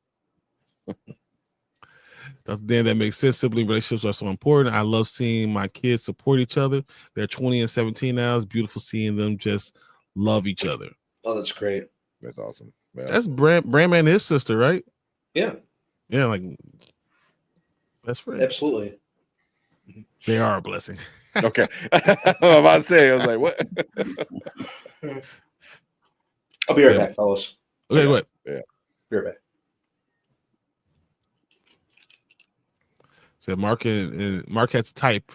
Then that makes sense. Sibling relationships are so important. I love seeing my kids support each other. They're 20 and 17 now. It's beautiful seeing them just love each other. Oh, that's great. That's awesome. Yeah. That's Brandman and his sister, right? Yeah. Yeah, like best friends. Absolutely. They are a blessing. Okay. I'm about to say, I was like, what? I'll be right back, fellas. Okay, go ahead. Yeah. Be right back. So Mark has type.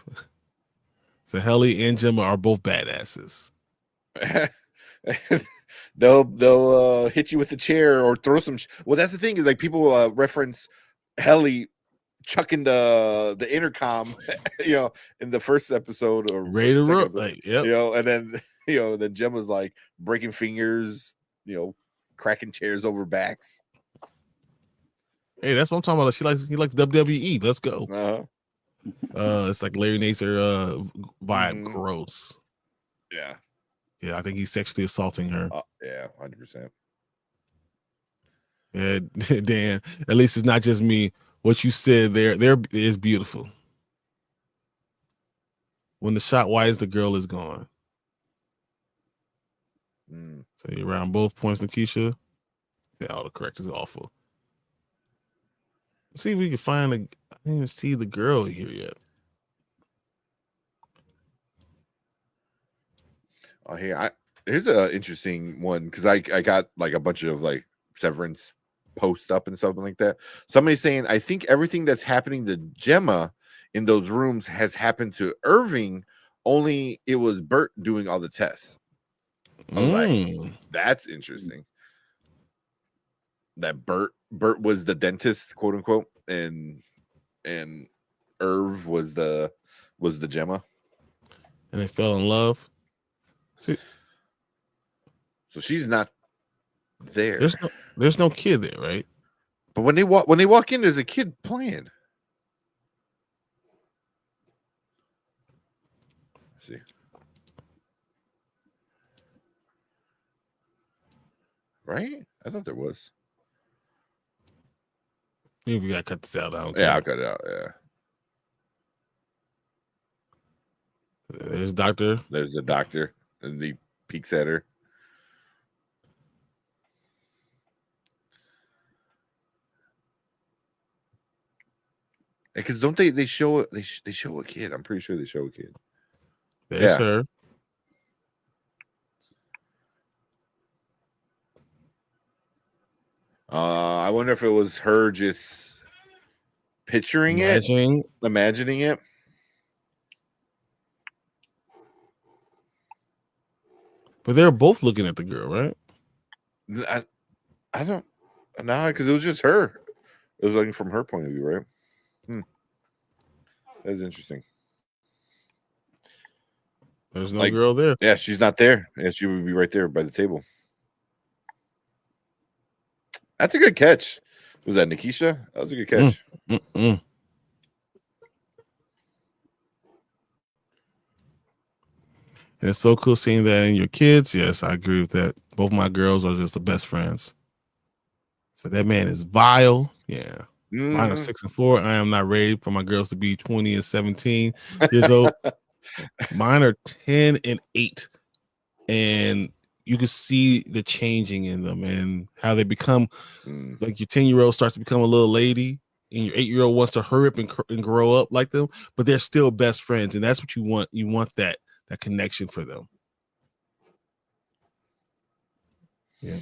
So Helly and Gemma are both badasses. they'll hit you with a chair or throw some. Well, that's the thing is like people reference Helly chucking the intercom, in the first episode or ready to roll, like yep. And then then Gemma's like breaking fingers, cracking chairs over backs. Hey, that's what I'm talking about. He likes WWE. Let's go. Uh-huh. It's like Larry Nassar vibe. Gross. Yeah. Yeah, I think he's sexually assaulting her. Yeah, 100%. Yeah, Dan. At least it's not just me. What you said there is beautiful. When the shot wise, the girl is gone. So you're around both points, Lakeisha. Yeah, all the correct is awful. Let's see if we can find I didn't even see the girl here yet. Oh, here's an interesting one because I got like a bunch of like Severance posts up and something like that. Somebody's saying, I think everything that's happening to Gemma in those rooms has happened to Irving, only it was Bert doing all the tests. I was like, that's interesting. That Bert was the dentist, quote unquote, and Irv was the Gemma. And they fell in love. See, so she's not there. There's no kid there, right? But when they walk in, there's a kid playing. Let's see. Right? I thought there was. Maybe we gotta cut this out. Yeah, I'll cut it out. Yeah. There's Doctor. There's the doctor, and he peeks at her. Because don't they show they show a kid? I'm pretty sure they show a kid. There's her. I wonder if it was her just imagining it. But they're both looking at the girl, right? I don't know because it was just her. It was looking from her point of view, right? That's interesting. There's no girl there. Yeah, she's not there. Yeah, she would be right there by the table. That's a good catch. Was that Nikisha? That was a good catch. And it's so cool seeing that in your kids. Yes, I agree with that. Both my girls are just the best friends. So that man is vile. Yeah. Mine are 6 and 4. I am not ready for my girls to be 20 and 17 years old. Mine are 10 and 8. And you can see the changing in them and how they become like your 10-year-old starts to become a little lady and your 8-year-old wants to hurry up and grow up like them, but they're still best friends. And that's what you want. You want that connection for them. Yeah.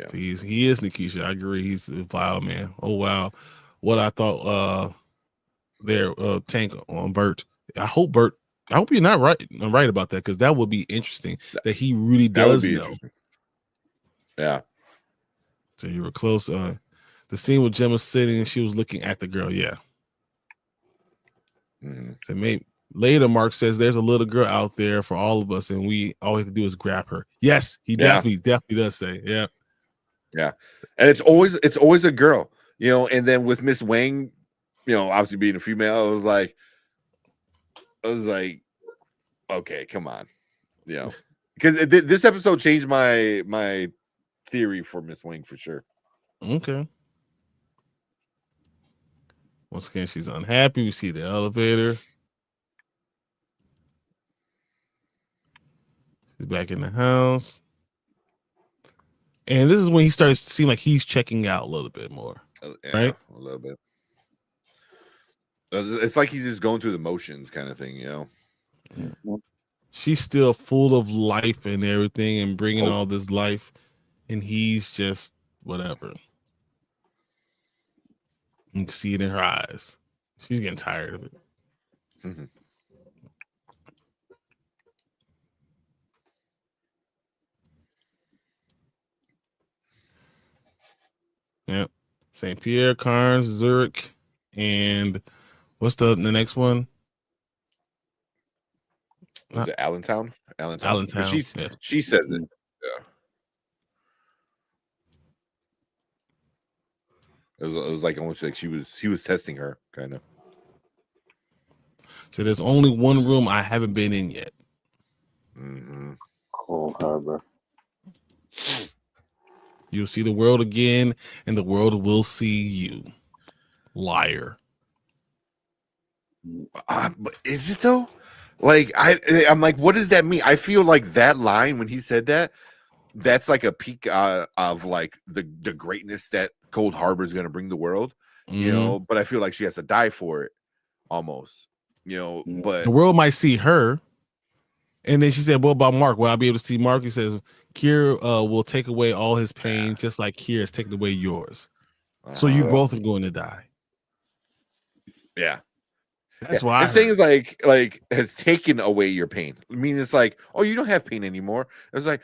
So he is Nikisha. I agree. He's a vile man. Oh wow. What I thought their tank on Bert. I hope you're not right about that, because that would be interesting. That he really does know. Yeah. So you were close. The scene with Gemma sitting and she was looking at the girl. Yeah. So maybe later Mark says there's a little girl out there for all of us, and all we have to do is grab her. Yes, he definitely does say. Yeah. Yeah. And it's always a girl, and then with Miss Wang, obviously being a female, I was like, okay, come on. Because this episode changed my theory for Miss Wang for sure. Okay. Once again, she's unhappy. We see the elevator. He's back in the house. And this is when he starts to seem like he's checking out a little bit more. Right? A little bit. It's like he's just going through the motions kind of thing, Yeah. She's still full of life and everything and bringing all this life. And he's just whatever. You can see it in her eyes. She's getting tired of it. Mm-hmm. Yep. St. Pierre, Carnes, Zurich, and what's the next one? Was it Allentown? Allentown. She says it. Yeah. It was like almost like he was testing her, kind of. So there's only one room I haven't been in yet. Cold Harbor. You'll see the world again, and the world will see you. Liar. But is it though? Like I'm like, what does that mean? I feel like that line when he said that, that's like a peak of like the greatness that Cold Harbor is going to bring the world, But I feel like she has to die for it, almost, But the world might see her, and then she said, "What about Mark? Will I be able to see Mark?" He says, "Kier will take away all his pain, just like Kier is taking away yours. So you both are going to die." Yeah. That's why this thing is like has taken away your pain. I mean, it's like, oh, you don't have pain anymore. It's like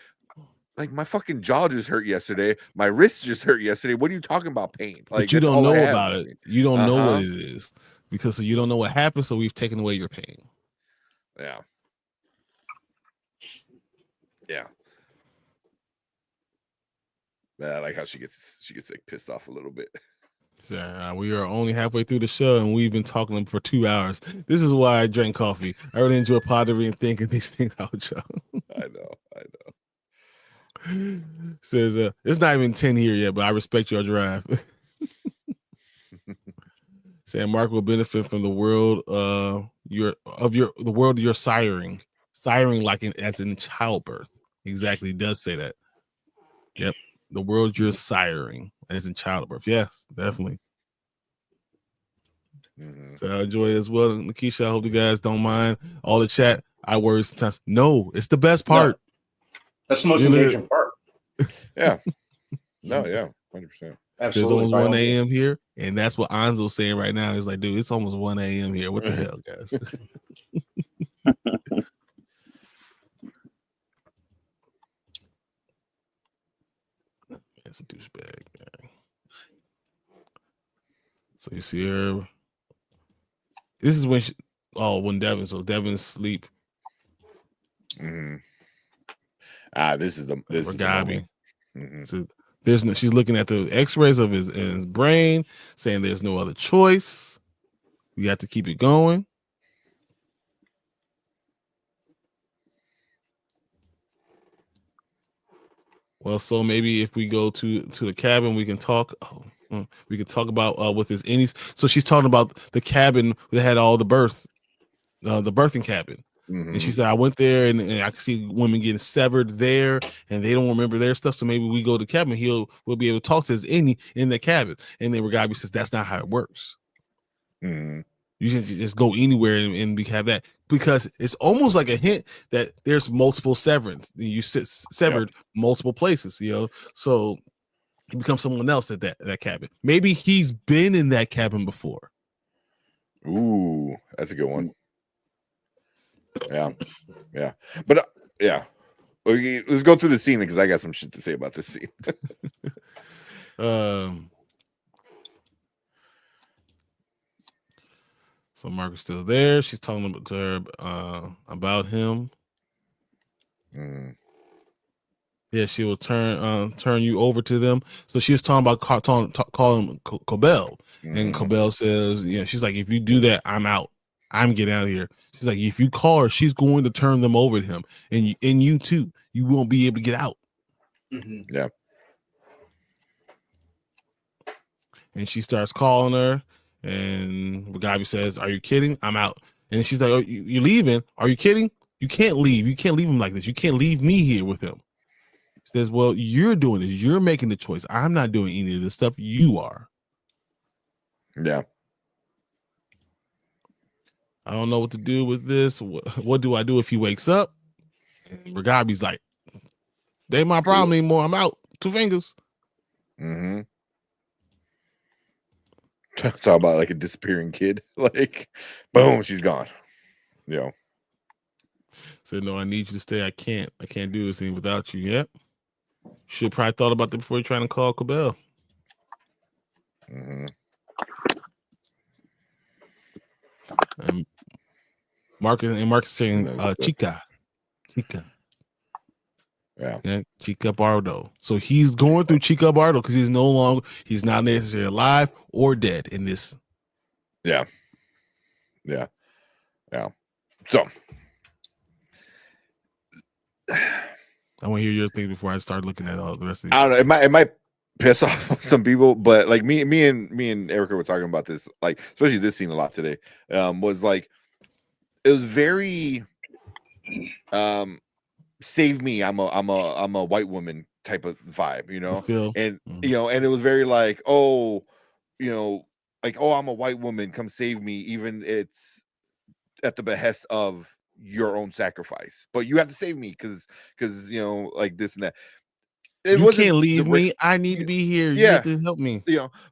my fucking jaw just hurt yesterday. My wrist just hurt yesterday. What are you talking about pain? Like, but you don't know about it. You don't know what it is because you don't know what happened. So we've taken away your pain. Yeah. Yeah. Man, I like how she gets like pissed off a little bit. So, we are only halfway through the show, and we've been talking for 2 hours. This is why I drink coffee. I really enjoy pondering and thinking these things out, y'all. I know. Says it's not even 10 here yet, but I respect your drive. Saying Mark will benefit from the world the world you're siring like as in childbirth. Exactly, it does say that. Yep, the world you're siring as in childbirth. Yes, definitely. So I enjoy it as well. Nikisha, I hope you guys don't mind all the chat. I worry sometimes. No, it's the best part. That's the most engaging part. Yeah. No, yeah, 100%. It's almost 1 a.m. here, and that's what Anzo's saying right now. He's like, dude, it's almost 1 a.m. here. What the hell, guys? It's a douchebag. So you see her. This is when when Devin's asleep. This is the Gabi. So she's looking at the X-rays of his brain, saying there's no other choice. We have to keep it going. Well, so maybe if we go to the cabin, we can talk. Oh, We can talk about with his innies. So she's talking about the cabin that had all the birthing cabin. And she said, I went there and I can see women getting severed there and they don't remember their stuff. So maybe we go to the cabin. We'll be able to talk to his innie in the cabin. And then Ragabi says, that's not how it works. You can just go anywhere and have that, because it's almost like a hint that there's multiple severance. You severed multiple places, so he becomes someone else at that cabin. Maybe he's been in that cabin before. Ooh, that's a good one. Yeah. But okay, let's go through the scene because I got some shit to say about this scene. So Mark is still there. She's talking to her about him. Yeah, she will turn you over to them. So she was talking about calling Cobell, and Cobell says, she's like, if you do that, I'm out. I'm getting out of here. She's like, if you call her, she's going to turn them over to him, and you too. You won't be able to get out. Yeah. And she starts calling her, and Ragabi says, "Are you kidding? I'm out." And she's like, "Oh, you're leaving? Are you kidding? You can't leave. You can't leave him like this. You can't leave me here with him." She says, "Well, you're doing this. You're making the choice. I'm not doing any of this stuff. You are." Yeah. I don't know what to do with this. What do I do if he wakes up? And Ragabi's like, "They ain't my problem anymore. I'm out. 2 fingers." Talk about like a disappearing kid. Like, boom, she's gone. Said, "No, I need you to stay. I can't do this thing without you." Yep. Should probably thought about that before you're trying to call Cobell. And Mark is saying Chica. Yeah, Chica Bardo. So he's going through Chica Bardo because he's not necessarily alive or dead in this. Yeah. So I want to hear your thing before I start looking at all the rest of these. I don't know. It might piss off some people, but like me and Erica were talking about this, like especially this scene a lot today. Was like, it was very save me, I'm a white woman type of vibe, and and it was very like, like, I'm a white woman, come save me, even it's at the behest of your own sacrifice, but you have to save me because like this and that. You can't leave me. I need to be here. You have to help me.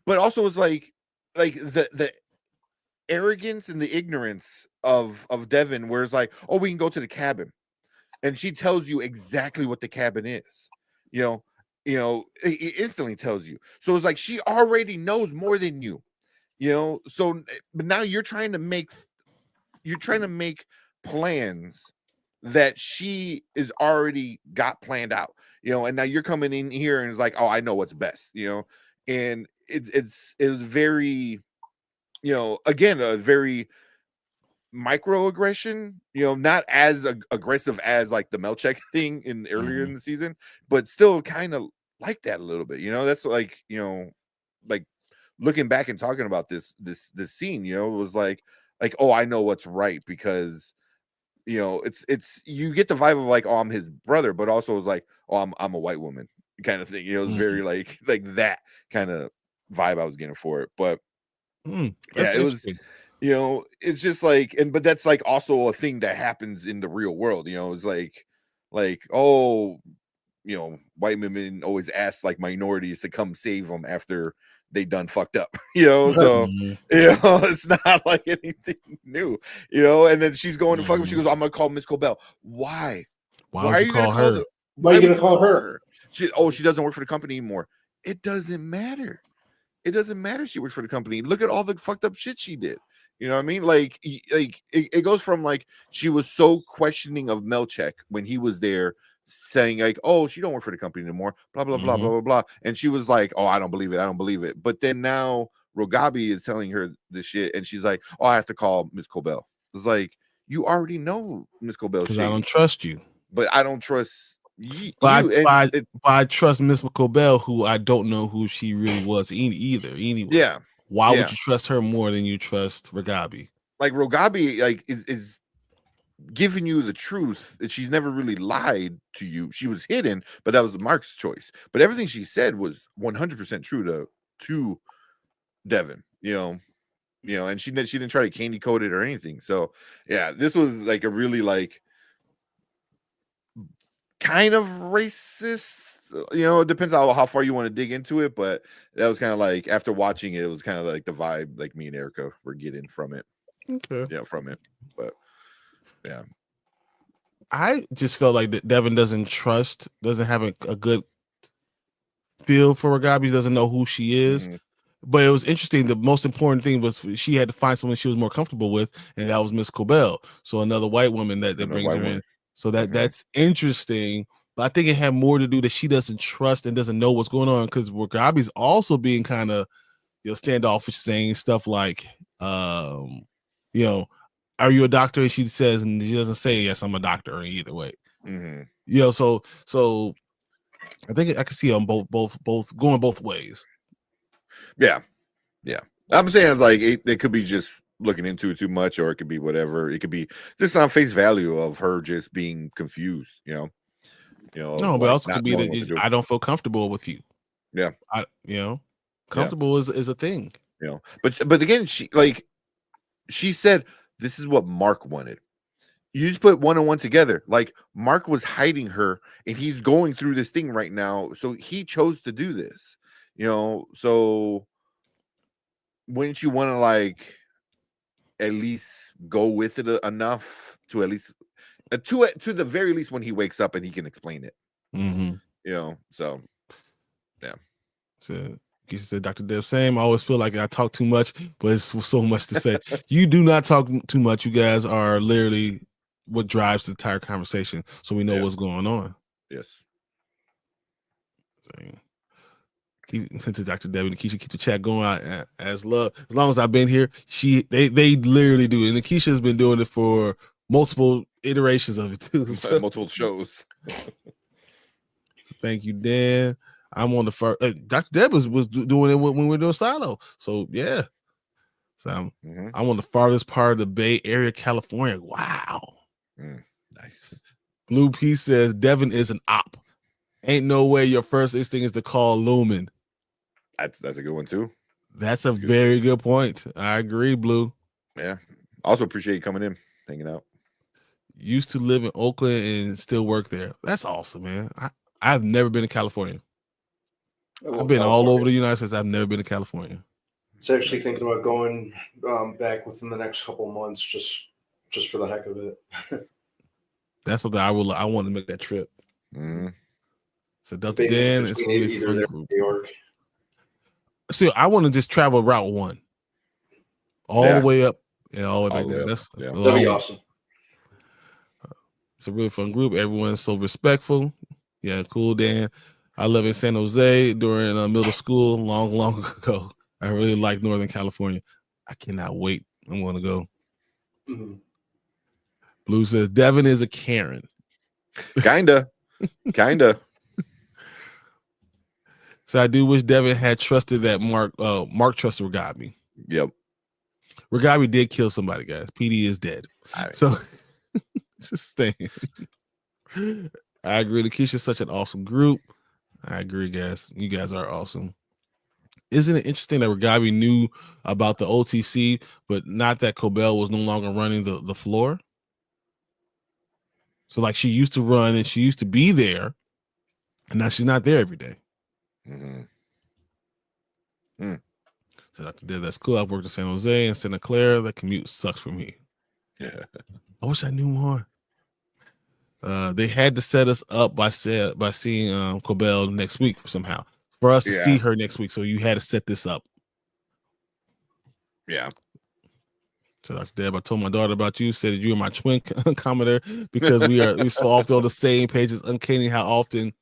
But also it's like the arrogance and the ignorance of Devin, where it's like, oh, we can go to the cabin, and she tells you exactly what the cabin is. It instantly tells you. So it's like she already knows more than you. So but now you're trying to make plans that she is already got planned out, and now you're coming in here and it's like, oh, I know what's best, and it was very, again, a very microaggression, not as aggressive as like the Melchek thing in earlier in the season, but still kind of like that a little bit, that's like, like looking back and talking about this scene, it was like, oh, I know what's right, because it's you get the vibe of like, oh, I'm his brother, but also it's like, oh, I'm a white woman kind of thing. It's very like that kind of vibe I was getting for it. But it was, it's just like, but that's like also a thing that happens in the real world. It's like, oh, white women always ask like minorities to come save them after they done fucked up, so it's not like anything new, and then she's going to fuck him. She goes, I'm gonna call Miss Cobell. Why are you gonna call her? Why are you gonna call her? She doesn't work for the company anymore. It doesn't matter. She works for the company. Look at all the fucked up shit she did. You know what I mean? Like it goes from like, she was so questioning of Melchek when he was there, saying like, oh, she don't work for the company anymore, blah blah blah blah blah blah, and she was like, oh, I don't believe it. But then now Ragabi is telling her this shit, and she's like, oh, I have to call Miss Cobell. It's like, you already know Miss Cobell, because I don't trust you, but I don't trust But I trust Miss Cobell, who I don't know who she really was either. Anyway, yeah. Why would you trust her more than you trust Rogabi? Like Rogabi, like is giving you the truth that she's never really lied to you. She was hidden, but that was Mark's choice. But everything she said was 100% true to Devin. You know, and she didn't try to candy coat it or anything. So yeah, this was like a really like kind of racist. You know, it depends on how far you want to dig into it, but that was kind of like after watching it, it was kind of like the vibe like me and Erica were getting from it. Okay. Yeah, from it. But yeah. I just felt like that Devin doesn't have a good feel for Rogabi, doesn't know who she is. Mm-hmm. But it was interesting. The most important thing was she had to find someone she was more comfortable with, and that was Miss Cobell. So another white woman that brings her in. So that's interesting. But I think it had more to do that she doesn't trust and doesn't know what's going on, because Rogabi's also being kind of, standoffish, saying stuff like, are you a doctor? And she says, and she doesn't say, yes, I'm a doctor, or either way. Mm-hmm. So I think I can see on both going both ways. Yeah. I'm saying it's like it could be just looking into it too much, or it could be whatever. It could be just on face value of her just being confused, No, but also could be that I don't feel comfortable with you. Yeah. Comfortable is a thing. But again, she said this is what Mark wanted. You just put one and one together. Like Mark was hiding her, and he's going through this thing right now. So he chose to do this. So wouldn't you want to like at least go with it enough to at least to the very least when he wakes up and he can explain it. Mm-hmm. So yeah. So he said, Dr. Dev, same. I always feel like I talk too much, but it's so much to say. You do not talk too much. You guys are literally what drives the entire conversation, so we know what's going on. Yes. To Dr. Debbie and Keisha, keep the chat going on as love. As long as I've been here, they literally do it. And Keisha has been doing it for multiple iterations of it too. So. Multiple shows. So thank you, Dan. I'm on the first. Dr. Deb was doing it when we were doing Silo. So yeah. So I'm on the farthest part of the Bay Area, California. Wow. Nice. Blue P says Devin is an op. Ain't no way your first instinct is to call Lumon. That's a good one too. That's a very good point. I agree, Blue. Yeah. Also appreciate you coming in, hanging out. Used to live in Oakland and still work there. That's awesome, man. I've never been to California. I've been all over the United States. I've never been to California. I was actually thinking about going back within the next couple of months, just for the heck of it. That's something I want to make that trip. Mm-hmm. So Dr. Dan is really fun there group. New York. See, I want to just travel Route 1 all the way up and all the way back there. That'd be awesome. It's a really fun group. Everyone's so respectful. Yeah, cool, Dan. I live in San Jose during middle school long ago. I really like Northern California. I cannot wait. I'm going to go. Mm-hmm. Blue says Devin is a Karen. Kinda. So I do wish Devin had trusted that Mark trusted Rogabi. Yep. Rogabi did kill somebody, guys. PD is dead. So just staying. I agree. Lakeisha is such an awesome group. I agree, guys. You guys are awesome. Isn't it interesting that Rogabi knew about the OTC, but not that Cobell was no longer running the floor? So like she used to run and she used to be there, and now she's not there every day. So Dr. Dev, that's cool. I've worked in San Jose and Santa Clara. That commute sucks for me. Yeah. I wish I knew more. They had to set us up by seeing Cobell next week somehow for us to see her next week. So you had to set this up. Yeah. So Dr. Deb, I told my daughter about you. Said that you are my twin commenter because we're so often on the same page. It's uncanny how often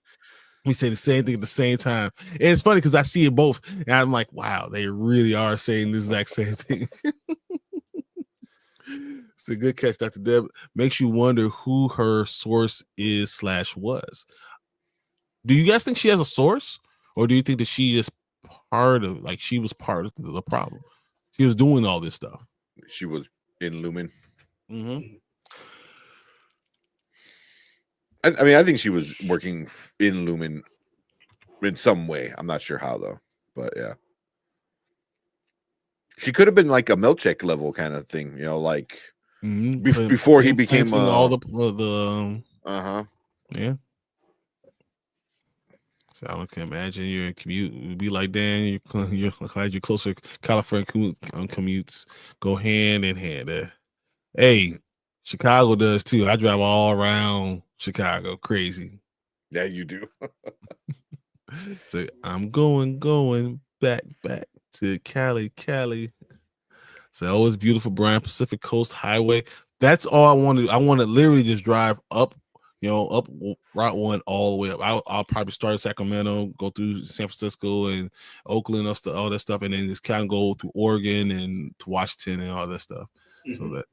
we say the same thing at the same time. And it's funny because I see it both, and I'm like, wow, they really are saying the exact same thing. It's a good catch, Dr. Deb. Makes you wonder who her source is / was. Do you guys think she has a source, or do you think that she is part of, like, she was part of the problem? She was doing all this stuff. She was in Lumen. Mm-hmm. I mean, I think she was working in Lumen in some way. I'm not sure how though, but yeah, she could have been like a Milchek level kind of thing, you know, like before he became all the yeah. So I can imagine your commute would be like, Dan, you're glad you're closer. California commutes go hand in hand. Hey, Chicago does too. I drive all around Chicago, crazy. Yeah, you do. So I'm going back to Cali. So always beautiful, Brian. Pacific Coast Highway. That's all I want to do. I want to literally just drive up, up Route 1 all the way up. I'll probably start in Sacramento, go through San Francisco and Oakland, all that stuff, and then just kind of go through Oregon and to Washington and all that stuff. Mm-hmm. So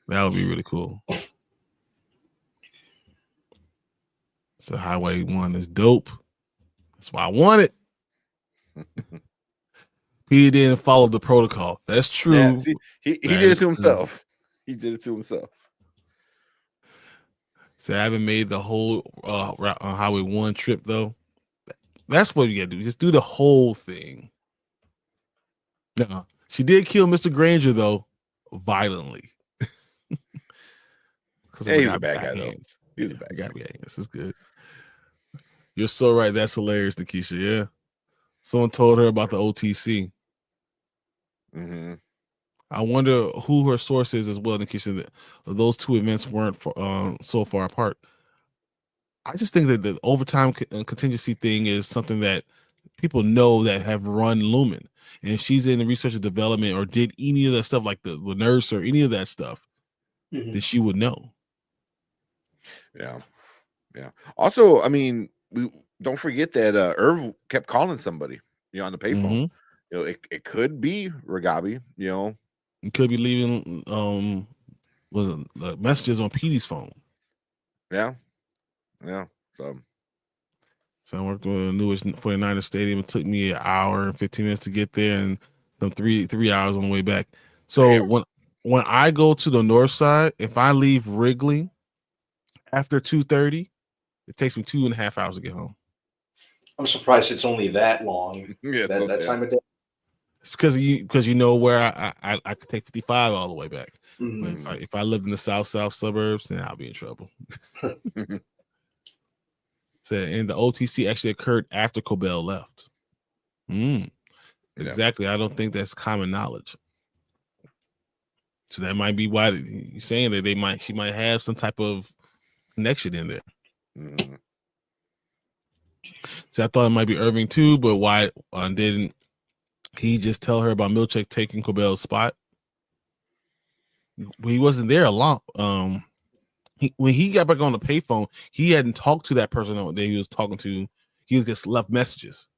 that would be really cool. So Highway 1 is dope. That's why I want it. He didn't follow the protocol. That's true. Yeah, see, he did it to himself. He did it to himself. So I haven't made the whole route on Highway 1 trip though. That's what you gotta do. Just do the whole thing. No, she did kill Mr. Granger though, violently. Yeah, he's a bad guy though. He's a bad guy. This is good. You're so right. That's hilarious, Nikisha. Yeah. Someone told her about the OTC. Mm-hmm. I wonder who her source is as well, Nikisha. That those two events weren't so far apart. I just think that the overtime contingency thing is something that people know that have run Lumen. And if she's in the research and development or did any of that stuff, like the nurse or any of that stuff, then she would know. Yeah. Also, I mean, we don't forget that Irv kept calling somebody, on the payphone. It could be Ragabi, It could be leaving messages on Petey's phone. Yeah. So I worked with the newest 49ers stadium. It took me an hour and 15 minutes to get there and some three hours on the way back. So when I go to the north side, if I leave Wrigley after 2:30, it takes me 2.5 hours to get home. I'm surprised it's only that long. That time of day. It's because you know where I could take 55 all the way back. Mm-hmm. But if I lived in the south suburbs, then I'll be in trouble. So, and the OTC actually occurred after Cobell left. Exactly. I don't think that's common knowledge. So that might be why you're saying that she might have some type of connection in there. Mm-hmm. So I thought it might be Irving too, but why didn't he just tell her about Milchek taking Cobell's spot? He wasn't there a lot. When he got back on the payphone, he hadn't talked to that person that he was talking to. He just left messages.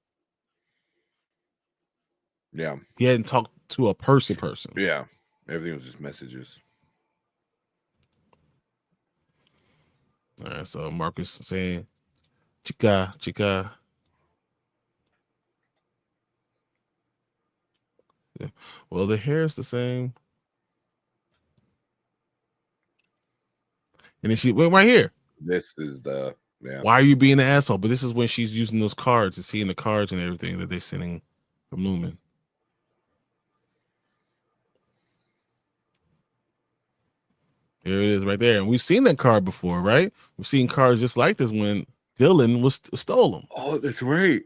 Yeah. He hadn't talked to a person. Yeah. Everything was just messages. All right. So Marcus saying, chica. Yeah. Well, the hair is the same. And then she went right here. This is Why are you being an asshole? But this is when she's using those cards and seeing the cards and everything that they're sending from Lumen. There it is right there. And we've seen that card before, right? We've seen cards just like this when Dylan stole them. Oh, that's right.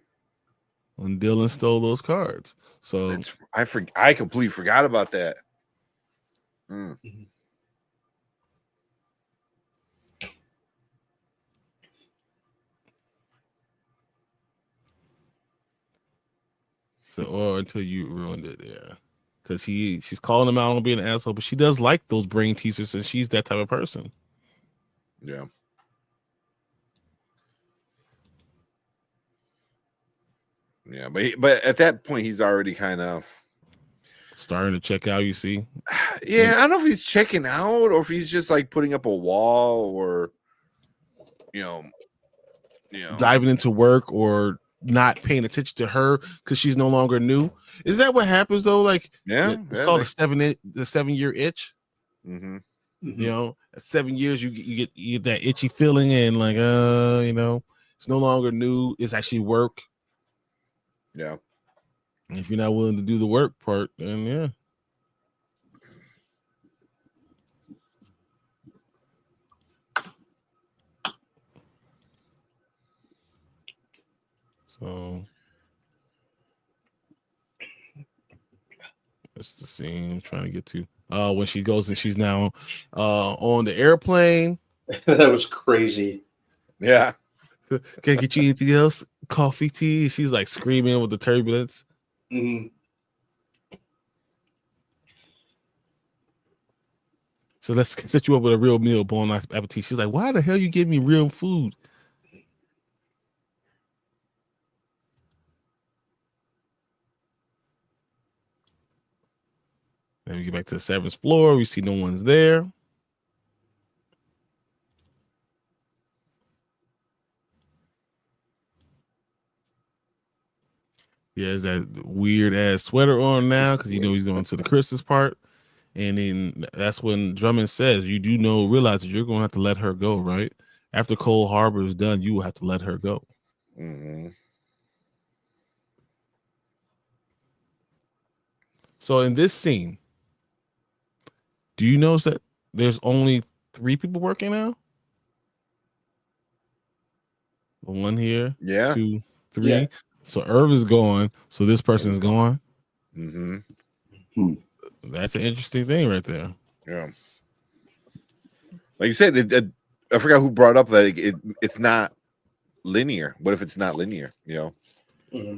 When Dylan stole those cards. So I completely forgot about that. So, or until you ruined it, yeah. Because she's calling him out on being an asshole, but she does like those brain teasers, and she's that type of person. Yeah. Yeah, but at that point, he's already kind of starting to check out. You see, Yeah, I don't know if he's checking out or if he's just like putting up a wall or, you know, diving into work or not paying attention to her because she's no longer new. Is that what happens though? Like, it's called the 7-year itch. Mm-hmm. You know, at 7 years you get that itchy feeling and like, you know, it's no longer new. It's actually work. Yeah. If you're not willing to do the work part, then yeah. So that's the scene I'm trying to get to. When she goes and she's now on the airplane. That was crazy. Yeah. Can I get you anything else? Coffee, tea? She's like screaming with the turbulence. Mm-hmm. So let's set you up with a real meal, bon appetit. She's like, why the hell you give me real food? Then we get back to the Severance floor. We see no one's there. He has that weird ass sweater on now because you know he's going to the Christmas part. And then that's when Drummond says, you do realize that you're going to have to let her go, right? After Cold Harbor is done, you will have to let her go. Mm-hmm. So in this scene, do you notice that there's only 3 people working now? 1 here, yeah, 2, 3. Yeah. So Irv is gone. So this person is gone. Mm-hmm. That's an interesting thing right there. Yeah. Like you said, I forgot who brought up that it's not linear. What if it's not linear? You know? Mm-hmm.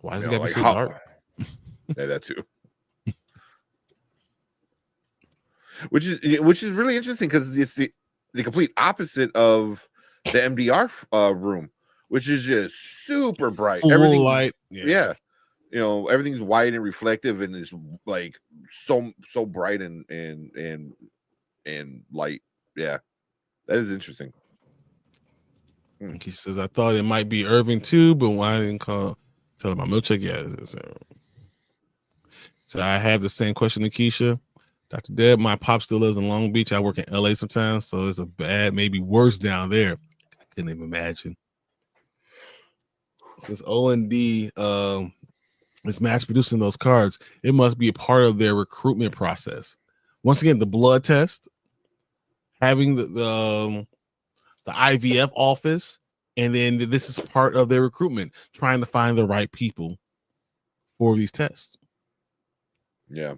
Why is it got to be so dark? Yeah, that too. Which is really interesting because it's the complete opposite of the MDR room, which is just super bright. Full light. Yeah. You know, everything's white and reflective and is like so bright and light. Yeah. That is interesting. He says, I thought it might be Irving too, but why I didn't tell him I'm milkshake? Yeah. So I have the same question to Keisha. Dr. Deb, my pop still lives in Long Beach. I work in LA sometimes, so it's a bad, maybe worse down there. I couldn't even imagine. Since O&D is mass producing those cards, it must be a part of their recruitment process. Once again, the blood test, having the IVF office, and then this is part of their recruitment, trying to find the right people for these tests. Yeah.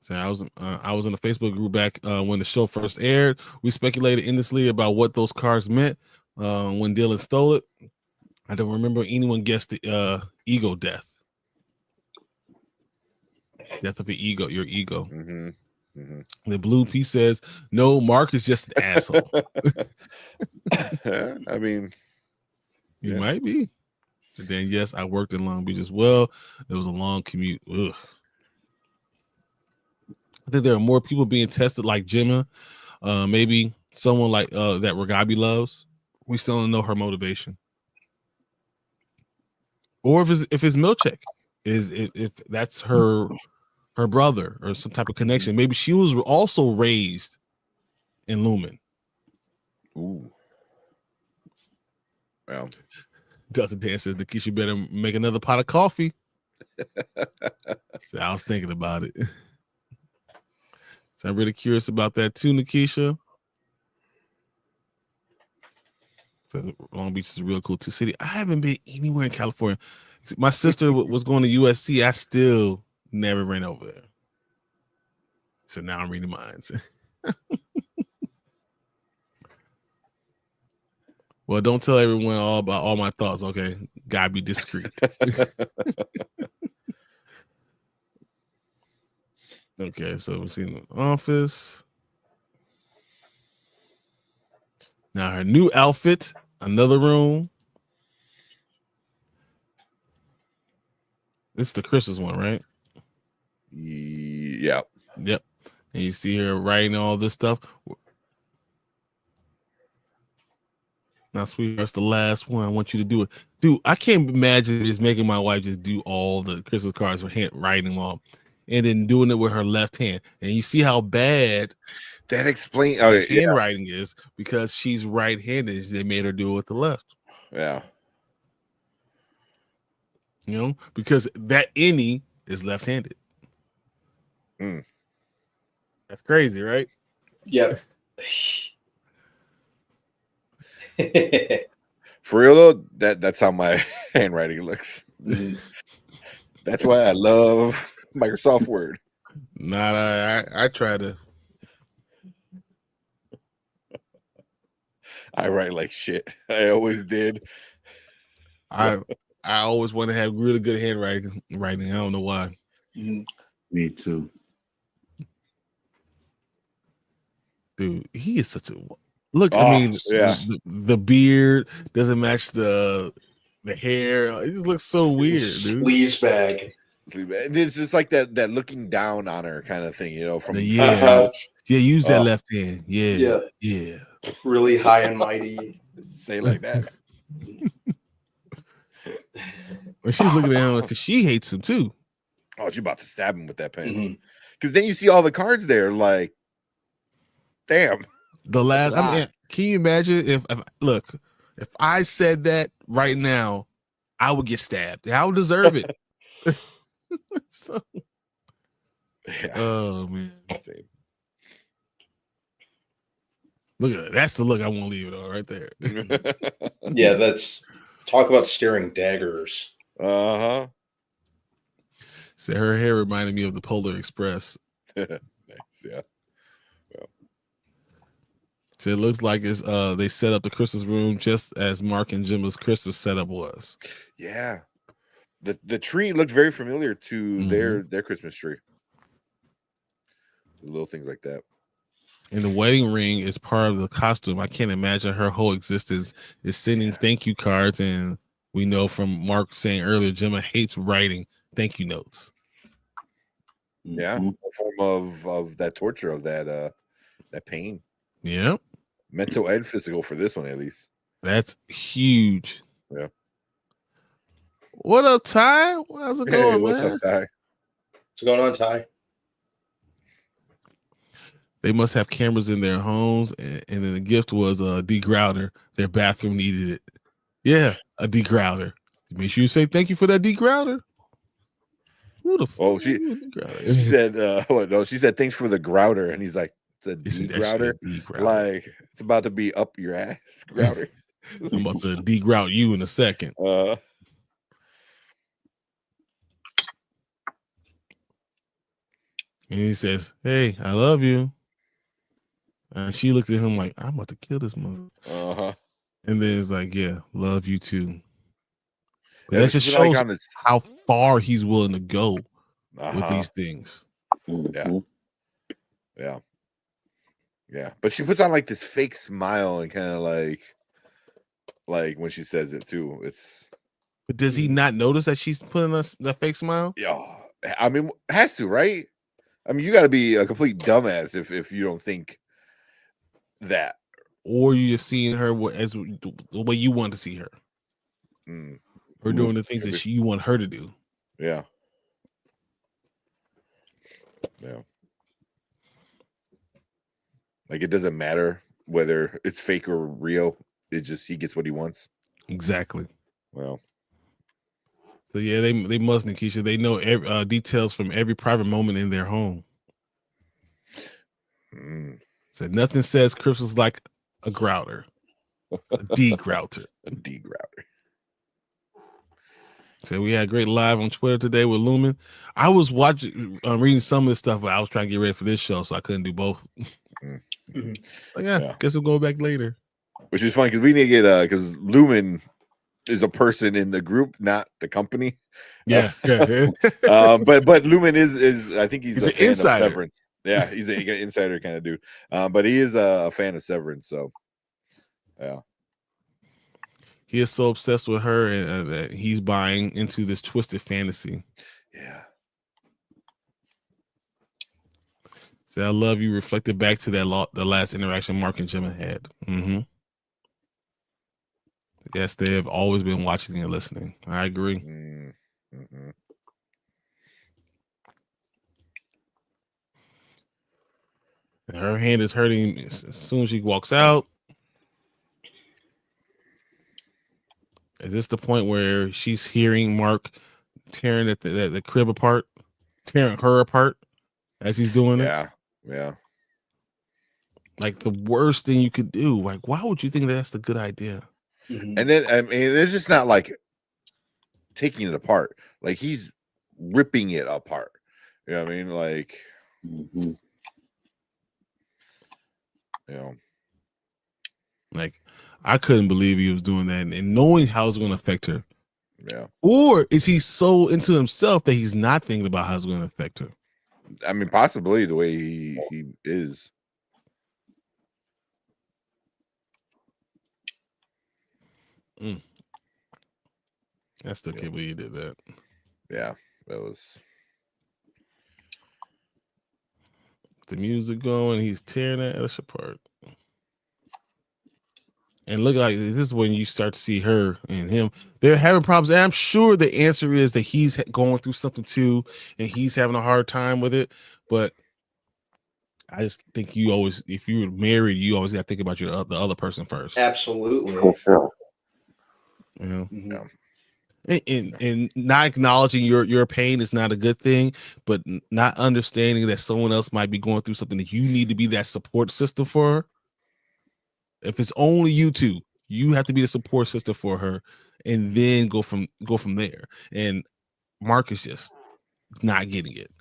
So I was in a Facebook group back when the show first aired. We speculated endlessly about what those cards meant when Dylan stole it. I don't remember anyone guessed the ego death. Death of your ego. Mm-hmm. Mm-hmm. The blue piece says, no, Mark is just an asshole. I mean, he might be. So then, yes, I worked in Long Beach as well. It was a long commute. Ugh. I think there are more people being tested like Gemma. Maybe someone like that Ragabi loves. We still don't know her motivation. Or if it's Milchek, if that's her brother or some type of connection. Maybe she was also raised in Lumon. Ooh. Well, Dr. Dan says Nikisha better make another pot of coffee. So I was thinking about it. So I'm really curious about that too, Nikisha. So Long Beach is a real cool city. I haven't been anywhere in California. My sister was going to USC. I still never ran over there. So now I'm reading minds. Well, don't tell everyone all about all my thoughts, okay? Gotta be discreet. Okay, so we've seen the office. Now her new outfit, another room. This is the Christmas one, right? Yeah. Yep. And you see her writing all this stuff. Now, sweetheart, that's the last one. I want you to do it. Dude, I can't imagine just making my wife just do all the Christmas cards with hand writing them all and then doing it with her left hand. And you see how bad that explains handwriting is because she's right-handed. They made her do it with the left. Yeah. You know, because that any is left-handed. That's crazy, right? Yep. For real though, that's how my handwriting looks. That's why I love Microsoft Word. I try to. I write like shit. I always did. I always want to have really good handwriting. I don't know why. Me too. Dude, he is such a look. I mean, the beard doesn't match the hair. It just looks so weird, dude. Sleaze bag. It's just like that looking down on her kind of thing, you know. From use that left hand. Yeah. Really high and mighty. Say like that. When she's looking at him because she hates him too. Oh, she's about to stab him with that pen. Because then you see all the cards there, like, damn. The last, I mean, can you imagine if I said that right now, I would get stabbed. I would deserve it. So, oh man. Look at that. That's the look I want to leave it on right there. Yeah, that's talk about staring daggers. Uh-huh. So her hair reminded me of the Polar Express. Nice, yeah. So it looks like it's they set up the Christmas room just as Mark and Gemma's Christmas setup was. Yeah. The tree looked very familiar to their Christmas tree. Little things like that. And the wedding ring is part of the costume. I can't imagine her whole existence is sending thank you cards. And we know from Mark saying earlier, Gemma hates writing thank you notes. Yeah, a form of that torture, of that pain. Yeah. Mental and physical for this one, at least. That's huge. Yeah. What up, Ty? How's it going, what's man? up, Ty? What's going on, Ty? They must have cameras in their homes, and then the gift was a degrouter. Their bathroom needed it. Yeah, a degrouter. Make sure you say thank you for that degrouter. Who the fuck? She said, she said thanks for the grouter, and he's like, it's a degrouter. Like it's about to be up your ass, grouter. I'm about to degrout you in a second. And he says, "Hey, I love you." And she looked at him like, "I'm about to kill this mother." And then it's like, "Yeah, love you too." But that just shows how far he's willing to go with these things. Yeah. But she puts on like this fake smile and kind of like when she says it too. It's. But does he not notice that she's putting us that fake smile? Yeah, I mean, has to, right? I mean, you got to be a complete dumbass if you don't think that, or you just seeing her as the way you want to see her, or doing the things that you want her to do. Yeah. Like it doesn't matter whether it's fake or real. It just he gets what he wants. Exactly. Well. So yeah, they must, Nikisha. They know details from every private moment in their home. So nothing says Christmas like a grouter, a degrouter. A degrouter. So we had great live on Twitter today with Lumon. I was reading some of this stuff, but I was trying to get ready for this show, so I couldn't do both. Guess we'll go back later. Which is funny because we need to get because Lumon is a person in the group, not the company. Yeah. But Lumon is I think he's an insider. Of Severance. Yeah, he's an insider kind of dude. But he is a fan of Severance, so yeah. he is so obsessed with her and that he's buying into this twisted fantasy. Yeah. So I love you reflected back to that the last interaction Mark and Gemma had. Mm-hmm. Yes, they have always been watching and listening. I agree. Mm-hmm. Her hand is hurting as soon as she walks out. Is this the point where she's hearing Mark tearing the crib apart, tearing her apart as he's doing it? Yeah. Like the worst thing you could do. Like, why would you think that's a good idea? Mm-hmm. And then I mean, it's just not like taking it apart. Like he's ripping it apart. You know what I mean? Like, Mm-hmm. you know, like I couldn't believe he was doing that and knowing how it's going to affect her. yeah. Or is he so into himself that he's not thinking about how it's going to affect her? I mean, possibly the way he is. I still can't believe he did that. Yeah, that was the music going. He's tearing that us apart. And look, like this is when you start to see her and him. They're having problems. And I'm sure the answer is that he's going through something too, and he's having a hard time with it. But I just think you always, if you're married, you always got to think about the other person first. Absolutely. For sure. You know? Mm-hmm. Yeah. And not acknowledging your pain is not a good thing, but not understanding that someone else might be going through something that you need to be that support system for her. If it's only you two, you have to be the support system for her, and then go from there. And Mark is just not getting it.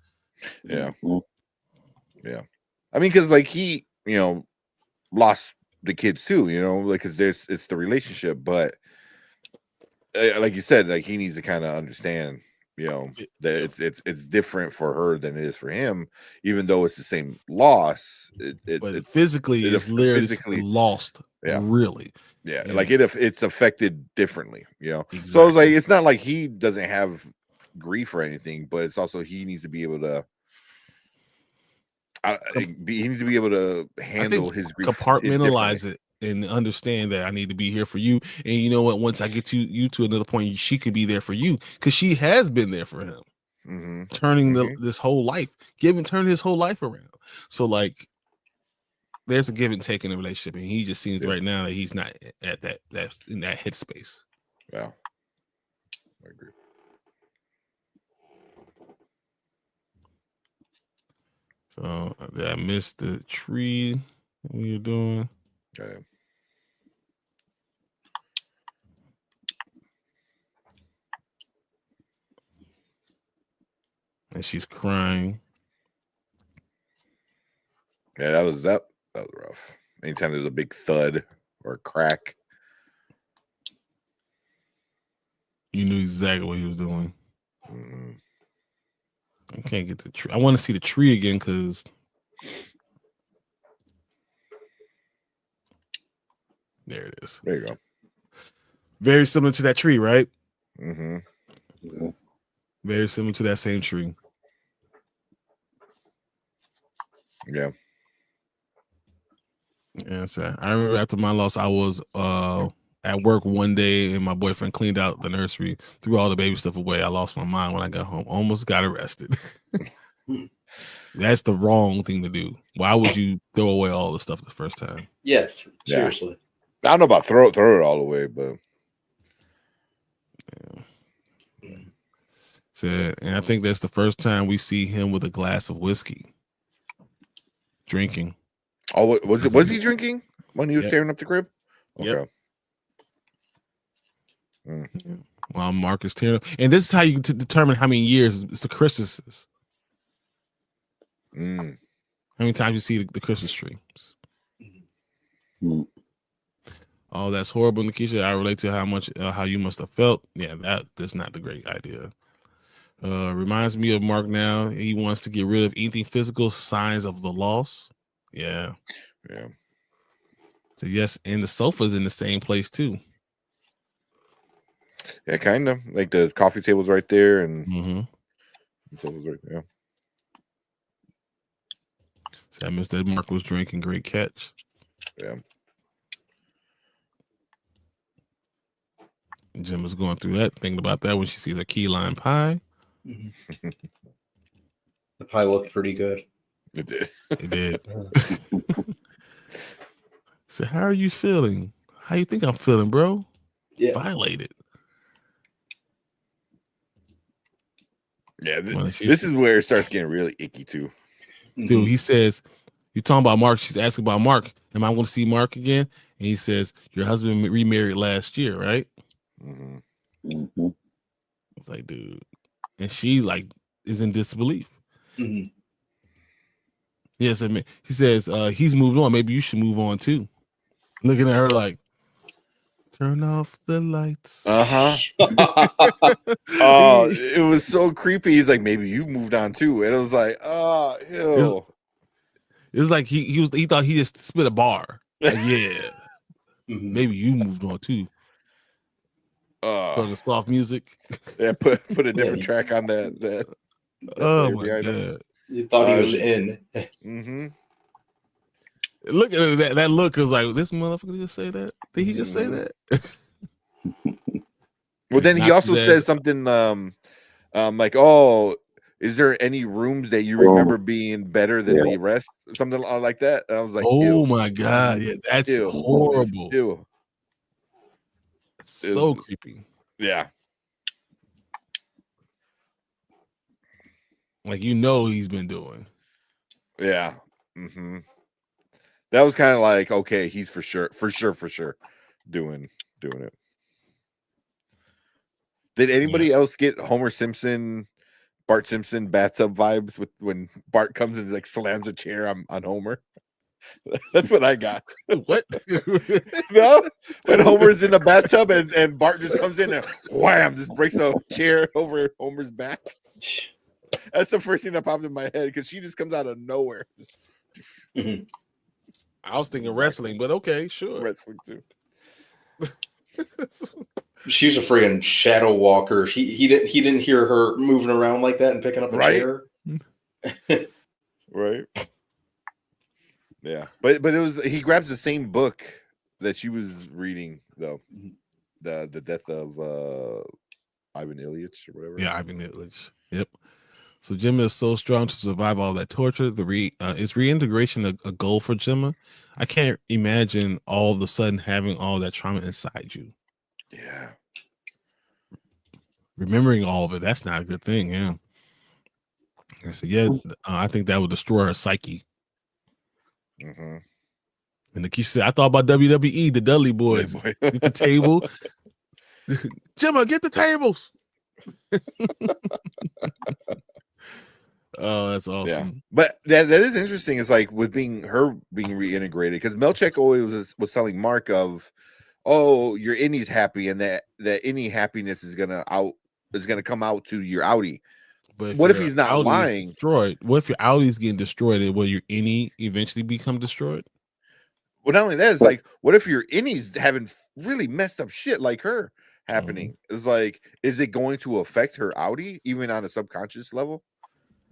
Yeah. Mm-hmm. Yeah. I mean, because like he, lost the kids too, like because it's the relationship, but like you said, like he needs to kind of understand, that it's different for her than it is for him, even though it's the same loss. But physically, it's literally lost. Yeah, really. Yeah, And like it's affected differently. Exactly. So it's like it's not like he doesn't have grief or anything, but it's also he needs to be able to. He needs to be able to handle his grief, compartmentalize it, and understand that I need to be here for you. And you know what? Once I get you to another point, she could be there for you because she has been there for him, turning this whole life, turning his whole life around. So like, there's a give and take in the relationship, and he just seems right now that he's not at that's in that headspace. Yeah, I agree. So I missed the tree we were doing. Okay. And she's crying. Yeah, that was rough. Anytime there's a big thud or a crack, you knew exactly what he was doing. I can't get the tree. I want to see the tree again because there it is. There you go. Very similar to that tree, right? Mm-hmm. Very similar to that same tree. Yeah. Yeah, so I remember after my loss, I was at work one day and my boyfriend cleaned out the nursery, threw all the baby stuff away. I lost my mind when I got home. Almost got arrested. That's the wrong thing to do. Why would you throw away all the stuff the first time? Yeah, seriously. I don't know about throw it all away, but So, and I think that's the first time we see him with a glass of whiskey, drinking. Oh, was he drinking when he was tearing up the crib? Okay. Yep. While Mark is tearing up, and this is how you determine how many years it's the Christmases. How many times you see the Christmas tree? Oh, that's horrible, Nikisha. I relate to how you must have felt. Yeah, that's not the great idea. Reminds me of Mark now. He wants to get rid of anything physical, signs of the loss. Yeah. So yes, and the sofa's in the same place too. Yeah, kind of like the coffee table's right there, and the sofa's right there. So I missed that Mark was drinking. Great catch. Yeah. Gemma's going through that, thinking about that when she sees a key lime pie. The pie looked pretty good. It did. It did. So how are you feeling? How you think I'm feeling, bro? Yeah. Violated. Yeah, this is where it starts getting really icky too. Dude, he says, you're talking about Mark. She's asking about Mark. Am I going to see Mark again? And he says, your husband remarried last year, right? It's like, dude. And she like is in disbelief. Yes, I mean, he says, he's moved on. Maybe you should move on too. Looking at her like, turn off the lights. Oh, it was so creepy. He's like, maybe you moved on too. And it was like, oh, ew. It was like he thought he just spit a bar. Like, yeah. Maybe you moved on too. For the soft music. Yeah, put a different track on that oh my god. You thought he was in. Look at that look was like, this motherfucker just say that? Did he just say that? Well, then he also says something like, oh, is there any rooms that you remember being better than the rest? Something like that. And I was like, oh my god, yeah, that's horrible. Ew. So creepy. Yeah. Like, you know, he's been doing. Yeah. That was kind of like, okay, he's for sure doing it. Did anybody else get Homer Simpson, Bart Simpson bathtub vibes with when Bart comes and like slams a chair on Homer? That's what I got. What? No? When Homer's in the bathtub and Bart just comes in and wham, just breaks a chair over Homer's back. That's the first thing that popped in my head because she just comes out of nowhere. I was thinking wrestling, but okay, sure. Wrestling too. She's a freaking shadow walker. He didn't hear her moving around like that and picking up a chair. Right. Yeah. But it was he grabs the same book that she was reading though. The death of Ivan Ilyich or whatever. Yeah, Ivan Ilyich. Yep. So Gemma is so strong to survive all that torture. Is reintegration a goal for Gemma? I can't imagine all of a sudden having all that trauma inside you. Yeah. Remembering all of it, that's not a good thing. Yeah. I said, I think that would destroy her psyche. And she said, I thought about WWE, the Dudley Boys. Get the table. Gemma, get the tables. Oh, that's awesome. Yeah. But that is interesting. It's like with being reintegrated because Melchek always was telling Mark of, oh, your innie's happy and that innie happiness is gonna come out to your outie. But what if he's not lying? Destroyed. What if your outie's getting destroyed? And will your innie eventually become destroyed? Well, not only that, it's like, what if your innie's having really messed up shit like her happening? It's like, is it going to affect her outie even on a subconscious level?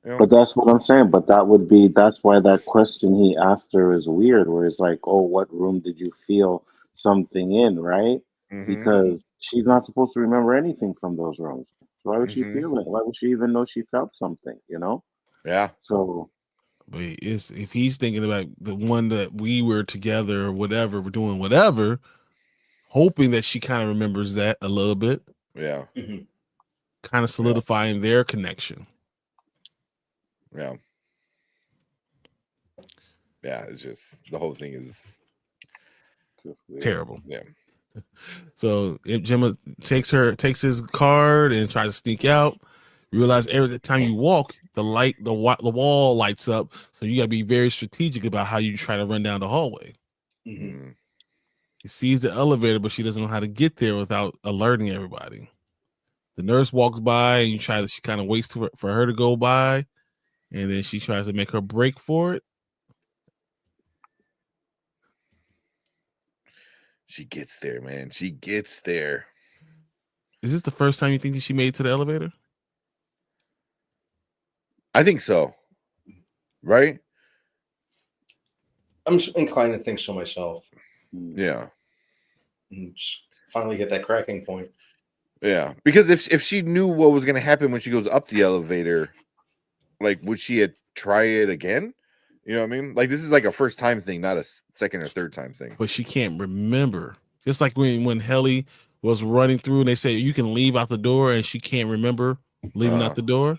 You know? But that's what I'm saying. But that's why that question he asked her is weird, where it's like, oh, what room did you feel something in, right? Because she's not supposed to remember anything from those rooms. So why would she feel it? Why would she even know she felt something, you know? Yeah. So but if he's thinking about the one that we were together or whatever, we're doing whatever, hoping that she kind of remembers that a little bit. Yeah. Kind of solidifying their connection. Yeah. Yeah, it's just the whole thing is terrible. Yeah. So if Gemma takes his card and tries to sneak out, you realize every time you walk, the wall lights up. So you gotta be very strategic about how you try to run down the hallway. He sees the elevator, but she doesn't know how to get there without alerting everybody. The nurse walks by and she kind of waits for her to go by. And then she tries to make her break for it. She gets there, man. She gets there. Is this the first time you think that she made it to the elevator? I think so. Right? I'm inclined to think so myself. Yeah. And just finally hit that cracking point. Yeah. Because if she knew what was going to happen when she goes up the elevator, like, would she try it again? You know what I mean? Like, this is like a first time thing, not a second or third time thing. But she can't remember. Just like when Helly was running through and they said you can leave out the door, and she can't remember leaving out the door.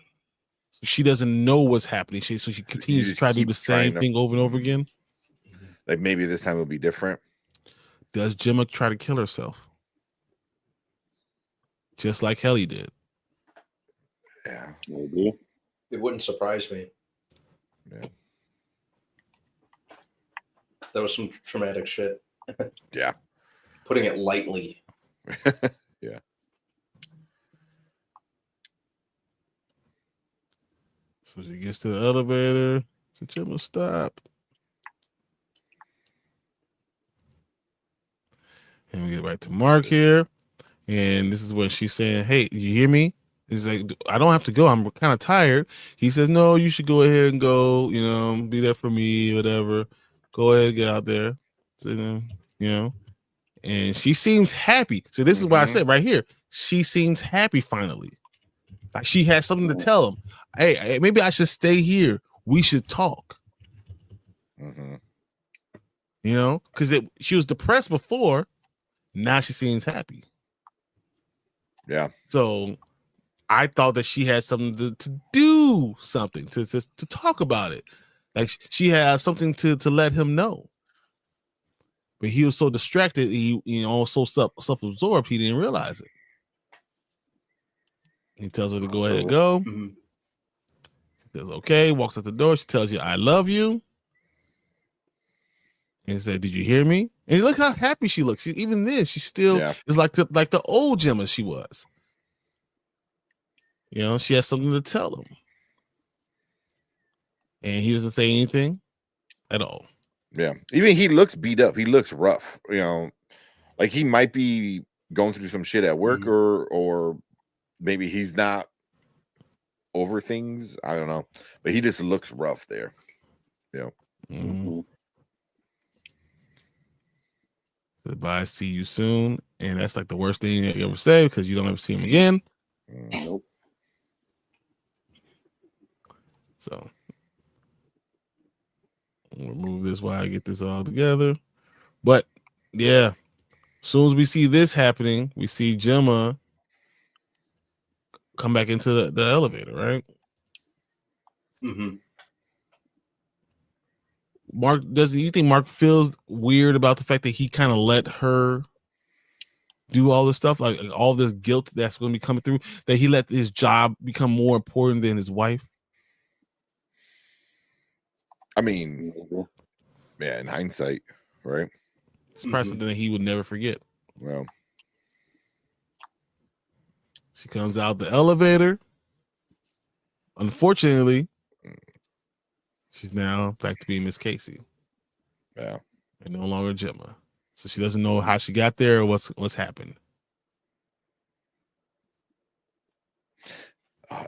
So she doesn't know what's happening. So she continues to try to do the same thing over and over again. Like, maybe this time will be different. Does Gemma try to kill herself? Just like Helly did. Yeah. Maybe. It wouldn't surprise me. Yeah. That was some traumatic shit. Yeah. Putting it lightly. Yeah. So she gets to the elevator. So Gemma, stop. And we get right to Mark here. And this is when she's saying, hey, you hear me? He's like, I don't have to go. I'm kind of tired. He says, no, you should go ahead and go, be there for me, whatever. Go ahead, get out there. So, and she seems happy. So this is why I said right here, she seems happy finally. Like she has something to tell him. Hey, maybe I should stay here. We should talk. Because she was depressed before. Now she seems happy. Yeah. So I thought that she had something to do something, to talk about it. Like she had something to let him know. But he was so distracted, he so self-absorbed, he didn't realize it. He tells her to go ahead and go. Mm-hmm. She says, okay, walks out the door. She tells you, I love you. And he said, did you hear me? And look how happy she looks. Even this, she still is like the old Gemma she was. She has something to tell him. And he doesn't say anything at all. Yeah. Even he looks beat up. He looks rough. Like he might be going through some shit at work or maybe he's not over things. I don't know. But he just looks rough there. So bye, see you soon. And that's like the worst thing you ever say because you don't ever see him again. Nope. So we'll remove this while I get this all together. But yeah, as soon as we see this happening, we see Gemma come back into the elevator, right? Mark, you think Mark feels weird about the fact that he kind of let her do all this stuff, like all this guilt that's going to be coming through, that he let his job become more important than his wife? I mean, yeah, in hindsight, right? It's probably something that he would never forget. Well, she comes out the elevator. Unfortunately, she's now back to being Miss Casey. Yeah. And no longer Gemma. So she doesn't know how she got there or what's happened.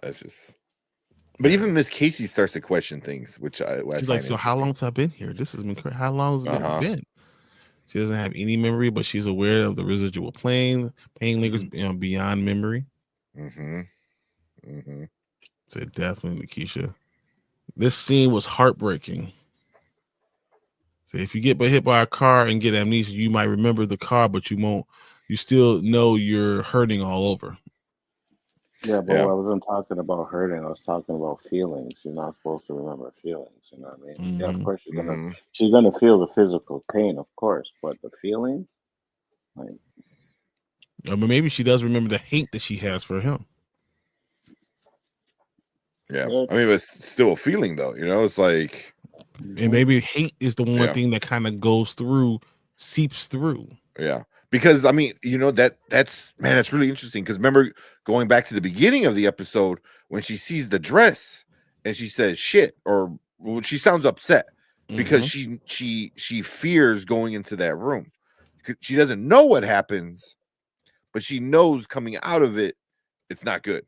That's just. But even Miss Casey starts to question things, which she's like, so how long have I been here? This has been crazy. How long has it been? She doesn't have any memory, but she's aware of the residual pain lingers beyond memory. So definitely, Keisha. This scene was heartbreaking. So if you get hit by a car and get amnesia, you might remember the car, but you won't. You still know you're hurting all over. Yeah, but I wasn't talking about hurting. I was talking about feelings. You're not supposed to remember feelings. You know what I mean? Yeah, of course she's gonna feel the physical pain, of course, but the feelings, like, but maybe she does remember the hate that she has for him. Yeah, I mean, it's still a feeling, though. It's like, and maybe hate is the one thing that kind of seeps through. Yeah. Because I mean, that's really interesting. Because remember going back to the beginning of the episode when she sees the dress and she says shit, or she sounds upset because she fears going into that room. She doesn't know what happens, but she knows coming out of it, it's not good.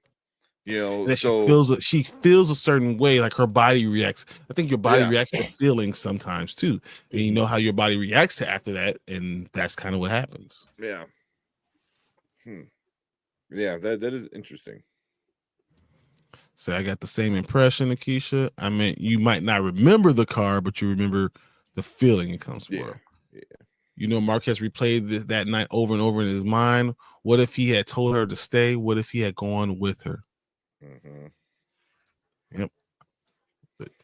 You know, And so she feels a certain way, like her body reacts. I think your body Yeah. reacts to feelings sometimes too, and you know how your body reacts to after that, and that's kind of what happens. yeah. Yeah, that is interesting. So I got the same impression, Akeisha. I mean, you might not remember the car, but you remember the feeling it comes from. Yeah. You know, Mark has replayed that night over and over in his mind. What if he had told her to stay? What if he had gone with her? Yep.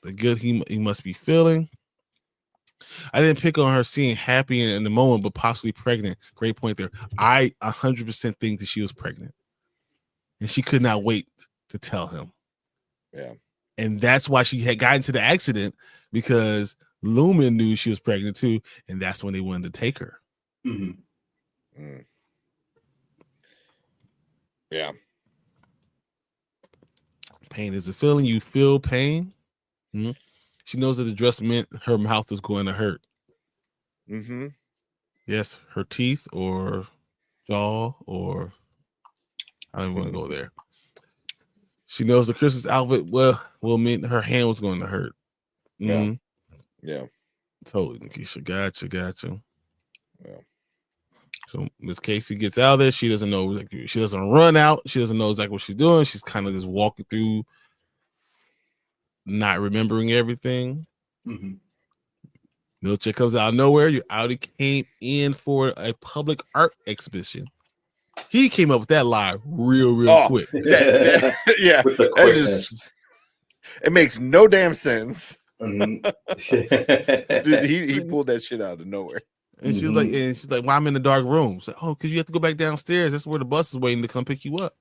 The good he must be feeling. I didn't pick on her seeing happy in the moment, but possibly pregnant. Great point there. I 100% think that she was pregnant, and she could not wait to tell him. Yeah. And that's why she had gotten into the accident, because Lumon knew she was pregnant too, and that's when they wanted to take her. Yeah. Pain is a feeling. You feel pain. She knows that the dress meant her mouth is going to hurt. Yes, her teeth or jaw, or I don't even want to go there. She knows the Christmas outfit will mean her hand was going to hurt. Yeah. Totally, Nikisha. Gotcha. Yeah. So Miss Casey gets out of there. She doesn't know, like, she doesn't run out. She doesn't know exactly what she's doing. She's kind of just walking through, not remembering everything. Milchick comes out of nowhere. Your Audi came in for a public art exhibition. He came up with that lie real quick. Yeah. With the quickness. It makes no damn sense. Mhm. Dude, he pulled that shit out of nowhere. And she's like, "Why I'm in the dark room?" She's like, "Oh, because you have to go back downstairs. That's where the bus is waiting to come pick you up."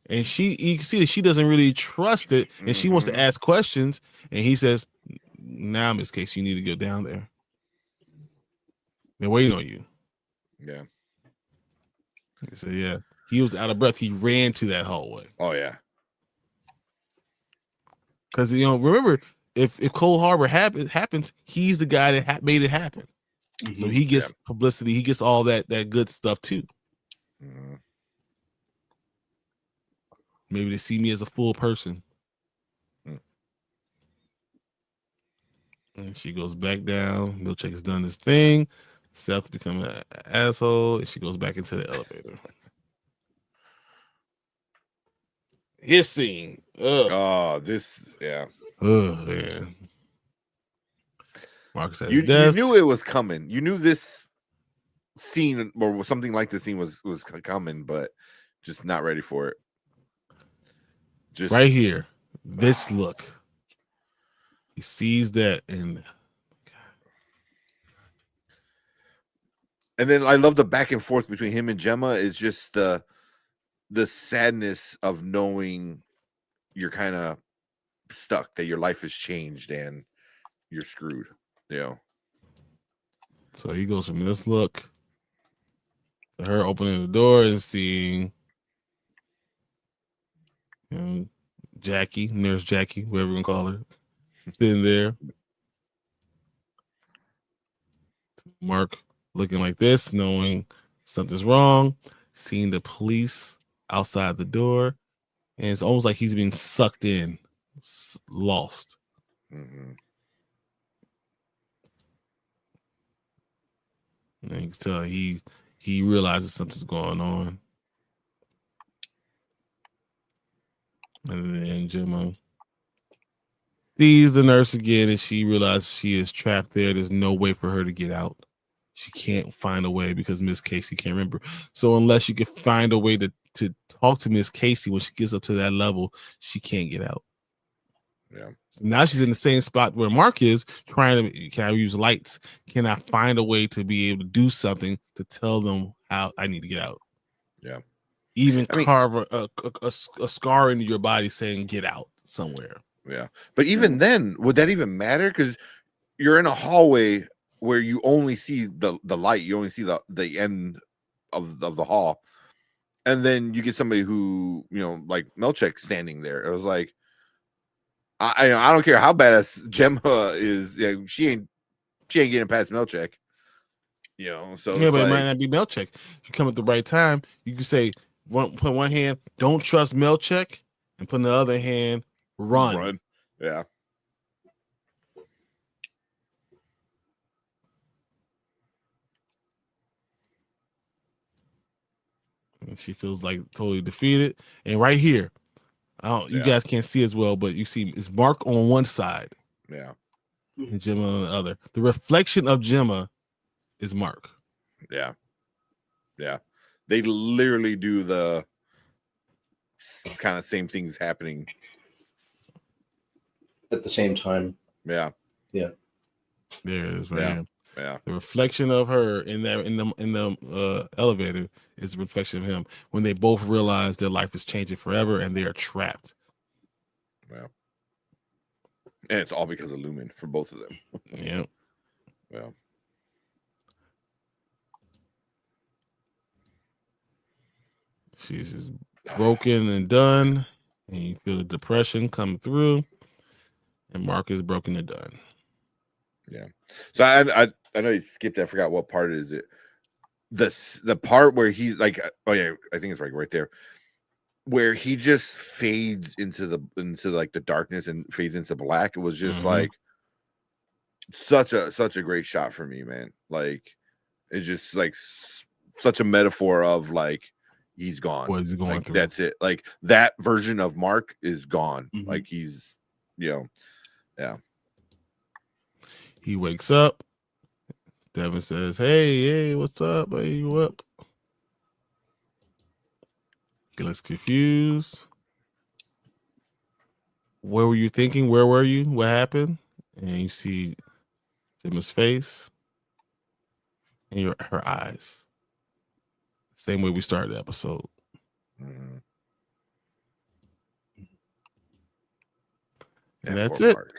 And you can see that she doesn't really trust it, and she wants to ask questions. And he says, "Now, Miss Casey, you need to go down there. They're waiting on you." Yeah. He said, "Yeah." He was out of breath. He ran to that hallway. Oh yeah. Because, remember, if Cold Harbor happens, he's the guy that made it happen. So he gets publicity. He gets all that good stuff too. Maybe they see me as a full person. And she goes back down. Milchick has done his thing. Seth become an asshole. And she goes back into the elevator. His scene. Oh, yeah. Man. Marcus at You his desk. knew it was coming. You knew this scene or something like this scene was coming, but just not ready for it. Just right here. This look. He sees that, and then I love the back and forth between him and Gemma. It's just the sadness of knowing you're kind of stuck, that your life has changed and you're screwed. So he goes from this look to her opening the door and seeing Jackie, Nurse Jackie, whoever you want to call her, sitting there. Mark looking like this, knowing something's wrong, seeing the police outside the door, and it's almost like he's being sucked in, lost. And you can tell he realizes something's going on. And then Gemma sees the nurse again, and she realizes she is trapped there. There's no way for her to get out. She can't find a way because Miss Casey can't remember. So unless you can find a way to talk to Miss Casey when she gets up to that level, she can't get out. Yeah. So now she's in the same spot where Mark is, trying to, can I use lights? Can I find a way to be able to do something to tell them how I need to get out? Yeah. Even carve a scar into your body saying get out somewhere. Yeah. But even then, would that even matter? Because you're in a hallway where you only see the light, you only see the end of the hall. And then you get somebody who, like Milchick standing there. It was like, I don't care how badass Gemma is, she ain't she ain't getting past Milchek. You know, so yeah, but it might not be Milchek. If you come at the right time, you can say, put one hand, don't trust Milchek, and put in the other hand, run. Yeah. And she feels like totally defeated. And right here, you guys can't see as well, but you see it's Mark on one side. Yeah. And Gemma on the other. The reflection of Gemma is Mark. Yeah. Yeah. They literally do the kind of same things happening at the same time. Yeah. Yeah. There it is right here. Yeah. The reflection of her in the elevator is a reflection of him when they both realize their life is changing forever and they are trapped. Yeah. And it's all because of Lumon for both of them. Yeah. Yeah. She's just broken and done. And you feel the depression coming through. And Mark is broken and done. Yeah. So I know you skipped. I forgot what part is it. The part where he's like, oh yeah, I think it's right there, where he just fades into the darkness and fades into black. It was just like such a great shot for me, man. Like it's just like such a metaphor of like he's gone. What is he going like, through? That's it. Like that version of Mark is gone. Like he's, yeah. He wakes up. Devin says, hey, what's up? Hey, you up? He looks confused. What were you thinking? Where were you? What happened? And you see Gemma's face and her eyes. Same way we started the episode. And that's it. Mark.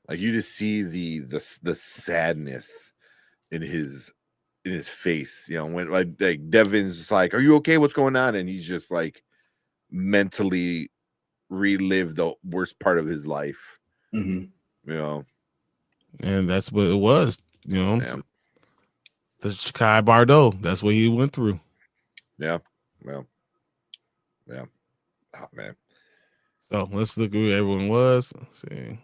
Like you just see the sadness in his face, you know, when like Devin's just like, "Are you okay? What's going on?" And he's just like mentally relived the worst part of his life. You know, and that's what it was. You know, the Chikai Bardo. That's what he went through. Yeah. Well. Yeah. Oh man. So let's look at who everyone was. Let's see.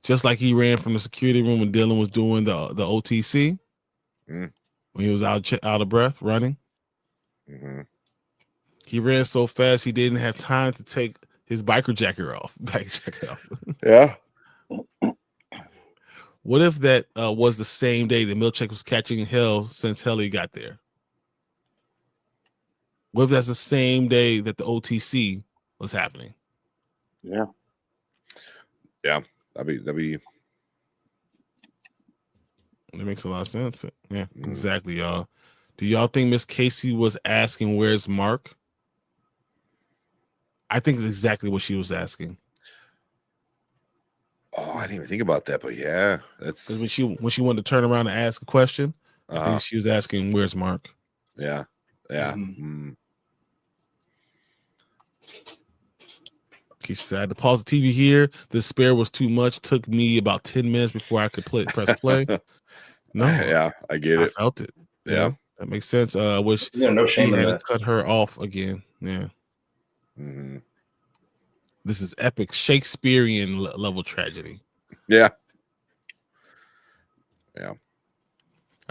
Just like he ran from the security room when Dylan was doing the OTC, when he was out of breath running. He ran so fast he didn't have time to take his biker jacket off. Yeah. What if that was the same day that Milchek was catching hell since Helly got there? What if that's the same day that the OTC was happening? Yeah. Yeah. That'd be. That makes a lot of sense. Yeah, exactly, y'all. Do y'all think Miss Casey was asking where's Mark? I think it's exactly what she was asking. Oh, I didn't even think about that, but yeah, that's because when she wanted to turn around and ask a question, I think she was asking where's Mark. Yeah. She said, I had to pause the TV here. The spare was too much. Took me about 10 minutes before I could press play. No. Yeah, I get it. I felt it. Yeah. That makes sense. I wish no shame he in had that. cut her off again. Yeah. This is epic Shakespearean level tragedy. Yeah.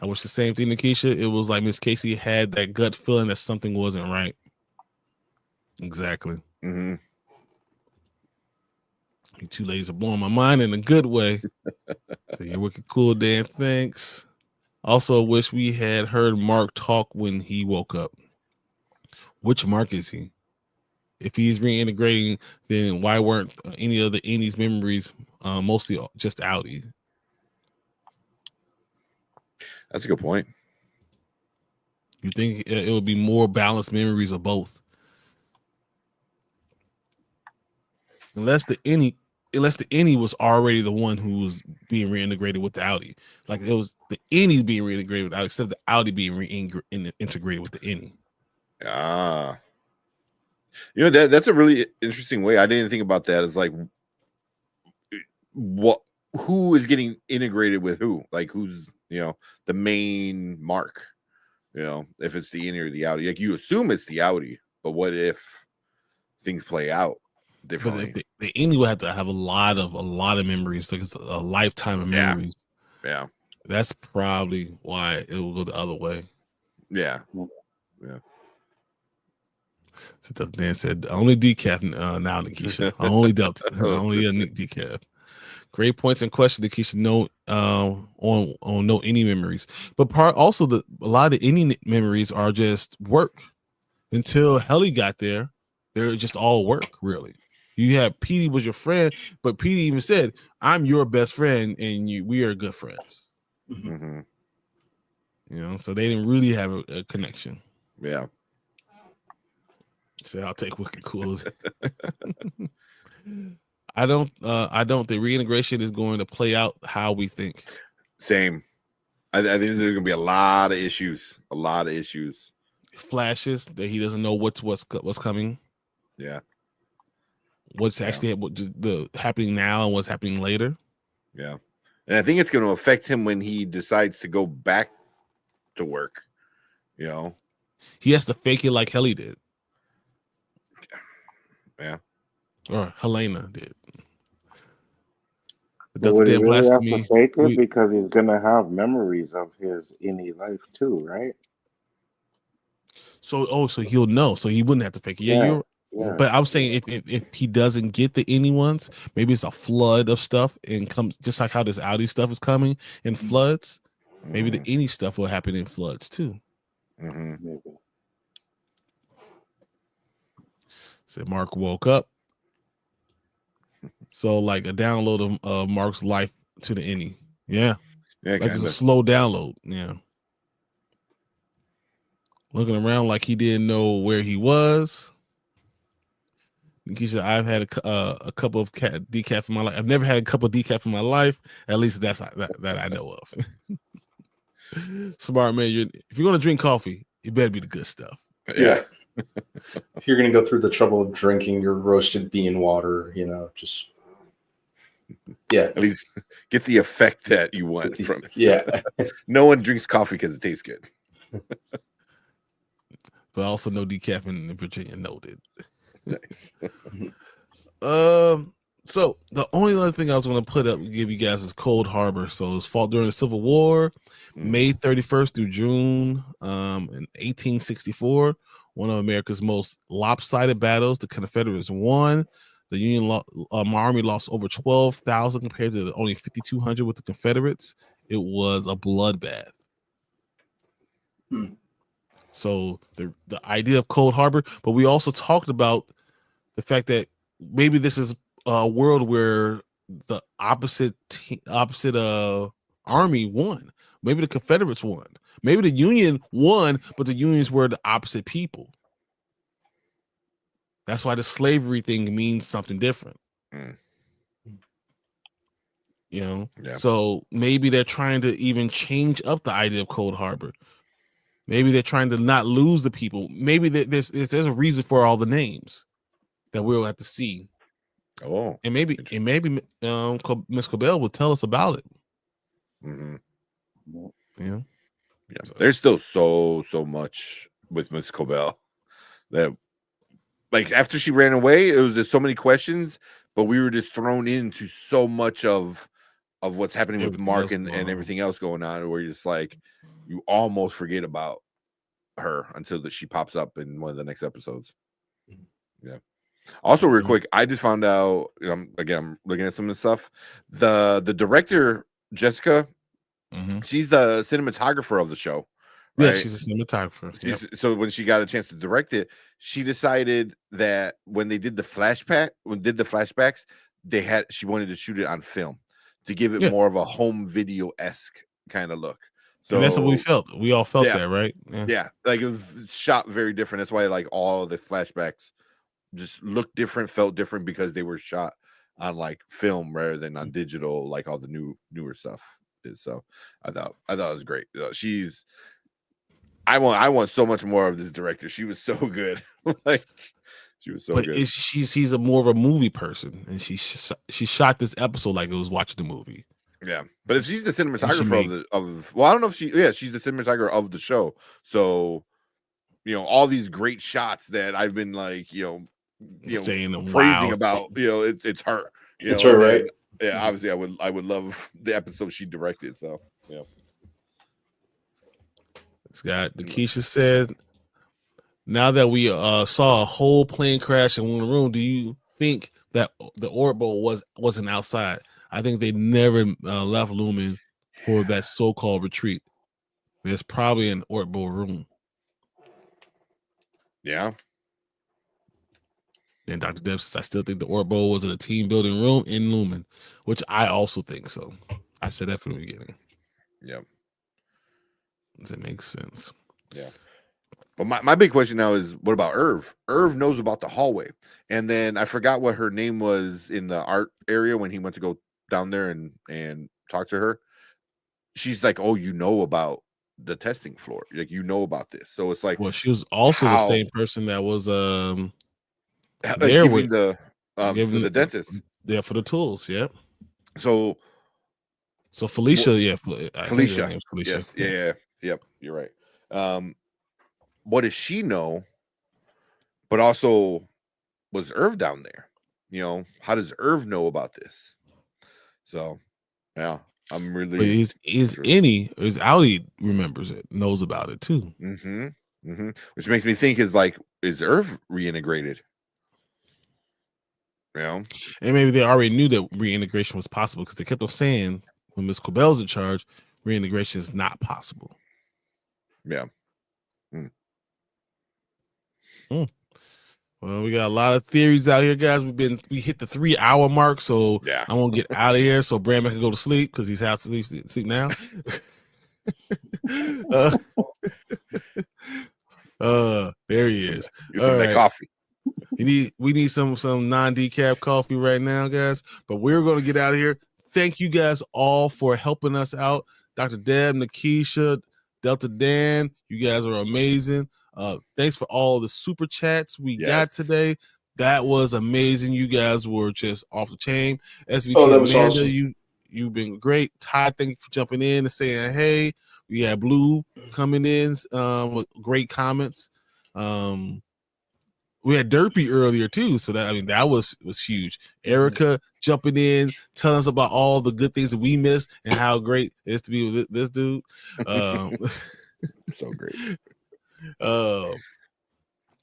I wish the same thing, Nikisha. It was like Miss Casey had that gut feeling that something wasn't right. Exactly. You two ladies are blowing my mind in a good way. So you're wicked cool, Dan. Thanks. Also, wish we had heard Mark talk when he woke up. Which Mark is he? If he's reintegrating, then why weren't any of the Innie's memories mostly just Audi? That's a good point. You think it would be more balanced memories of both? Unless the Innie was already the one who was being reintegrated with the Audi. Like it was the Innie being reintegrated with the Audi, except the Audi being reintegrated with the Innie. You know, that's a really interesting way. I didn't think about that. It's like, who is getting integrated with who? Like, who's, the main mark? If it's the innie or the outie. Like, you assume it's the outie, but what if things play out differently? But the innie would have to have a lot of memories. Like, it's a lifetime of memories. Yeah. That's probably why it will go the other way. Yeah. So the man said, only decaf now, Nikisha. Only Delta. Only a decaf. Great points in question, Nikisha. No, on no any memories, but also a lot of the any memories are just work. Until Helly got there, they're just all work. Really, you had Petey was your friend, but Petey even said, "I'm your best friend, and we are good friends." Mm-hmm. So they didn't really have a connection. Yeah. So I'll take Wicked Cool. I don't think reintegration is going to play out how we think. Same. I think there's going to be a lot of issues. Flashes that he doesn't know what's coming. Yeah. What's actually happening now and what's happening later. Yeah. And I think it's going to affect him when he decides to go back to work. He has to fake it like Helly did. Yeah. Or Helena did. But would he really have to fake it because he's gonna have memories of his innie life too, right? So he'll know. So he wouldn't have to fake it. Yeah. But I'm saying if he doesn't get the innie ones, maybe it's a flood of stuff and comes just like how this Audi stuff is coming in floods. Maybe the innie stuff will happen in floods too. Maybe. So Mark woke up. So like a download of Mark's life to the innie. Yeah. Like it's a slow download. Yeah. Looking around like he didn't know where he was. Nikisha, I've had a cup of decaf in my life. I've never had a cup of decaf in my life. At least that I know of. Smart man, if you're gonna drink coffee, it better be the good stuff. Yeah. If you're going to go through the trouble of drinking your roasted bean water, just at least get the effect that you want from it. Yeah. No one drinks coffee because it tastes good. But also no decaf in Virginia. Noted. Nice. So the only other thing I was going to put up give you guys is Cold Harbor. So it's fought during the Civil War, May 31st through June, in 1864. One of America's most lopsided battles. The Confederates won. The Union Army lost over 12,000 compared to only 5,200 with the Confederates. It was a bloodbath. So the idea of Cold Harbor, but we also talked about the fact that maybe this is a world where the opposite army won. Maybe the Confederates won. Maybe the Union won, but the Unions were the opposite people. That's why the slavery thing means something different. Yeah. So maybe they're trying to even change up the idea of Cold Harbor. Maybe they're trying to not lose the people. Maybe there's a reason for all the names that we'll have to see. Oh, and maybe Miss Cobell will tell us about it. Yeah. So, there's still so much with Miss Cobell that, like, after she ran away, it was just so many questions, but we were just thrown into so much of what's happening with Mark and everything else going on, where you're just like, you almost forget about her until she pops up in one of the next episodes. Yeah. Also, real quick, I just found out. I'm looking at some of the stuff. The director, Jessica, she's the cinematographer of the show. Right? Yeah, she's a cinematographer. So when she got a chance to direct it, she decided that when they did the flashbacks, she wanted to shoot it on film to give it more of a home video-esque kind of look. So and that's what we felt. We all felt that, right? Yeah, like it was shot very different. That's why like all the flashbacks just looked different, felt different because they were shot on like film rather than on digital, like all the newer stuff is. So I thought it was great. I want so much more of this director. She was so good. Like She was so but good. She's a more of a movie person, and she shot this episode like it was watching the movie. Yeah, but if she's the cinematographer well, I don't know if she's the cinematographer of the show. So, all these great shots that I've been like, saying praising about, it's her. It's her, right? Yeah, obviously, I would love the episode she directed. So, yeah. Scott, Keisha said, now that we saw a whole plane crash in one room, do you think that the orbital wasn't outside? I think they never left Lumon for that so-called retreat. There's probably an orbital room. Yeah. And Dr. Deb says, I still think the orbital was in a team building room in Lumon, which I also think so. I said that from the beginning. Yeah. That makes sense. Yeah. But my big question now is, what about Irv? Irv knows about the hallway. And then I forgot what her name was in the art area when he went to go down there and talk to her. She's like, oh, about the testing floor. Like, about this. So it's like, well, she was also the same person that was there giving for the dentist. Yeah, for the tools. Yep. So Felicia, Felicia. Yes. Yeah. Yep. You're right. What does she know? But also, was Irv down there? How does Irv know about this? So, yeah, I'm really. But is Audi remembers it, knows about it too. Which makes me think is Irv reintegrated? And maybe they already knew that reintegration was possible because they kept on saying when Miss Cobell's in charge, reintegration is not possible. Yeah. Well, we got a lot of theories out here, guys. We hit the 3-hour mark, so yeah. I'm gonna get out of here so Brandon can go to sleep because he's half sleep now. There he is. All right. Coffee. We need some non-decaf coffee right now, guys. But we're gonna get out of here. Thank you guys all for helping us out. Dr. Deb, Nakisha, Delta Dan, you guys are amazing. Thanks for all the super chats we got today. That was amazing. You guys were just off the chain. SVT Amanda, awesome. You've been great. Ty, thank you for jumping in and saying hey. We had Blue coming in with great comments. We had Derpy earlier too, so that was huge. Erica jumping in, telling us about all the good things that we missed and how great it is to be with this dude. So great.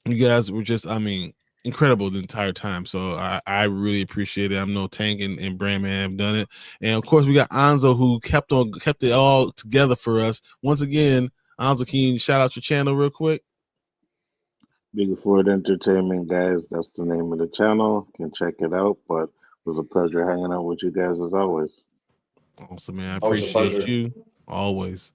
You guys were just, incredible the entire time. So I really appreciate it. I know Tank and Brandman have done it. And of course we got Anzo who kept it all together for us. Once again, Anzo, can you shout out your channel real quick? Bigfoot Entertainment, guys. That's the name of the channel. You can check it out. But it was a pleasure hanging out with you guys as always. Awesome, man. I appreciate you always.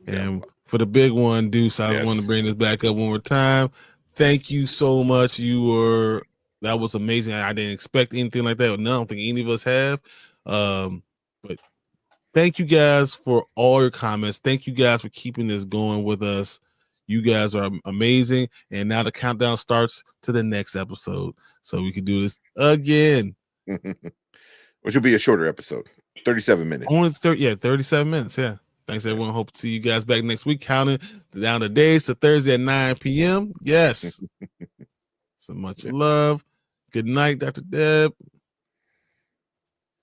And for the big one, Deuce, I just want to bring this back up one more time. Thank you so much. That was amazing. I didn't expect anything like that. No, I don't think any of us have. But thank you guys for all your comments. Thank you guys for keeping this going with us. You guys are amazing. And now the countdown starts to the next episode. So we can do this again. Which will be a shorter episode. 37 minutes. Only 37 minutes. Yeah. Thanks, everyone. Hope to see you guys back next week. Counting down the days to Thursday at 9 p.m. Yes. So much love. Good night, Dr. Deb.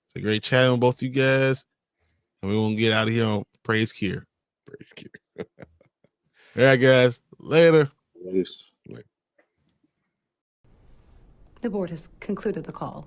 It's a great chatting with both you guys. And we won't get out of here on Praise Kier. Praise Kier. All right, guys. Later. Peace. The board has concluded the call.